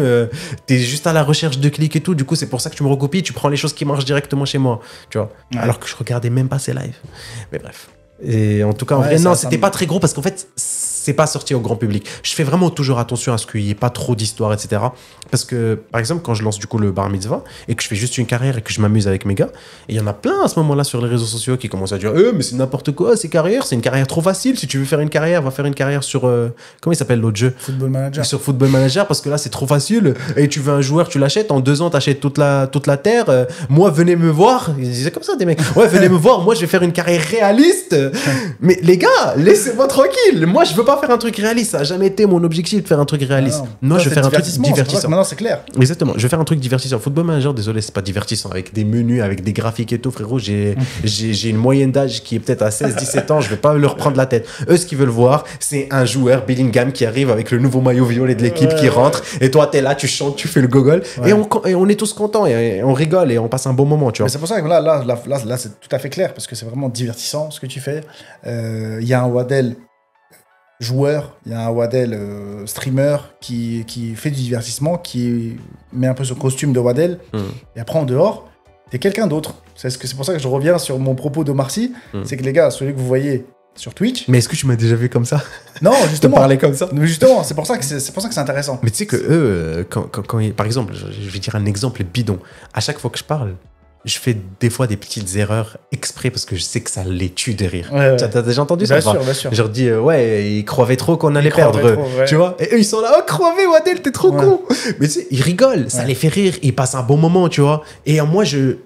t'es juste à la recherche de clics et tout, du coup, c'est pour ça que tu me recopies, tu prends les choses qui marchent directement chez moi, tu vois. Ouais. Alors que je regardais même pas ses lives. Mais bref. Et en tout cas, en vrai, non, c'était pas très gros parce qu'en fait, c'est pas sorti au grand public. Je fais vraiment toujours attention à ce qu'il y ait pas trop d'histoires, etc. Parce que, par exemple, quand je lance du coup le bar mitzvah et que je fais juste une carrière et que je m'amuse avec mes gars, et il y en a plein à ce moment-là sur les réseaux sociaux qui commencent à dire mais c'est n'importe quoi, ces carrières, c'est une carrière trop facile. Si tu veux faire une carrière, va faire une carrière sur comment il s'appelle l'autre jeu? Football Manager. Sur Football Manager, parce que là c'est trop facile. Et tu veux un joueur, tu l'achètes, en 2 ans t'achètes toute la terre. Moi, venez me voir. Ils disaient comme ça des mecs. Ouais, venez me voir. Moi, je vais faire une carrière réaliste. Mais les gars, laissez-moi tranquille. Moi, je veux pas faire un truc réaliste. Ça a jamais été mon objectif de faire un truc réaliste. Non, je vais faire un truc divertissant. Maintenant, c'est clair. Exactement. Je vais faire un truc divertissant. Football Manager, désolé, c'est pas divertissant. Avec des menus, avec des graphiques et tout, frérot. J'ai une moyenne d'âge qui est peut-être à 16-17 ans. Je vais pas leur prendre la tête. Eux, ce qu'ils veulent voir, c'est un joueur Bellingham qui arrive avec le nouveau maillot violet de l'équipe qui rentre. Et toi, t'es là, tu chantes, tu fais le gogol. Et on est tous contents et on rigole et on passe un bon moment, tu vois. Mais c'est pour ça que là, c'est tout à fait clair parce que c'est vraiment divertissant ce que tu fais. Il y a un Waddle joueur, il y a un Waddle streamer qui fait du divertissement, qui met un peu son costume de Waddle, et après en dehors, t'es quelqu'un d'autre. C'est pour ça que je reviens sur mon propos d'Omar Sy, c'est que les gars, celui que vous voyez sur Twitch... Mais est-ce que tu m'as déjà vu comme ça? Non, justement. Te parler comme ça? Mais justement, c'est pour ça que c'est intéressant. Mais tu sais que eux, quand par exemple, je vais dire un exemple bidon, à chaque fois que je parle, je fais des fois des petites erreurs exprès parce que je sais que ça les tue de rire. Ouais. T'as déjà entendu ça? Bien sûr. Je leur dis, ils croyaient trop qu'on allait perdre. Trop, tu vois? Et eux, ils sont là, oh, croyez, Wadel, t'es trop con. Mais tu sais, ils rigolent, ça les fait rire, ils passent un bon moment, tu vois. Et moi, je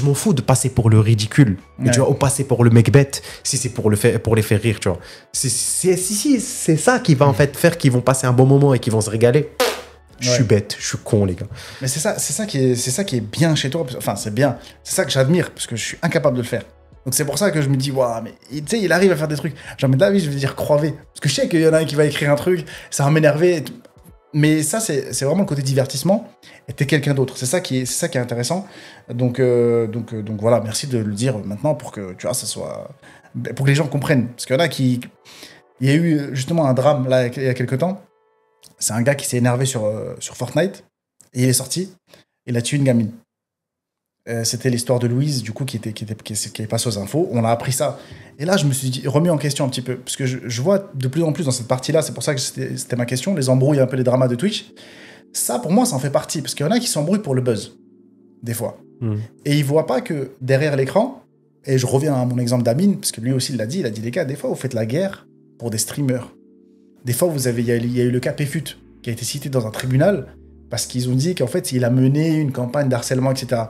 m'en fous de passer pour le ridicule, tu vois, ou passer pour le mec bête, si c'est pour les faire rire, tu vois. C'est ça qui va en fait faire qu'ils vont passer un bon moment et qu'ils vont se régaler. Je suis bête, je suis con, les gars. Mais c'est ça qui est bien chez toi. Enfin, c'est bien. C'est ça que j'admire, parce que je suis incapable de le faire. Donc c'est pour ça que je me dis, waouh, mais tu sais, il arrive à faire des trucs. Genre, mais David, je vais dire croiver. Parce que je sais qu'il y en a un qui va écrire un truc, ça va m'énerver. Mais ça, c'est vraiment le côté divertissement. Et t'es quelqu'un d'autre. C'est ça qui est intéressant. Donc voilà, merci de le dire maintenant pour que, tu vois, ça soit. Pour que les gens comprennent. Parce qu'il y en a qui. Il y a eu justement un drame, là, il y a quelques temps. C'est un gars qui s'est énervé sur Fortnite, et il est sorti, il a tué une gamine. C'était l'histoire de Louise, du coup, qui est passée aux infos. On a appris ça. Et là, je me suis remis en question un petit peu, parce que je vois de plus en plus dans cette partie-là, c'est pour ça que c'était ma question, les embrouilles, un peu les dramas de Twitch. Ça, pour moi, ça en fait partie, parce qu'il y en a qui s'embrouillent pour le buzz, des fois. Et ils voient pas que derrière l'écran, et je reviens à mon exemple d'Amine, parce que lui aussi, il a dit, les gars, des fois, vous faites la guerre pour des streamers. Des fois, il y a eu le cas Péfut, qui a été cité dans un tribunal, parce qu'ils ont dit qu'en fait, il a mené une campagne d'harcèlement, etc.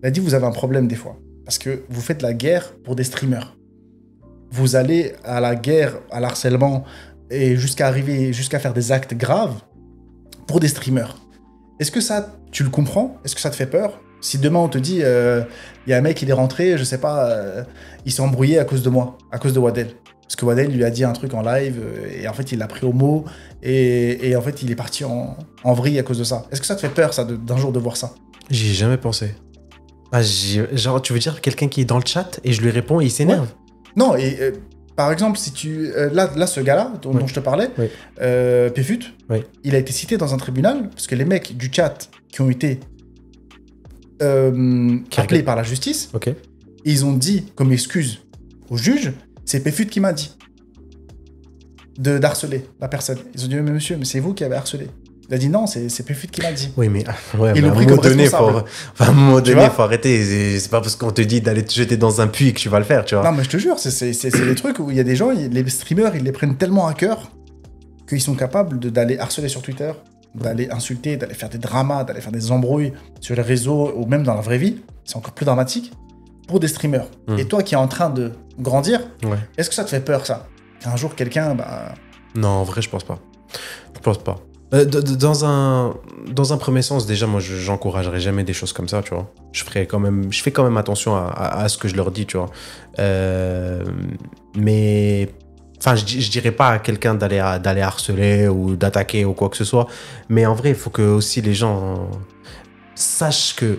Il a dit, vous avez un problème des fois, parce que vous faites la guerre pour des streamers. Vous allez à la guerre, à l'harcèlement, et jusqu'à faire des actes graves pour des streamers. Est-ce que ça, tu le comprends? Est-ce que ça te fait peur? Si demain, on te dit, il y a un mec, il est rentré, je sais pas, il s'est embrouillé à cause de moi, à cause de Wadel. Parce que Wadel lui a dit un truc en live et en fait il l'a pris au mot et en fait il est parti en vrille à cause de ça. Est-ce que ça te fait peur ça d'un jour de voir ça? J'y ai jamais pensé. Genre tu veux dire quelqu'un qui est dans le chat et je lui réponds et il s'énerve? Ouais. Non et par exemple si tu là ce gars-là dont je te parlais, Péfut, il a été cité dans un tribunal parce que les mecs du chat qui ont été appelés par la justice, ils ont dit comme excuse au juge, c'est Péfut qui m'a dit d'harceler la personne. Ils ont dit, mais monsieur, mais c'est vous qui avez harcelé. Il a dit non, c'est Péfut qui m'a dit. Oui, mais ils l'ont pris comme responsable. À un moment donné, il faut arrêter. C'est pas parce qu'on te dit d'aller te jeter dans un puits que tu vas le faire, tu vois. Non, mais je te jure, c'est des trucs où il y a des gens, les streamers, ils les prennent tellement à cœur qu'ils sont capables d'aller harceler sur Twitter, d'aller insulter, d'aller faire des dramas, d'aller faire des embrouilles sur les réseaux ou même dans la vraie vie. C'est encore plus dramatique pour des streamers. Et toi qui es en train de grandir, est-ce que ça te fait peur, ça? Qu'un jour, quelqu'un... Non, en vrai, je pense pas. Je pense pas. Dans un premier sens, déjà, moi, j'encouragerais jamais des choses comme ça, tu vois. Je fais quand même attention à ce que je leur dis, tu vois. Mais... Enfin, je dirais pas à quelqu'un d'aller harceler ou d'attaquer ou quoi que ce soit. Mais en vrai, il faut que aussi les gens sachent que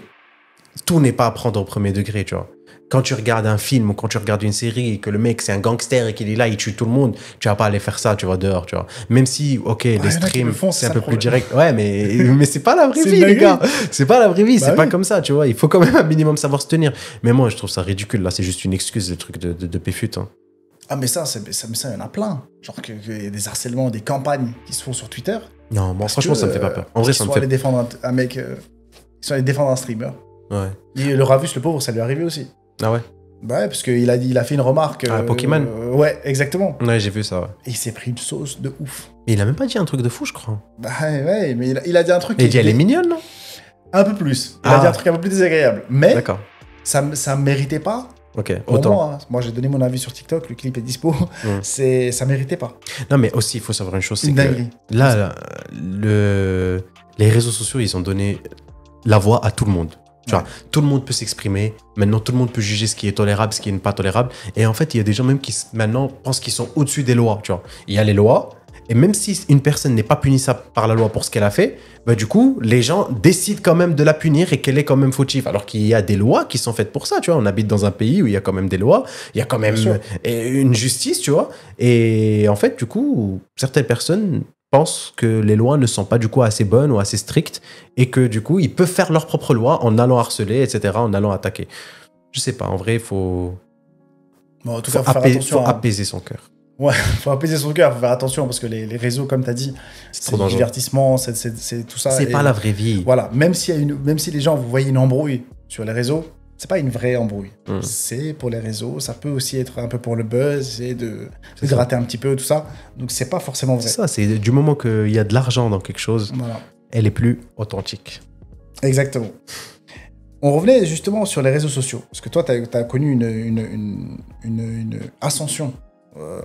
tout n'est pas à prendre au premier degré, tu vois. Quand tu regardes un film ou quand tu regardes une série et que le mec c'est un gangster et qu'il est là, il tue tout le monde, tu vas pas aller faire ça, tu vois, dehors, tu vois. Même si, les streams, c'est un peu plus direct. Ouais, mais c'est pas la vraie vie, les gars. C'est pas la vraie vie, c'est pas comme ça, tu vois. Il faut quand même un minimum savoir se tenir. Mais moi, je trouve ça ridicule. Là, c'est juste une excuse, le truc de Péfut. Hein. Ah, mais ça, il y en a plein. Genre qu'il y a des harcèlements, des campagnes qui se font sur Twitter. Non, moi, franchement, ça me fait pas peur. En vrai, ça me fait... Ils sont allés défendre un mec... Ils sont allés défendre un streamer. Ouais. Et le Ravus, le pauvre, ça lui est arrivé aussi. Ah ouais? Bah ouais, parce qu'il a fait une remarque... Pokémon ouais, exactement. Ouais, j'ai vu ça, ouais. Et il s'est pris une sauce de ouf. Mais il a même pas dit un truc de fou, je crois. Bah ouais, mais il a dit un truc... Il a dit elle est mignonne, non? Un peu plus. Il a dit un truc un peu plus désagréable. Mais ça méritait pas... Ok, autant. Moi, j'ai donné mon avis sur TikTok, le clip est dispo. Ça méritait pas. Non, mais aussi, il faut savoir une chose, c'est une dinguerie. Que là, les réseaux sociaux, ils ont donné la voix à tout le monde. Tu vois, tout le monde peut s'exprimer. Maintenant, tout le monde peut juger ce qui est tolérable, ce qui n'est pas tolérable. Et en fait, il y a des gens même qui maintenant pensent qu'ils sont au-dessus des lois. Tu vois, il y a les lois. Et même si une personne n'est pas punissable par la loi pour ce qu'elle a fait, bah du coup, les gens décident quand même de la punir et qu'elle est quand même fautive. Alors qu'il y a des lois qui sont faites pour ça, tu vois. On habite dans un pays où il y a quand même des lois, il y a quand même une justice, tu vois. Et en fait, du coup, certaines personnes pensent que les lois ne sont pas du coup assez bonnes ou assez strictes et que du coup, ils peuvent faire leurs propres lois en allant harceler, etc., en allant attaquer. Je sais pas, en vrai, il faut... Bon, en tout cas, faut apaiser son cœur. Ouais, faut apaiser son cœur, faut faire attention parce que les réseaux, comme tu as dit, c'est du divertissement, c'est tout ça. C'est pas la vraie vie. Voilà, même si les gens, vous voyez une embrouille sur les réseaux, c'est pas une vraie embrouille. C'est pour les réseaux, ça peut aussi être un peu pour le buzz, et de gratter un petit peu, tout ça. Donc c'est pas forcément vrai. C'est ça, c'est du moment qu'il y a de l'argent dans quelque chose, elle est plus authentique. Exactement. On revenait justement sur les réseaux sociaux, parce que toi, tu as connu une ascension,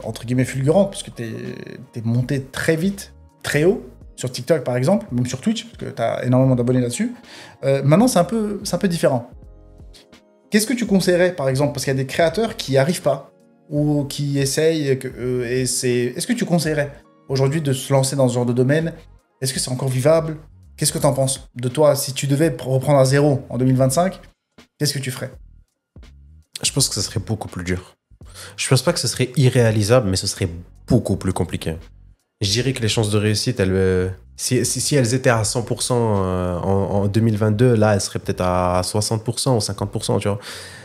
entre guillemets, fulgurante, parce que t'es monté très vite, très haut, sur TikTok par exemple, même sur Twitch, parce que tu as énormément d'abonnés là-dessus. Maintenant, c'est un peu différent. Qu'est-ce que tu conseillerais, par exemple, parce qu'il y a des créateurs qui n'y arrivent pas, ou qui essayent, est-ce que tu conseillerais aujourd'hui de se lancer dans ce genre de domaine? Est-ce que c'est encore vivable? Qu'est-ce que tu en penses de toi? Si tu devais reprendre à zéro en 2025, qu'est-ce que tu ferais? Je pense que ce serait beaucoup plus dur. Je pense pas que ce serait irréalisable, mais ce serait beaucoup plus compliqué. Je dirais que les chances de réussite, si elles étaient à 100% en 2022, là, elles seraient peut-être à 60% ou 50%, tu vois.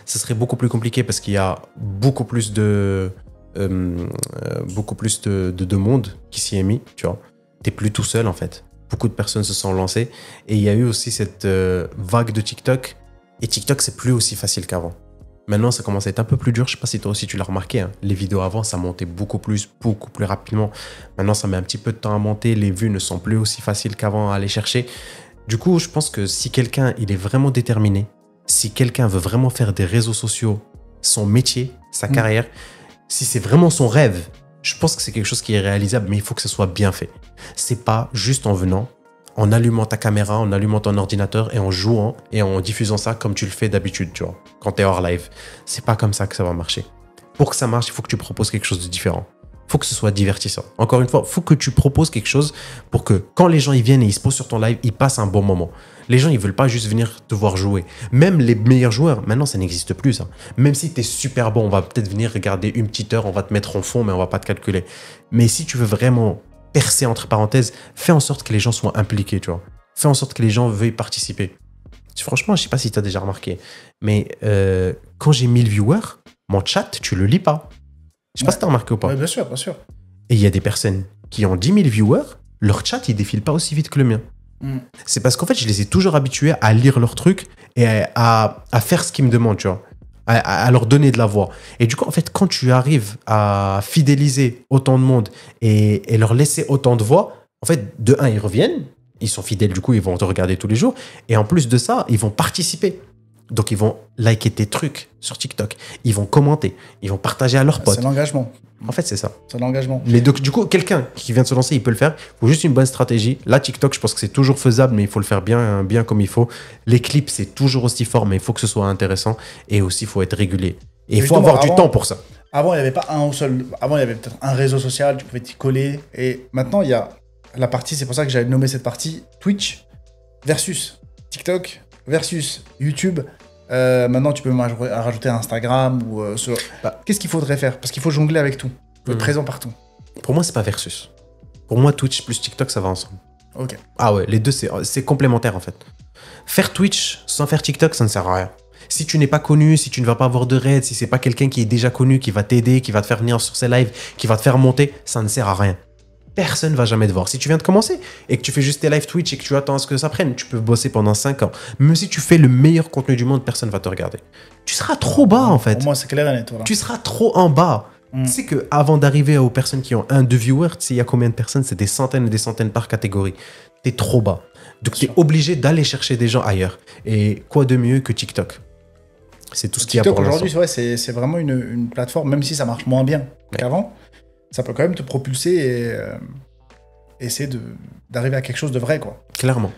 Ce serait beaucoup plus compliqué parce qu'il y a beaucoup plus de monde qui s'y est mis, tu vois. T'es plus tout seul, en fait. Beaucoup de personnes se sont lancées. Et il y a eu aussi cette vague de TikTok. Et TikTok, c'est plus aussi facile qu'avant. Maintenant, ça commence à être un peu plus dur. Je sais pas si toi aussi tu l'as remarqué. Hein. Les vidéos avant, ça montait beaucoup plus rapidement. Maintenant, ça met un petit peu de temps à monter. Les vues ne sont plus aussi faciles qu'avant à aller chercher. Du coup, je pense que si quelqu'un il est vraiment déterminé, si quelqu'un veut vraiment faire des réseaux sociaux son métier, sa carrière, si c'est vraiment son rêve, je pense que c'est quelque chose qui est réalisable, mais il faut que ce soit bien fait. C'est pas juste en venant, en allumant ta caméra, en allumant ton ordinateur et en jouant et en diffusant ça comme tu le fais d'habitude, tu vois, quand tu es hors live. C'est pas comme ça que ça va marcher. Pour que ça marche, il faut que tu proposes quelque chose de différent. Il faut que ce soit divertissant. Encore une fois, il faut que tu proposes quelque chose pour que quand les gens ils viennent et ils se posent sur ton live, ils passent un bon moment. Les gens, ils veulent pas juste venir te voir jouer. Même les meilleurs joueurs, maintenant, ça n'existe plus, ça. Même si tu es super bon, on va peut-être venir regarder une petite heure, on va te mettre en fond, mais on va pas te calculer. Mais si tu veux vraiment percer, entre parenthèses, fais en sorte que les gens soient impliqués, tu vois. Fais en sorte que les gens veuillent participer. Franchement, je sais pas si tu as déjà remarqué, mais quand j'ai 1000 viewers, mon chat, tu le lis pas. Je sais pas si tu as remarqué ou pas. Ouais, bien sûr, bien sûr. Et il y a des personnes qui ont 10 000 viewers, leur chat, il défile pas aussi vite que le mien. C'est parce qu'en fait, je les ai toujours habitués à lire leurs trucs et à faire ce qu'ils me demandent, tu vois. À leur donner de la voix. Et du coup, en fait, quand tu arrives à fidéliser autant de monde et leur laisser autant de voix, en fait, de un, ils reviennent, ils sont fidèles, du coup, ils vont te regarder tous les jours. Et en plus de ça, ils vont participer. Donc, ils vont liker tes trucs sur TikTok. Ils vont commenter. Ils vont partager à leurs potes. C'est l'engagement. En fait, c'est ça. C'est l'engagement. Mais donc, du coup, quelqu'un qui vient de se lancer, il peut le faire. Il faut juste une bonne stratégie. Là, TikTok, je pense que c'est toujours faisable, mais il faut le faire bien comme il faut. Les clips, c'est toujours aussi fort, mais il faut que ce soit intéressant. Et aussi, il faut être régulier. Et il faut avoir du temps pour ça. Avant, il n'y avait pas un seul. Avant, il y avait peut-être un réseau social, tu pouvais t'y coller. Et maintenant, il y a la partie, c'est pour ça que j'avais nommé cette partie Twitch versus TikTok versus YouTube. Maintenant, tu peux rajouter Instagram ou qu'est-ce qu'il faudrait faire? Parce qu'il faut jongler avec tout. Il faut être présent partout. Pour moi, c'est pas versus. Pour moi, Twitch plus TikTok, ça va ensemble. Ok. Ah ouais, les deux, c'est complémentaire en fait. Faire Twitch sans faire TikTok, ça ne sert à rien. Si tu n'es pas connu, si tu ne vas pas avoir de raid, si c'est pas quelqu'un qui est déjà connu, qui va t'aider, qui va te faire venir sur ses lives, qui va te faire monter, ça ne sert à rien. Personne ne va jamais te voir. Si tu viens de commencer et que tu fais juste tes live Twitch et que tu attends à ce que ça prenne, tu peux bosser pendant 5 ans. Même si tu fais le meilleur contenu du monde, personne ne va te regarder. Tu seras trop bas en fait. Pour moi, c'est clair et net. Voilà. Tu seras trop en bas. Tu sais qu'avant d'arriver aux personnes qui ont 1-2 viewers, tu sais, il y a combien de personnes? C'est des centaines et des centaines par catégorie. T'es trop bas. Donc tu es obligé d'aller chercher des gens ailleurs. Et quoi de mieux que TikTok? C'est tout ce qu'il y a pour l'instant. Aujourd'hui, c'est vraiment une plateforme, même si ça marche moins bien qu'avant, ça peut quand même te propulser et essayer d'arriver à quelque chose de vrai, quoi. Clairement.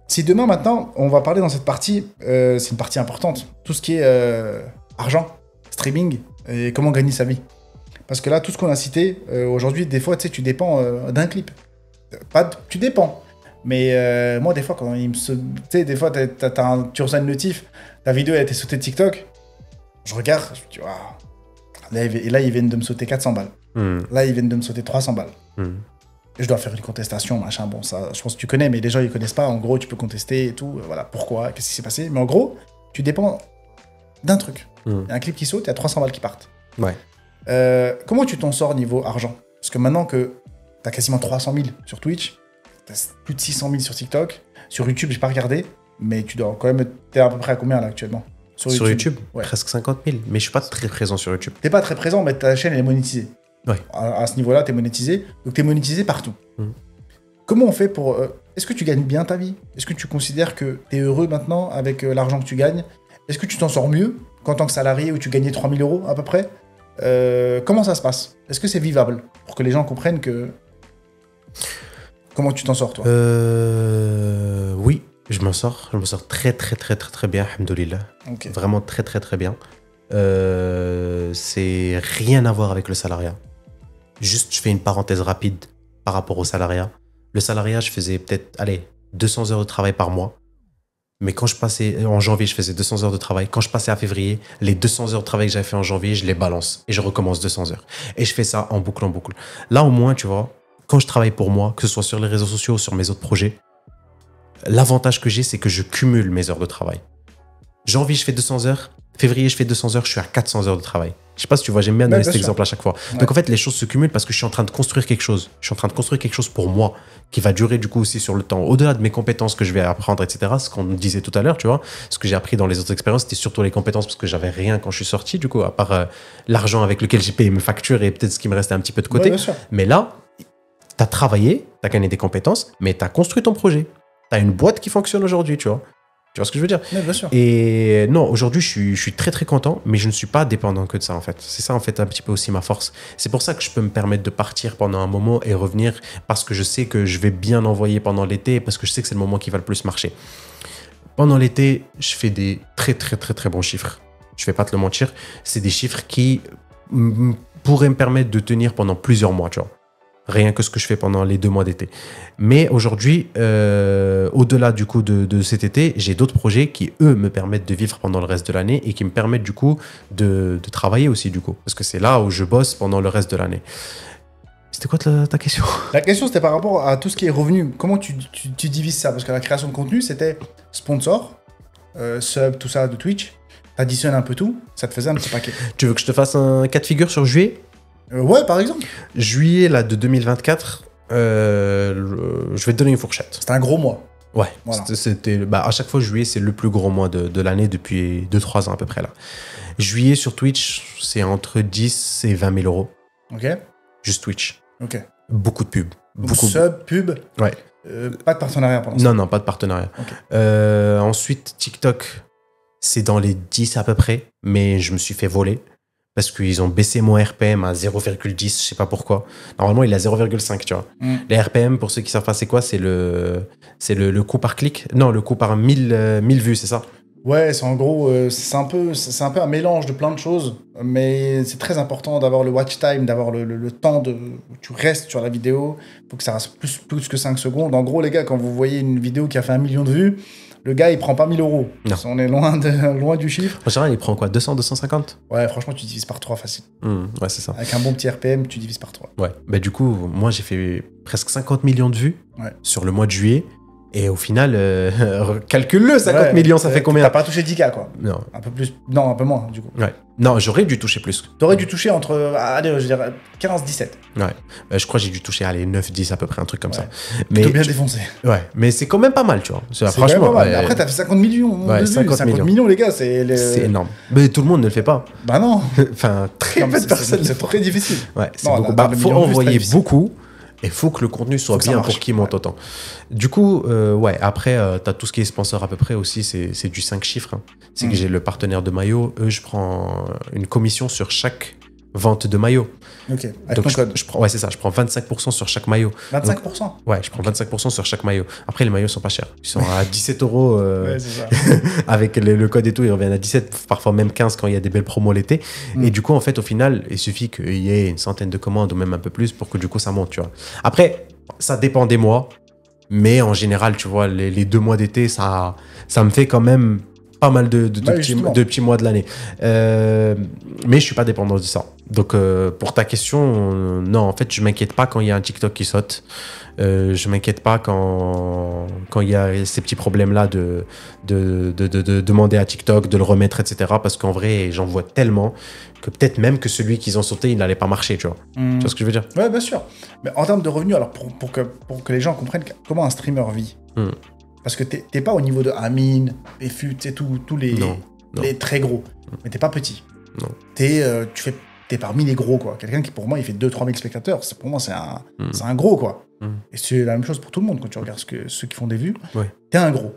Si demain, maintenant, on va parler dans cette partie, c'est une partie importante, tout ce qui est argent, streaming et comment gagner sa vie. Parce que là, tout ce qu'on a cité, aujourd'hui, des fois, tu sais, tu dépends d'un clip. Tu dépends. Mais moi, des fois, quand il me saute... Tu sais, des fois, tu reçois une notif, ta vidéo a été sautée de TikTok, je regarde, je me dis, waouh. Là, ils viennent de me sauter 400 balles. Là, ils viennent de me sauter 300 balles. Je dois faire une contestation, machin. Bon, ça, je pense que tu connais, mais les gens, ils connaissent pas. En gros, tu peux contester et tout. Voilà, pourquoi, qu'est-ce qui s'est passé. Mais en gros, tu dépends d'un truc. Il y a un clip qui saute, il y a 300 balles qui partent. Ouais. Comment tu t'en sors niveau argent? Parce que maintenant que t'as quasiment 300 000 sur Twitch, t'as plus de 600 000 sur TikTok, sur YouTube, j'ai pas regardé, mais tu dois quand même... T'es à peu près à combien là actuellement? Sur YouTube, ouais. Presque 50 000. Mais je suis pas très présent sur YouTube. T'es pas très présent, mais ta chaîne elle est monétisée. Ouais. À ce niveau-là, t'es monétisé. Donc t'es monétisé partout. Comment on fait pour... Est-ce que tu gagnes bien ta vie? Est-ce que tu considères que t'es heureux maintenant avec l'argent que tu gagnes? Est-ce que tu t'en sors mieux qu'en tant que salarié où tu gagnais 3 000 € à peu près? Comment ça se passe? Est-ce que c'est vivable? Pour que les gens comprennent que... Comment tu t'en sors, toi? Oui, je m'en sors. Je m'en sors très bien, alhamdoulilah. Okay. Vraiment très bien. C'est rien à voir avec le salariat. Juste, je fais une parenthèse rapide par rapport au salariat. Le salariat, je faisais peut-être, 200 heures de travail par mois. Mais quand je passais, en janvier, je faisais 200 heures de travail. Quand je passais à février, les 200 heures de travail que j'avais fait en janvier, je les balance. Et je recommence 200 heures. Et je fais ça en boucle. Là, au moins, tu vois, quand je travaille pour moi, que ce soit sur les réseaux sociaux ou sur mes autres projets, l'avantage que j'ai, c'est que je cumule mes heures de travail. Janvier, je fais 200 heures. Février, je fais 200 heures. Je suis à 400 heures de travail. Je sais pas si tu vois, j'aime bien donner cet exemple à chaque fois. Ouais. Donc en fait, les choses se cumulent parce que je suis en train de construire quelque chose. Je suis en train de construire quelque chose pour moi qui va durer du coup aussi sur le temps. Au-delà de mes compétences que je vais apprendre, etc. Ce qu'on disait tout à l'heure, tu vois. Ce que j'ai appris dans les autres expériences, c'était surtout les compétences parce que j'avais rien quand je suis sorti, du coup, à part l'argent avec lequel j'ai payé mes factures et peut-être ce qui me restait un petit peu de côté. Ouais, mais là, tu as travaillé, tu as gagné des compétences, mais tu as construit ton projet. Tu as une boîte qui fonctionne aujourd'hui, tu vois. Tu vois ce que je veux dire? Oui, bien sûr. Et non, aujourd'hui, je suis très content, mais je ne suis pas dépendant que de ça, en fait. C'est ça, en fait, un petit peu aussi ma force. C'est pour ça que je peux me permettre de partir pendant un moment et revenir parce que je sais que je vais bien envoyer pendant l'été, parce que je sais que c'est le moment qui va le plus marcher. Pendant l'été, je fais des très bons chiffres. Je ne vais pas te le mentir. C'est des chiffres qui pourraient me permettre de tenir pendant plusieurs mois, tu vois. Rien que ce que je fais pendant les 2 mois d'été. Mais aujourd'hui, au-delà du coup de cet été, j'ai d'autres projets qui, eux, me permettent de vivre pendant le reste de l'année et qui me permettent du coup de travailler aussi du coup. Parce que c'est là où je bosse pendant le reste de l'année. C'était quoi ta question? La question, c'était par rapport à tout ce qui est revenu. Comment tu divises ça? Parce que la création de contenu, c'était sponsor, sub, tout ça de Twitch. T'additionnes un peu tout, ça te faisait un petit paquet. Tu veux que je te fasse un cas de figure sur juillet? Ouais, par exemple. Juillet là, de 2024, je vais te donner une fourchette. C'était un gros mois. Ouais, voilà. À chaque fois, juillet, c'est le plus gros mois de l'année depuis 2-3 ans à peu près. Là. Juillet sur Twitch, c'est entre 10 et 20 000 €. Ok. Juste Twitch. Ok. Beaucoup de pubs. Beaucoup de sub, pub. Ouais. Pas de partenariat pour l'instant. Non, pas de partenariat. Okay. Ensuite, TikTok, c'est dans les 10 à peu près, mais je me suis fait voler. Parce qu'ils ont baissé mon RPM à 0,10, je sais pas pourquoi. Normalement, il est à 0,5, tu vois. Les RPM, pour ceux qui savent pas c'est quoi, c'est le coût par clic. Non, le coût par 1000 vues, c'est ça? Ouais, c'est en gros, c'est un peu un mélange de plein de choses, mais c'est très important d'avoir le watch time, d'avoir le temps où tu restes sur la vidéo. Faut que ça reste plus que 5 secondes. En gros, les gars, quand vous voyez une vidéo qui a fait 1 million de vues, le gars, il prend pas 1 000 €. Non. On est loin du chiffre. En général, il prend quoi? 200, 250? Ouais, franchement, tu divises par 3 facile. Ouais, c'est ça. Avec un bon petit RPM, tu divises par 3. Ouais. Bah, du coup, moi, j'ai fait presque 50 millions de vues sur le mois de juillet. Et au final, calcule-le, 50 millions, ça fait combien? T'as pas touché 10K, quoi. Non. Un peu plus. Non, un peu moins, du coup. Ouais. Non, j'aurais dû toucher plus. T'aurais dû toucher entre, allez, je dirais 15-17. Ouais. Je crois que j'ai dû toucher, 9-10 à peu près, un truc comme ça. Mais bien défoncé. Ouais. Mais c'est quand même pas mal, tu vois. C'est franchement pas mal. Après, t'as fait 50 millions. Ouais, 50 millions, les gars, c'est énorme. Mais tout le monde ne le fait pas. Bah non. Enfin, très peu de personnes. C'est très difficile. Ouais, c'est beaucoup. Faut envoyer beaucoup. Et il faut que le contenu soit bien pour qu'il monte autant. Du coup, après, tu as tout ce qui est sponsor à peu près aussi, c'est du 5 chiffres. Hein. C'est que j'ai le partenaire de maillot. Eux, je prends une commission sur chaque vente de maillot. Ok. Donc, je prends, c'est ça, je prends 25% sur chaque maillot. 25%? Donc, ouais, je prends 25% sur chaque maillot. Après, les maillots sont pas chers. Ils sont à 17 €. Ouais, c'est ça. Avec le code et tout, ils reviennent à 17, parfois même 15 quand il y a des belles promos l'été. Et du coup, en fait, au final, il suffit qu'il y ait une centaine de commandes ou même un peu plus pour que du coup, ça monte, tu vois. Après, ça dépend des mois. Mais en général, tu vois, les 2 mois d'été, ça me fait quand même pas mal de petits mois de l'année. Mais je suis pas dépendant de ça. Donc, pour ta question, non, en fait, je m'inquiète pas quand il y a un TikTok qui saute. Je m'inquiète pas quand il y a ces petits problèmes-là de demander à TikTok de le remettre, etc. Parce qu'en vrai, j'en vois tellement que peut-être même que celui qu'ils ont sauté, il n'allait pas marcher, tu vois. Tu vois ce que je veux dire? Ouais, bien sûr. Mais en termes de revenus, alors pour que les gens comprennent comment un streamer vit, Parce que t'es pas au niveau de Amine, PFU, tu sais, tous les très gros. Mais t'es pas petit. Non. T'es parmi les gros, quoi. Quelqu'un qui, pour moi, il fait 2-3 000 spectateurs. Pour moi, c'est un gros, quoi. Et c'est la même chose pour tout le monde. Quand tu regardes ceux qui font des vues, t'es un gros.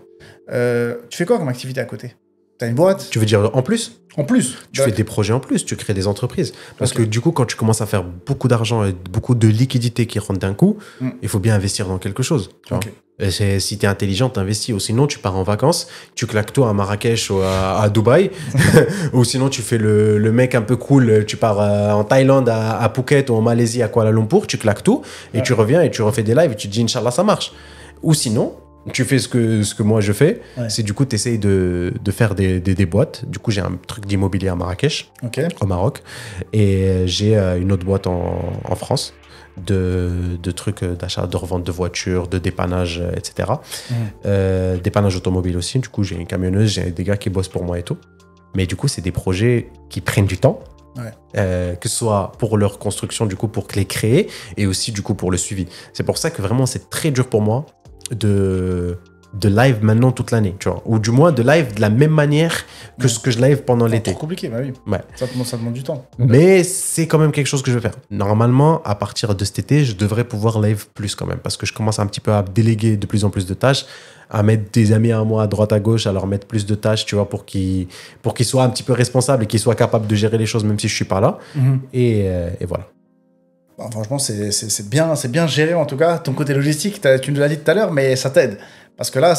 Tu fais quoi comme activité à côté? T'as une boîte? Tu veux dire en plus? En plus. Tu fais des projets en plus, tu crées des entreprises. Parce que du coup, quand tu commences à faire beaucoup d'argent et beaucoup de liquidités qui rentrent d'un coup, il faut bien investir dans quelque chose. Tu vois. Et si tu es intelligent, tu investis. Ou sinon, tu pars en vacances, tu claques toi à Marrakech ou à Dubaï. Ou sinon, tu fais le mec un peu cool, tu pars en Thaïlande, à Phuket ou en Malaisie, à Kuala Lumpur, tu claques tout et tu reviens et tu refais des lives et tu te dis, Inch'Allah, ça marche. Ou sinon, tu fais ce que moi je fais, c'est du coup tu essayes de faire des boîtes. Du coup j'ai un truc d'immobilier à Marrakech, au Maroc, et j'ai une autre boîte en France de trucs d'achat, de revente de voitures, de dépannage, etc. Dépannage automobile aussi. Du coup j'ai une camionneuse, j'ai des gars qui bossent pour moi et tout. Mais du coup c'est des projets qui prennent du temps. Que ce soit pour leur construction, du coup pour les créer, et aussi du coup pour le suivi. C'est pour ça que vraiment c'est très dur pour moi de live maintenant toute l'année, tu vois, ou du moins de live de la même manière que ce que je live pendant l'été. C'est compliqué, bah oui. Ça demande du temps. Mais c'est quand même quelque chose que je veux faire. Normalement, à partir de cet été, je devrais pouvoir live plus quand même, parce que je commence un petit peu à déléguer de plus en plus de tâches, à mettre des amis à moi à droite à gauche, à leur mettre plus de tâches, tu vois, pour qu'ils soient un petit peu responsables et qu'ils soient capables de gérer les choses même si je suis pas là. Et voilà. Bon, franchement, c'est bien géré en tout cas. Ton côté logistique, tu nous l'as dit tout à l'heure, mais ça t'aide. Parce que là,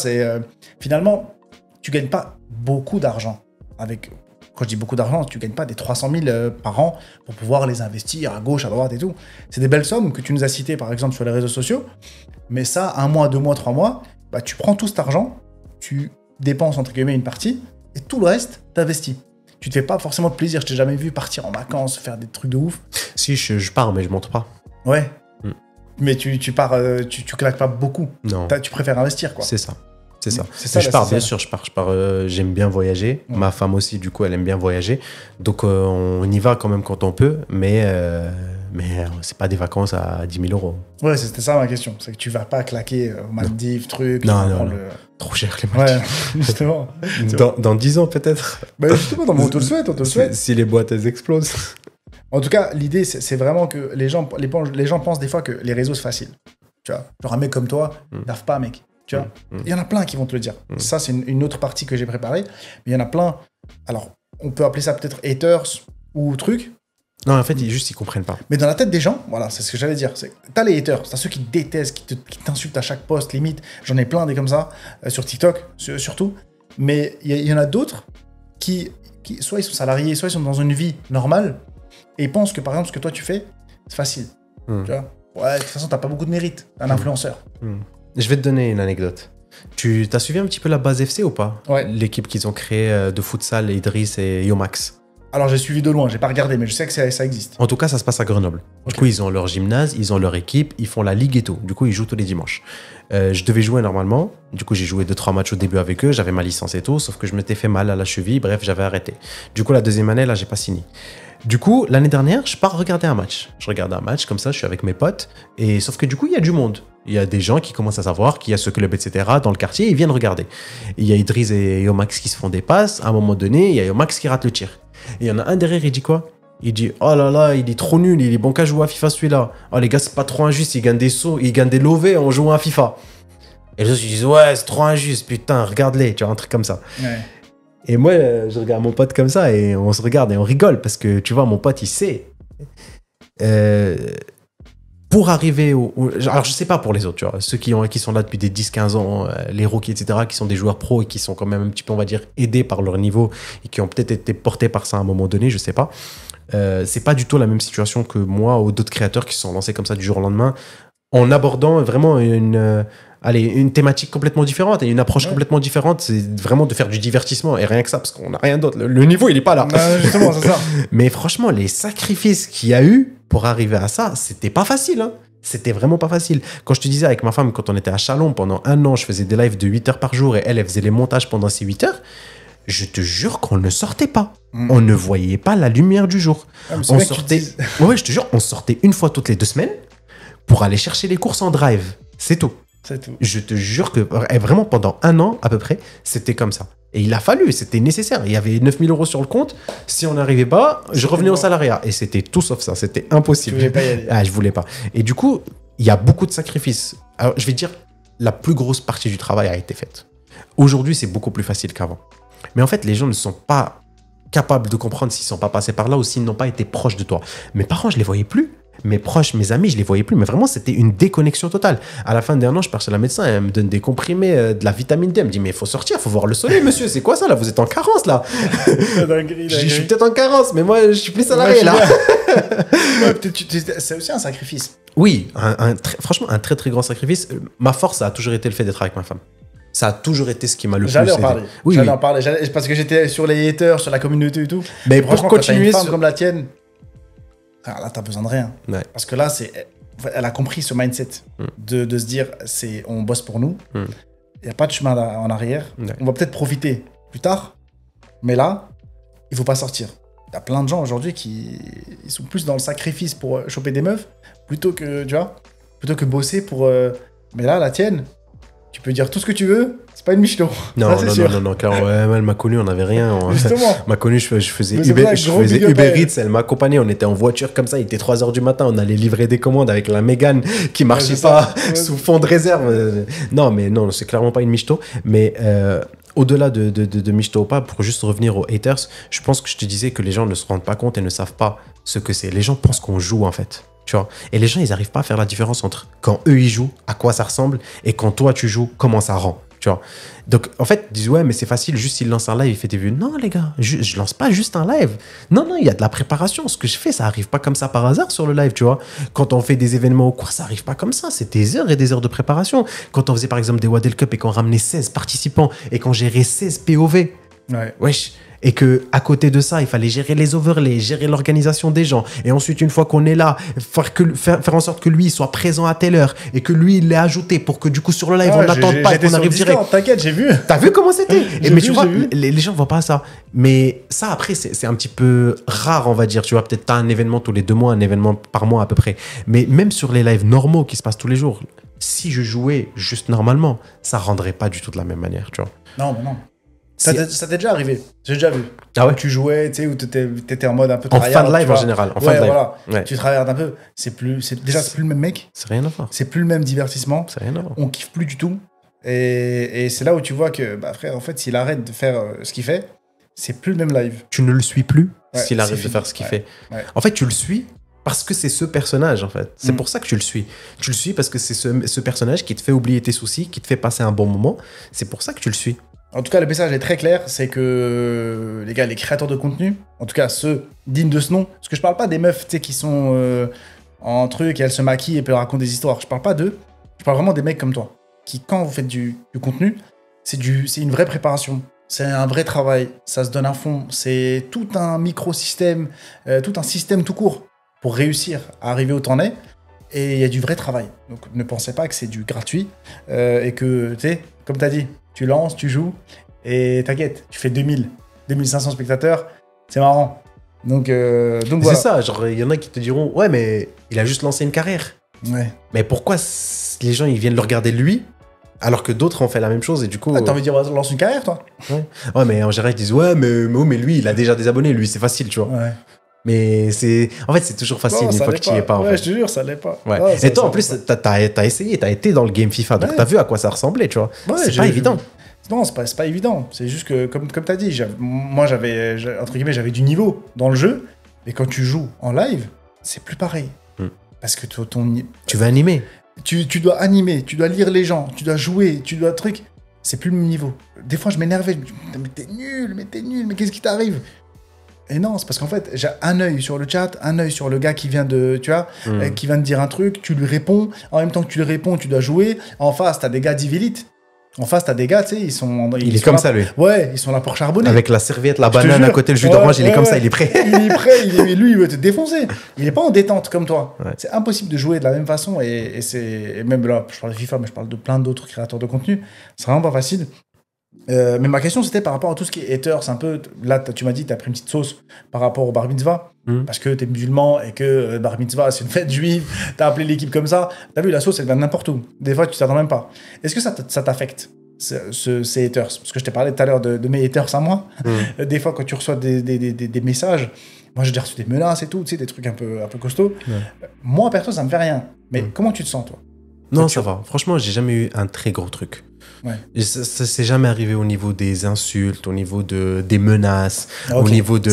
finalement, tu gagnes pas beaucoup d'argent. Quand je dis beaucoup d'argent, tu gagnes pas des 300 000 par an pour pouvoir les investir à gauche, à droite et tout. C'est des belles sommes que tu nous as citées, par exemple, sur les réseaux sociaux. Mais ça, 1 mois, 2 mois, 3 mois, bah, tu prends tout cet argent, tu dépenses entre guillemets une partie, et tout le reste, t'investis. Tu te fais pas forcément de plaisir. Je t'ai jamais vu partir en vacances, faire des trucs de ouf. Si, je pars, mais je monte pas. Ouais. Mais tu pars, tu claques pas beaucoup. Non. Tu préfères investir, quoi. C'est ça. Je pars, bien sûr, je pars. J'aime bien voyager. Ma femme aussi, du coup, elle aime bien voyager. Donc, on y va quand même quand on peut, mais c'est pas des vacances à 10 000 euros. Ouais, c'était ça ma question. C'est que tu vas pas claquer aux Maldives, trucs. Non. Trop cher les Maldives. Ouais, justement. Dans 10 ans, peut-être. Bah, justement, on te le souhaite, Si les boîtes, elles explosent. En tout cas, l'idée, c'est vraiment que les gens pensent des fois que les réseaux, c'est facile. Tu vois, genre un mec comme toi, lave pas, mec. Tu vois, il y en a plein qui vont te le dire. Ça, c'est une autre partie que j'ai préparée. Mais il y en a plein. Alors, on peut appeler ça peut-être haters ou trucs. Non, en fait, ils comprennent pas. Mais dans la tête des gens, voilà, c'est ce que j'allais dire. T'as les haters, t'as ceux qui te détestent, qui t'insultent à chaque post, limite. J'en ai plein des comme ça, sur TikTok, surtout. Mais il y en a d'autres qui, soit ils sont salariés, soit ils sont dans une vie normale, et ils pensent que, par exemple, ce que toi tu fais, c'est facile. Tu vois, ouais, de toute façon, t'as pas beaucoup de mérite, t'es un influenceur. Je vais te donner une anecdote. Tu t'as suivi un petit peu la base FC ou pas? Ouais. L'équipe qu'ils ont créée de futsal, Idriss et Yomax. Alors j'ai suivi de loin, j'ai pas regardé, mais je sais que ça existe. En tout cas, ça se passe à Grenoble. Okay. Du coup, ils ont leur gymnase, ils ont leur équipe, ils font la ligue et tout. Du coup, ils jouent tous les dimanches. Je devais jouer normalement. Du coup, j'ai joué 2-3 matchs au début avec eux. J'avais ma licence et tout, sauf que je m'étais fait mal à la cheville. Bref, j'avais arrêté. Du coup, la deuxième année, là, j'ai pas signé. Du coup, l'année dernière, je pars regarder un match. Je regarde un match comme ça, je suis avec mes potes. Et sauf que du coup, il y a du monde. Il y a des gens qui commencent à savoir qu'il y a ce club, etc. dans le quartier. Ils viennent regarder. Il y a Idriss et Yomax qui se font des passes. À un moment donné, il y a Yomax qui rate le tir. Et il y en a un derrière, il dit quoi? Il dit oh là là, il est trop nul, il est bon qu'à jouer à FIFA celui-là. Oh les gars, c'est pas trop injuste, il gagne des sauts, il gagne des lovés en jouant à FIFA. Et les autres ils disent ouais, c'est trop injuste, putain, regarde-les, tu vois, un truc comme ça. Ouais. Et moi, je regarde mon pote comme ça et on se regarde et on rigole parce que tu vois, mon pote il sait. Pour arriver alors je sais pas pour les autres, tu vois, ceux qui sont là depuis des 10-15 ans, les rookies, etc., qui sont des joueurs pros et qui sont quand même un petit peu, on va dire, aidés par leur niveau et qui ont peut-être été portés par ça à un moment donné, je sais pas. C'est pas du tout la même situation que moi ou d'autres créateurs qui se sont lancés comme ça du jour au lendemain en abordant vraiment une thématique complètement différente et une approche complètement différente. C'est vraiment de faire du divertissement et rien que ça, parce qu'on n'a rien d'autre. Le niveau, il est pas là. Justement, c'est ça. Mais franchement, les sacrifices qu'il y a eu pour arriver à ça, c'était pas facile, hein. C'était vraiment pas facile. Quand je te disais avec ma femme, quand on était à Chalon, pendant 1 an, je faisais des lives de 8 heures par jour et elle faisait les montages pendant ces 8 heures, je te jure qu'on ne sortait pas. On ne voyait pas la lumière du jour. On sortait... Ouais, je te jure, on sortait une fois toutes les 2 semaines pour aller chercher les courses en drive. C'est tout. C'est tout. Je te jure que vraiment pendant 1 an à peu près, c'était comme ça. Et il a fallu, c'était nécessaire. Il y avait 9 000 € sur le compte. Si on n'arrivait pas, je revenais au salariat. Et c'était tout sauf ça. C'était impossible. Tu voulais pas y aller. Ah, je voulais pas. Et du coup, il y a beaucoup de sacrifices. Alors, je vais dire, la plus grosse partie du travail a été faite. Aujourd'hui, c'est beaucoup plus facile qu'avant. Mais en fait, les gens ne sont pas capables de comprendre s'ils ne sont pas passés par là ou s'ils n'ont pas été proches de toi. Mes parents, je ne les voyais plus. Mes proches, mes amis, je les voyais plus. Mais vraiment, c'était une déconnexion totale. À la fin d'1 an, je pars chez la médecin. Elle me donne des comprimés, de la vitamine D. Elle me dit, mais il faut sortir, il faut voir le soleil, monsieur. C'est quoi ça, là? Vous êtes en carence, là. Je suis peut-être en carence, mais moi, je suis plus salarié, là. C'est aussi un sacrifice. Oui, franchement, un très, très grand sacrifice. Ma force, ça a toujours été le fait d'être avec ma femme. Ça a toujours été ce qui m'a le plus aidé. J'allais en parler. Parce que j'étais sur les haters, sur la communauté et tout. Mais pour continuer quand t'as une femme comme la tienne, alors là, t'as besoin de rien. Ouais. Parce que là, elle a compris ce mindset de se dire, on bosse pour nous. Il n'y a pas de chemin en arrière. Ouais. On va peut-être profiter plus tard. Mais là, il ne faut pas sortir. Il y a plein de gens aujourd'hui qui ils sont plus dans le sacrifice pour choper des meufs plutôt que bosser pour... Mais là, la tienne, tu peux dire tout ce que tu veux, c'est pas une Michelot. Non, clairement, elle m'a connu, on n'avait rien. Justement. M'a connu, je faisais Uber Eats, elle m'accompagnait, on était en voiture comme ça, il était 3h du matin, on allait livrer des commandes avec la Mégane qui marchait pas sous fond de réserve. Non, c'est clairement pas une Michelot, mais... au-delà de Michelot ou pas, pour juste revenir aux haters, je pense que je te disais que les gens ne se rendent pas compte et ne savent pas ce que c'est. Les gens pensent qu'on joue, en fait. Tu vois. Et les gens, ils n'arrivent pas à faire la différence entre quand eux, ils jouent, à quoi ça ressemble, et quand toi, tu joues, comment ça rend. Tu vois. Donc, en fait, ils disent, ouais, mais c'est facile, juste il lance un live, il fait des vues. Non, les gars, je lance pas juste un live. Non, il y a de la préparation. Ce que je fais, ça arrive pas comme ça par hasard sur le live, tu vois. Quand on fait des événements ou quoi, ça arrive pas comme ça. C'est des heures et des heures de préparation. Quand on faisait, par exemple, des Waddle Cup et qu'on ramenait 16 participants et qu'on gérait 16 POV. Ouais. Wesh. Et que à côté de ça, il fallait gérer les overlays, gérer l'organisation des gens. Et ensuite, une fois qu'on est là, faire en sorte que lui soit présent à telle heure et que lui, il l'ait ajouté pour que du coup, sur le live, on n'attende pas et qu'on arrive direct. T'inquiète, j'ai vu. T'as vu comment c'était? Mais tu vois, les gens ne voient pas ça. Mais ça, après, c'est un petit peu rare, on va dire. Tu vois, peut-être t'as un événement tous les 2 mois, un événement par mois à peu près. Mais même sur les lives normaux qui se passent tous les jours, si je jouais juste normalement, ça rendrait pas du tout de la même manière, tu vois. Non, mais non. Ça t'est déjà arrivé, j'ai déjà vu. Ah ouais? Tu jouais, tu sais, où t'étais en mode un peu en fin de live en général. En fin de live. Voilà. Ouais. Tu tryhardes un peu. C'est plus le même mec. C'est rien à voir. C'est plus le même divertissement. C'est rien à voir. On kiffe plus du tout. Et c'est là où tu vois que, bah frère, en fait, s'il arrête de faire ce qu'il fait, c'est plus le même live. Tu ne le suis plus s'il arrête de faire ce qu'il fait. Ouais. En fait, tu le suis parce que c'est ce personnage, en fait. C'est pour ça que tu le suis. Tu le suis parce que c'est ce personnage qui te fait oublier tes soucis, qui te fait passer un bon moment. C'est pour ça que tu le suis. En tout cas, le message est très clair, c'est que les gars, les créateurs de contenu, en tout cas ceux dignes de ce nom, parce que je parle pas des meufs, tu sais, qui sont en truc et elles se maquillent et puis elles racontent des histoires. Je parle pas d'eux. Je parle vraiment des mecs comme toi, qui quand vous faites du contenu, c'est une vraie préparation. C'est un vrai travail, ça se donne à fond. C'est tout un microsystème, tout un système tout court pour réussir à arriver où t'en es. Et il y a du vrai travail. Donc ne pensez pas que c'est du gratuit et que, tu sais, comme t'as dit, tu lances, tu joues et t'inquiète, tu fais 2500 spectateurs, c'est marrant. Donc voilà. C'est ça, genre il y en a qui te diront ouais mais il a juste lancé une carrière. Ouais. Mais pourquoi les gens ils viennent le regarder lui alors que d'autres ont fait la même chose et du coup... Ah, t'as envie de dire lance une carrière toi? Ouais mais en général ils disent ouais mais lui il a déjà des abonnés, lui c'est facile tu vois. Ouais. Mais en fait c'est toujours facile une fois que tu y es pas. En fait. Je te jure ça l'est pas. Ouais. Non, et toi en plus t'as essayé, t'as été dans le game FIFA donc t'as vu à quoi ça ressemblait tu vois. Ouais, c'est pas évident. Non, c'est pas évident. C'est juste que, comme tu as dit, moi, j'avais du niveau dans le jeu. Mais quand tu joues en live, c'est plus pareil. Parce que tu vas animer. Tu dois animer, tu dois lire les gens, tu dois jouer, tu dois truc. C'est plus le même niveau. Des fois, je m'énervais. Je me disais, mais t'es nul, mais qu'est-ce qui t'arrive? Et non, c'est parce qu'en fait, j'ai un œil sur le chat, un œil sur le gars qui vient de, qui vient de dire un truc, tu lui réponds. En même temps que tu lui réponds, tu dois jouer. En face, t'as des gars d'Ivelite. En face, t'as des gars, tu sais, il est comme ça, lui. Ouais, ils sont là pour charbonner. Avec la serviette, la banane à côté, le jus d'orange, il est comme ça, il est prêt. Il est prêt, lui, il veut te défoncer. Il est pas en détente comme toi. Ouais. C'est impossible de jouer de la même façon. Et même là, je parle de FIFA, mais je parle de plein d'autres créateurs de contenu. C'est vraiment pas facile. Mais ma question, c'était par rapport à tout ce qui est haters. Un peu, là, tu m'as dit que tu as pris une petite sauce par rapport au bar mitzvah, parce que tu es musulman et que bar mitzvah, c'est une fête juive. Tu as appelé l'équipe comme ça. Tu as vu, la sauce, elle vient de n'importe où. Des fois, tu t'attends même pas. Est-ce que ça t'affecte, ces haters? Parce que je t'ai parlé tout à l'heure de mes haters à moi. Des fois, quand tu reçois des messages, moi, j'ai déjà reçu des menaces et tout, tu sais, des trucs un peu costauds. Moi, perso, ça me fait rien. Mais comment tu te sens, toi? Non, ça va. Franchement, j'ai jamais eu un très gros truc. Ça s'est jamais arrivé au niveau des insultes, au niveau des menaces, au niveau du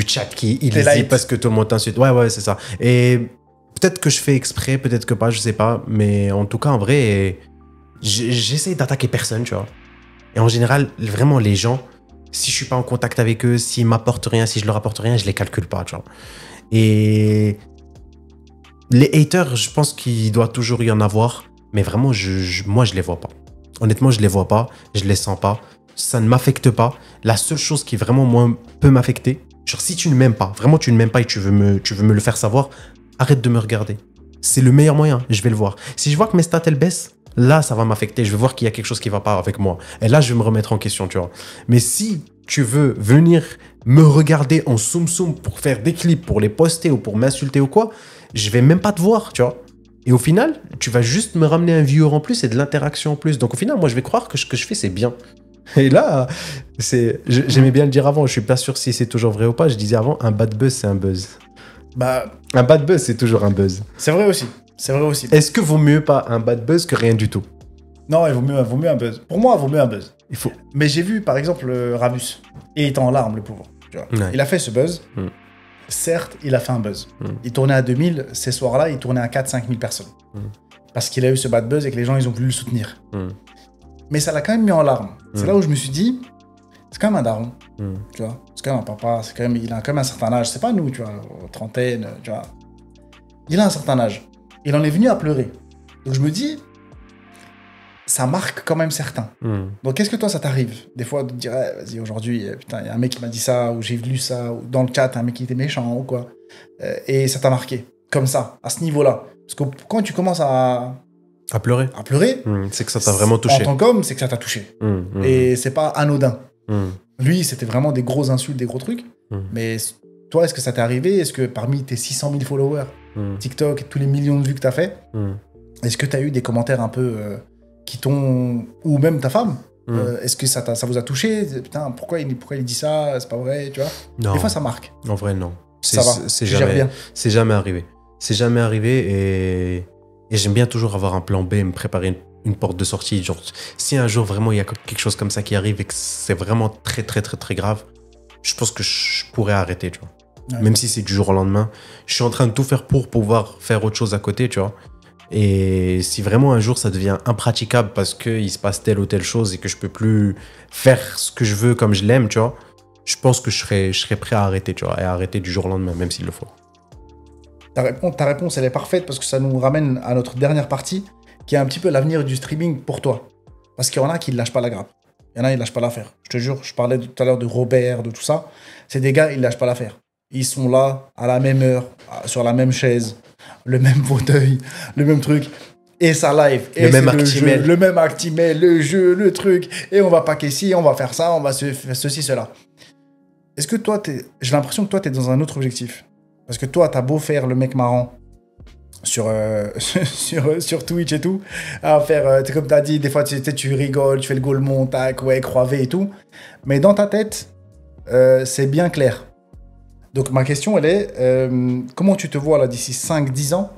chat qui il dit parce que tout le monde t'insulte. Ouais, c'est ça. Et peut-être que je fais exprès, peut-être que pas, je sais pas. Mais en tout cas, en vrai, j'essaie d'attaquer personne, tu vois. Et en général, vraiment, les gens, si je suis pas en contact avec eux, s'ils m'apportent rien, si je leur apporte rien, je les calcule pas, tu vois. Et les haters, je pense qu'il doit toujours y en avoir. Mais vraiment, moi, je les vois pas. Honnêtement, je les vois pas, je les sens pas, ça ne m'affecte pas. La seule chose qui vraiment moi, peut m'affecter, genre si tu ne m'aimes pas, vraiment tu ne m'aimes pas et tu veux me le faire savoir, arrête de me regarder. C'est le meilleur moyen, je vais le voir. Si je vois que mes stats elles baissent, là ça va m'affecter, je vais voir qu'il y a quelque chose qui va pas avec moi. Et là je vais me remettre en question, tu vois. Mais si tu veux venir me regarder en soum pour faire des clips, pour les poster ou pour m'insulter ou quoi, je vais même pas te voir, tu vois. Et au final, tu vas juste me ramener un viewer en plus et de l'interaction en plus. Donc au final, moi, je vais croire que ce que je fais, c'est bien. Et là, j'aimais bien le dire avant. Je suis pas sûr si c'est toujours vrai ou pas. Je disais avant, un bad buzz, c'est un buzz. Un bad buzz, c'est toujours un buzz. C'est vrai aussi. Est-ce que vaut mieux pas un bad buzz que rien du tout? Non, il vaut mieux un buzz. Pour moi, il vaut mieux un buzz. Mais j'ai vu, par exemple, Ramus. Et il était en larmes, le pauvre. Tu vois. Ouais. Il a fait ce buzz. Certes, il a fait un buzz. Il tournait à 2000, ces soirs-là, il tournait à 4-5 000 personnes. Parce qu'il a eu ce bad buzz et que les gens, ils ont voulu le soutenir. Mais ça l'a quand même mis en larmes. C'est là où je me suis dit, c'est quand même un daron. Tu vois, c'est quand même un papa, il a quand même un certain âge. C'est pas nous, tu vois, trentaine, tu vois. Il a un certain âge. Il en est venu à pleurer. Donc je me dis, ça marque quand même certains. Donc qu'est-ce que toi, ça t'arrive des fois de te dire, vas-y, aujourd'hui, putain, il y a un mec qui m'a dit ça, ou j'ai lu ça, ou dans le chat, un mec qui était méchant, ou quoi. Et ça t'a marqué, comme ça, à ce niveau-là. Parce que quand tu commences à pleurer, c'est que ça t'a vraiment touché. En tant qu'homme, c'est que ça t'a touché. Et c'est pas anodin. Lui, c'était vraiment des gros insultes, des gros trucs. Mais toi, est-ce que ça t'est arrivé? Est-ce que parmi tes 600 000 followers, TikTok et tous les millions de vues que t'as fait, est-ce que t'as eu des commentaires un peu... qui t'ont... Ou même ta femme, est-ce que ça vous a touché? Putain, pourquoi il dit ça? C'est pas vrai, tu vois? Non. Des fois, ça marque. En vrai, non. Ça va, c'est jamais arrivé. C'est jamais arrivé et j'aime bien toujours avoir un plan B, me préparer une porte de sortie. Genre, si un jour, vraiment, il y a quelque chose comme ça qui arrive et que c'est vraiment très, très, très, très grave, je pense que je pourrais arrêter, tu vois. Ouais. Même si c'est du jour au lendemain. Je suis en train de tout faire pour pouvoir faire autre chose à côté, tu vois. Et si vraiment un jour ça devient impraticable parce qu'il se passe telle ou telle chose et que je peux plus faire ce que je veux comme je l'aime, tu vois, je pense que je serais prêt à arrêter, tu vois, et à arrêter du jour au lendemain, même s'il le faut. Ta réponse, elle est parfaite parce que ça nous ramène à notre dernière partie qui est un petit peu l'avenir du streaming pour toi. Parce qu'il y en a qui ne lâchent pas la grappe. Il y en a, ils ne lâchent pas l'affaire. Je te jure, je parlais tout à l'heure de Robert, de tout ça. C'est des gars, ils ne lâchent pas l'affaire. Ils sont là, à la même heure, sur la même chaise, le même fauteuil, le même truc. Et ça live. Et le même Actimel. Le même Actimel, le jeu, le truc. Et on va paquer ci, on va faire ça, on va faire ceci, cela. Est-ce que toi, j'ai l'impression que toi, tu es dans un autre objectif. Parce que toi, tu as beau faire le mec marrant sur Twitch et tout, à faire, comme tu as dit, des fois, tu rigoles, tu fais le golemon, tac, ouais, croivé et tout. Mais dans ta tête, c'est bien clair. Donc ma question, elle est, comment tu te vois là d'ici 5-10 ans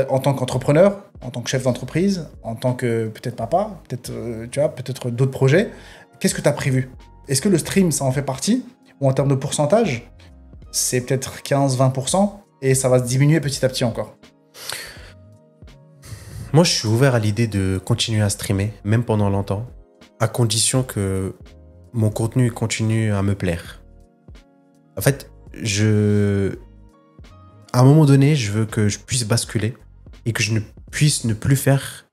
en tant qu'entrepreneur, en tant que chef d'entreprise, en tant que peut-être papa, peut-être tu vois, peut-être d'autres projets. Qu'est-ce que tu as prévu? Est-ce que le stream, ça en fait partie? Ou en termes de pourcentage, c'est peut-être 15-20% et ça va se diminuer petit à petit encore? Moi, je suis ouvert à l'idée de continuer à streamer, même pendant longtemps, à condition que mon contenu continue à me plaire. En fait, à un moment donné, je veux que je puisse basculer et que je ne puisse plus faire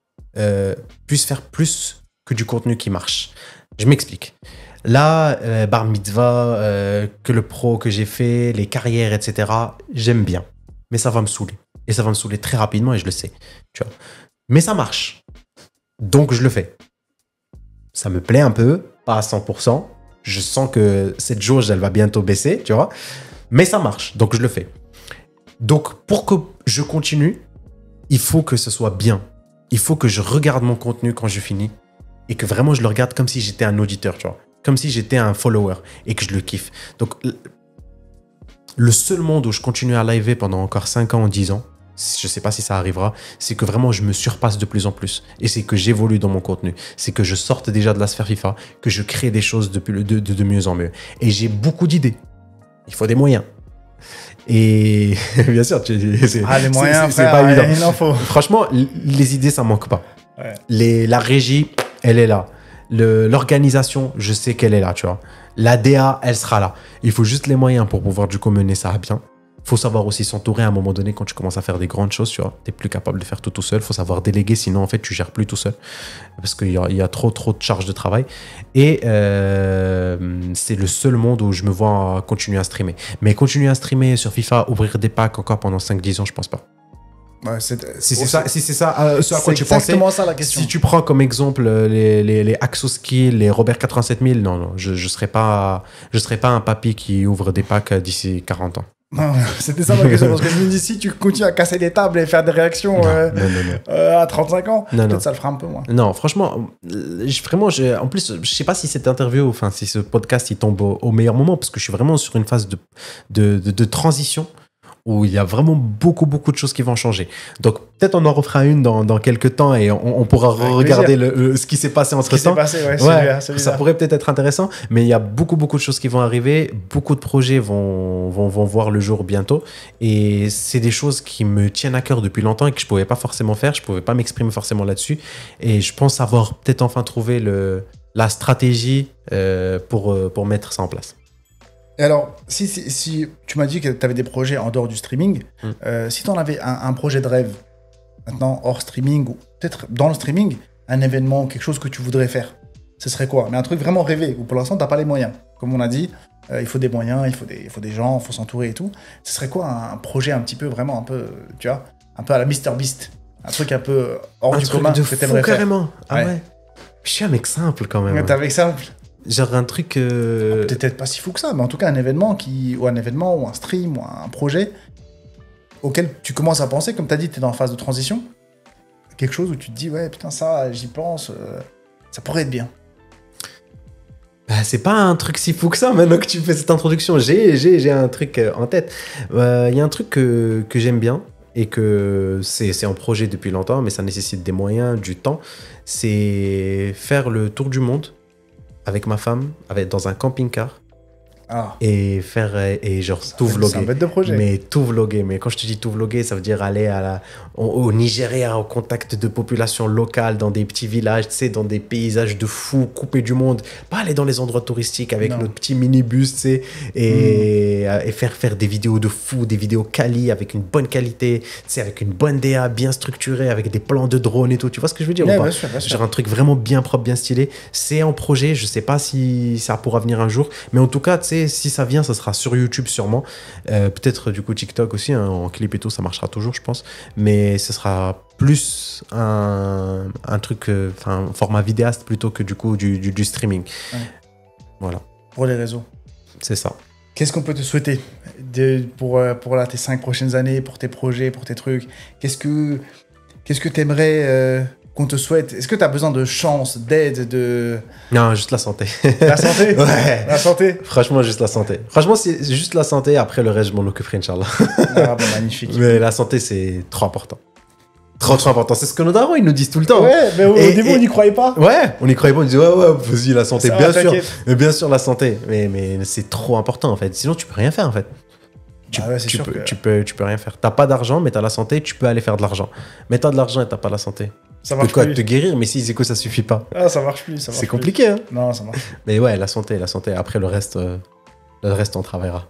plus que du contenu qui marche. Je m'explique. Là, bar mitzvah, que le pro que j'ai fait, les carrières, etc., j'aime bien. Mais ça va me saouler. Et ça va me saouler très rapidement et je le sais. Tu vois. Mais ça marche. Donc, je le fais. Ça me plaît un peu, pas à 100%. Je sens que cette jauge, elle va bientôt baisser, tu vois. Mais ça marche, donc je le fais. Donc, pour que je continue, il faut que ce soit bien. Il faut que je regarde mon contenu quand je finis et que vraiment je le regarde comme si j'étais un auditeur, tu vois. Comme si j'étais un follower et que je le kiffe. Donc, le seul monde où je continue à liver pendant encore 5 ans ou 10 ans, je ne sais pas si ça arrivera, c'est que vraiment je me surpasse de plus en plus. Et c'est que j'évolue dans mon contenu. C'est que je sorte déjà de la sphère FIFA, que je crée des choses de mieux en mieux. Et j'ai beaucoup d'idées. Il faut des moyens. Et bien sûr, les moyens, c'est pas évident. Il en faut. Franchement, les idées, ça manque pas. Ouais. La régie, elle est là. L'organisation, je sais qu'elle est là, tu vois. La DA, elle sera là. Il faut juste les moyens pour pouvoir du coup mener ça à bien. Il faut savoir aussi s'entourer à un moment donné quand tu commences à faire des grandes choses, tu vois. Tu n'es plus capable de faire tout seul. Il faut savoir déléguer, sinon en fait tu gères plus tout seul. Parce qu'il y a trop de charges de travail. Et c'est le seul monde où je me vois continuer à streamer. Mais continuer à streamer sur FIFA, ouvrir des packs encore pendant 5-10 ans, je pense pas. Ouais, si c'est ça, ce à quoi tu pensais, exactement ça la question. Si tu prends comme exemple les Axoski, les Robert 87000, non, je serais pas un papy qui ouvre des packs d'ici 40 ans. Non, c'était ça ma question, parce que je me dis, si tu continues à casser des tables et faire des réactions à 35 ans, peut-être ça le fera un peu moins. Non, franchement, vraiment, en plus, je sais pas si cette interview, enfin, si ce podcast, il tombe au meilleur moment, parce que je suis vraiment sur une phase de transition où il y a vraiment beaucoup de choses qui vont changer. Donc, peut-être on en refera une dans quelques temps et on pourra regarder ce qui s'est passé entre temps. Ça pourrait peut-être être intéressant, mais il y a beaucoup de choses qui vont arriver. Beaucoup de projets vont voir le jour bientôt. Et c'est des choses qui me tiennent à cœur depuis longtemps et que je pouvais pas forcément faire. Je pouvais pas m'exprimer forcément là-dessus. Et je pense avoir peut-être enfin trouvé la stratégie pour mettre ça en place. Et alors, si tu m'as dit que tu avais des projets en dehors du streaming, si tu en avais un projet de rêve, maintenant hors streaming, ou peut-être dans le streaming, un événement, quelque chose que tu voudrais faire, ce serait quoi? Mais un truc vraiment rêvé, où pour l'instant, tu n'as pas les moyens. Comme on a dit, il faut des moyens, il faut des gens, il faut s'entourer et tout. Ce serait quoi un projet un petit peu, vraiment un peu, tu vois, un peu à la MrBeast? Un truc un peu hors du commun que tu aimerais faire. Carrément. Ah ouais. Je suis un mec simple quand même. T'es un mec simple. Genre un truc... Peut-être pas si fou que ça, mais en tout cas un événement, ou un stream, ou un projet auquel tu commences à penser, comme tu as dit, tu es dans la phase de transition. Quelque chose où tu te dis, ouais, putain, ça, j'y pense, ça pourrait être bien. Bah, c'est pas un truc si fou que ça, maintenant que tu fais cette introduction. J'ai un truc en tête. Il y a un truc que j'aime bien, et que c'est en projet depuis longtemps, mais ça nécessite des moyens, du temps. C'est faire le tour du monde avec ma femme, dans un camping-car. Et genre tout vlogger. C'est un bête de projet. Mais tout vlogger. Mais quand je te dis tout vlogger, ça veut dire aller au Nigeria, au contact de populations locales, dans des petits villages, tu sais, dans des paysages de fous, coupés du monde. Pas aller dans les endroits touristiques avec notre petit minibus, tu sais, et faire des vidéos de fous, des vidéos quali, avec une bonne qualité, tu sais, avec une bonne DA bien structurée, avec des plans de drone et tout. Tu vois ce que je veux dire? Bien sûr. Genre un truc vraiment bien propre, bien stylé. C'est en projet. Je sais pas si ça pourra venir un jour, mais en tout cas, tu sais, si ça vient, ça sera sur YouTube sûrement. Peut-être du coup TikTok aussi, hein, en clip et tout, ça marchera toujours, je pense. Mais ce sera plus un truc, un format vidéaste plutôt que du coup du streaming. Ouais. Voilà. Pour les réseaux. C'est ça. Qu'est-ce qu'on peut te souhaiter pour tes 5 prochaines années, pour tes projets, pour tes trucs? Qu'est-ce que tu aimerais qu'on te souhaite? Est-ce que tu as besoin de chance, d'aide, de... Non, juste la santé. La santé? Ouais. La santé? Franchement, juste la santé. Franchement, c'est juste la santé. Après, le reste, je m'en occuperai, Inch'Allah. Ah, bon, magnifique. Mais la santé, c'est trop important. Trop important. C'est ce que nos darons, ils nous disent tout le temps. Ouais, mais au début, on n'y croyait pas. Ouais, on n'y croyait pas. On disait, ouais, vas-y, la santé, bien sûr. Mais bien sûr, la santé. Mais c'est trop important, en fait. Sinon, tu peux rien faire, en fait. Tu peux rien faire. T'as pas d'argent, mais t'as la santé, tu peux aller faire de l'argent. Mais t'as de l'argent et t'as pas la santé. Ça marche plus. Te guérir, mais si c'est que ça suffit pas. Ah, ça marche plus. C'est compliqué, hein. Non, ça marche. Mais ouais, la santé. Après, le reste, on travaillera.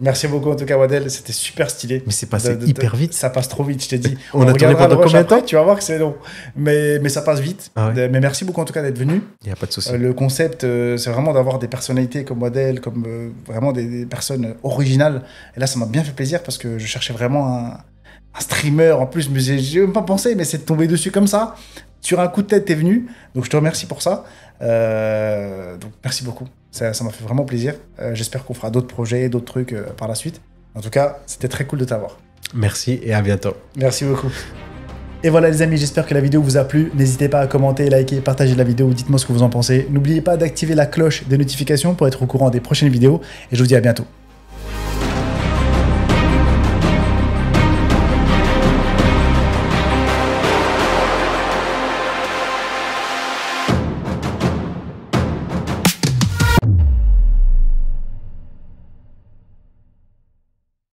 Merci beaucoup en tout cas, Wadel, c'était super stylé. Mais c'est passé hyper vite. Ça passe trop vite, je t'ai dit. On a tourné pendant combien de temps? Tu vas voir que c'est long. Mais ça passe vite. Ah ouais. Mais merci beaucoup en tout cas d'être venu. Il n'y a pas de souci. Le concept, c'est vraiment d'avoir des personnalités comme Wadel, comme vraiment des personnes originales. Et là, ça m'a bien fait plaisir parce que je cherchais vraiment un streamer. En plus, j'ai même pas pensé, mais c'est de tomber dessus comme ça. sur un coup de tête, t'es venu. Donc, je te remercie pour ça. Donc, merci beaucoup. Ça m'a fait vraiment plaisir. J'espère qu'on fera d'autres projets, d'autres trucs par la suite. En tout cas, c'était très cool de t'avoir. Merci et à bientôt. Merci beaucoup. Et voilà les amis, j'espère que la vidéo vous a plu. N'hésitez pas à commenter, liker, partager la vidéo, dites-moi ce que vous en pensez. N'oubliez pas d'activer la cloche des notifications pour être au courant des prochaines vidéos. Et je vous dis à bientôt.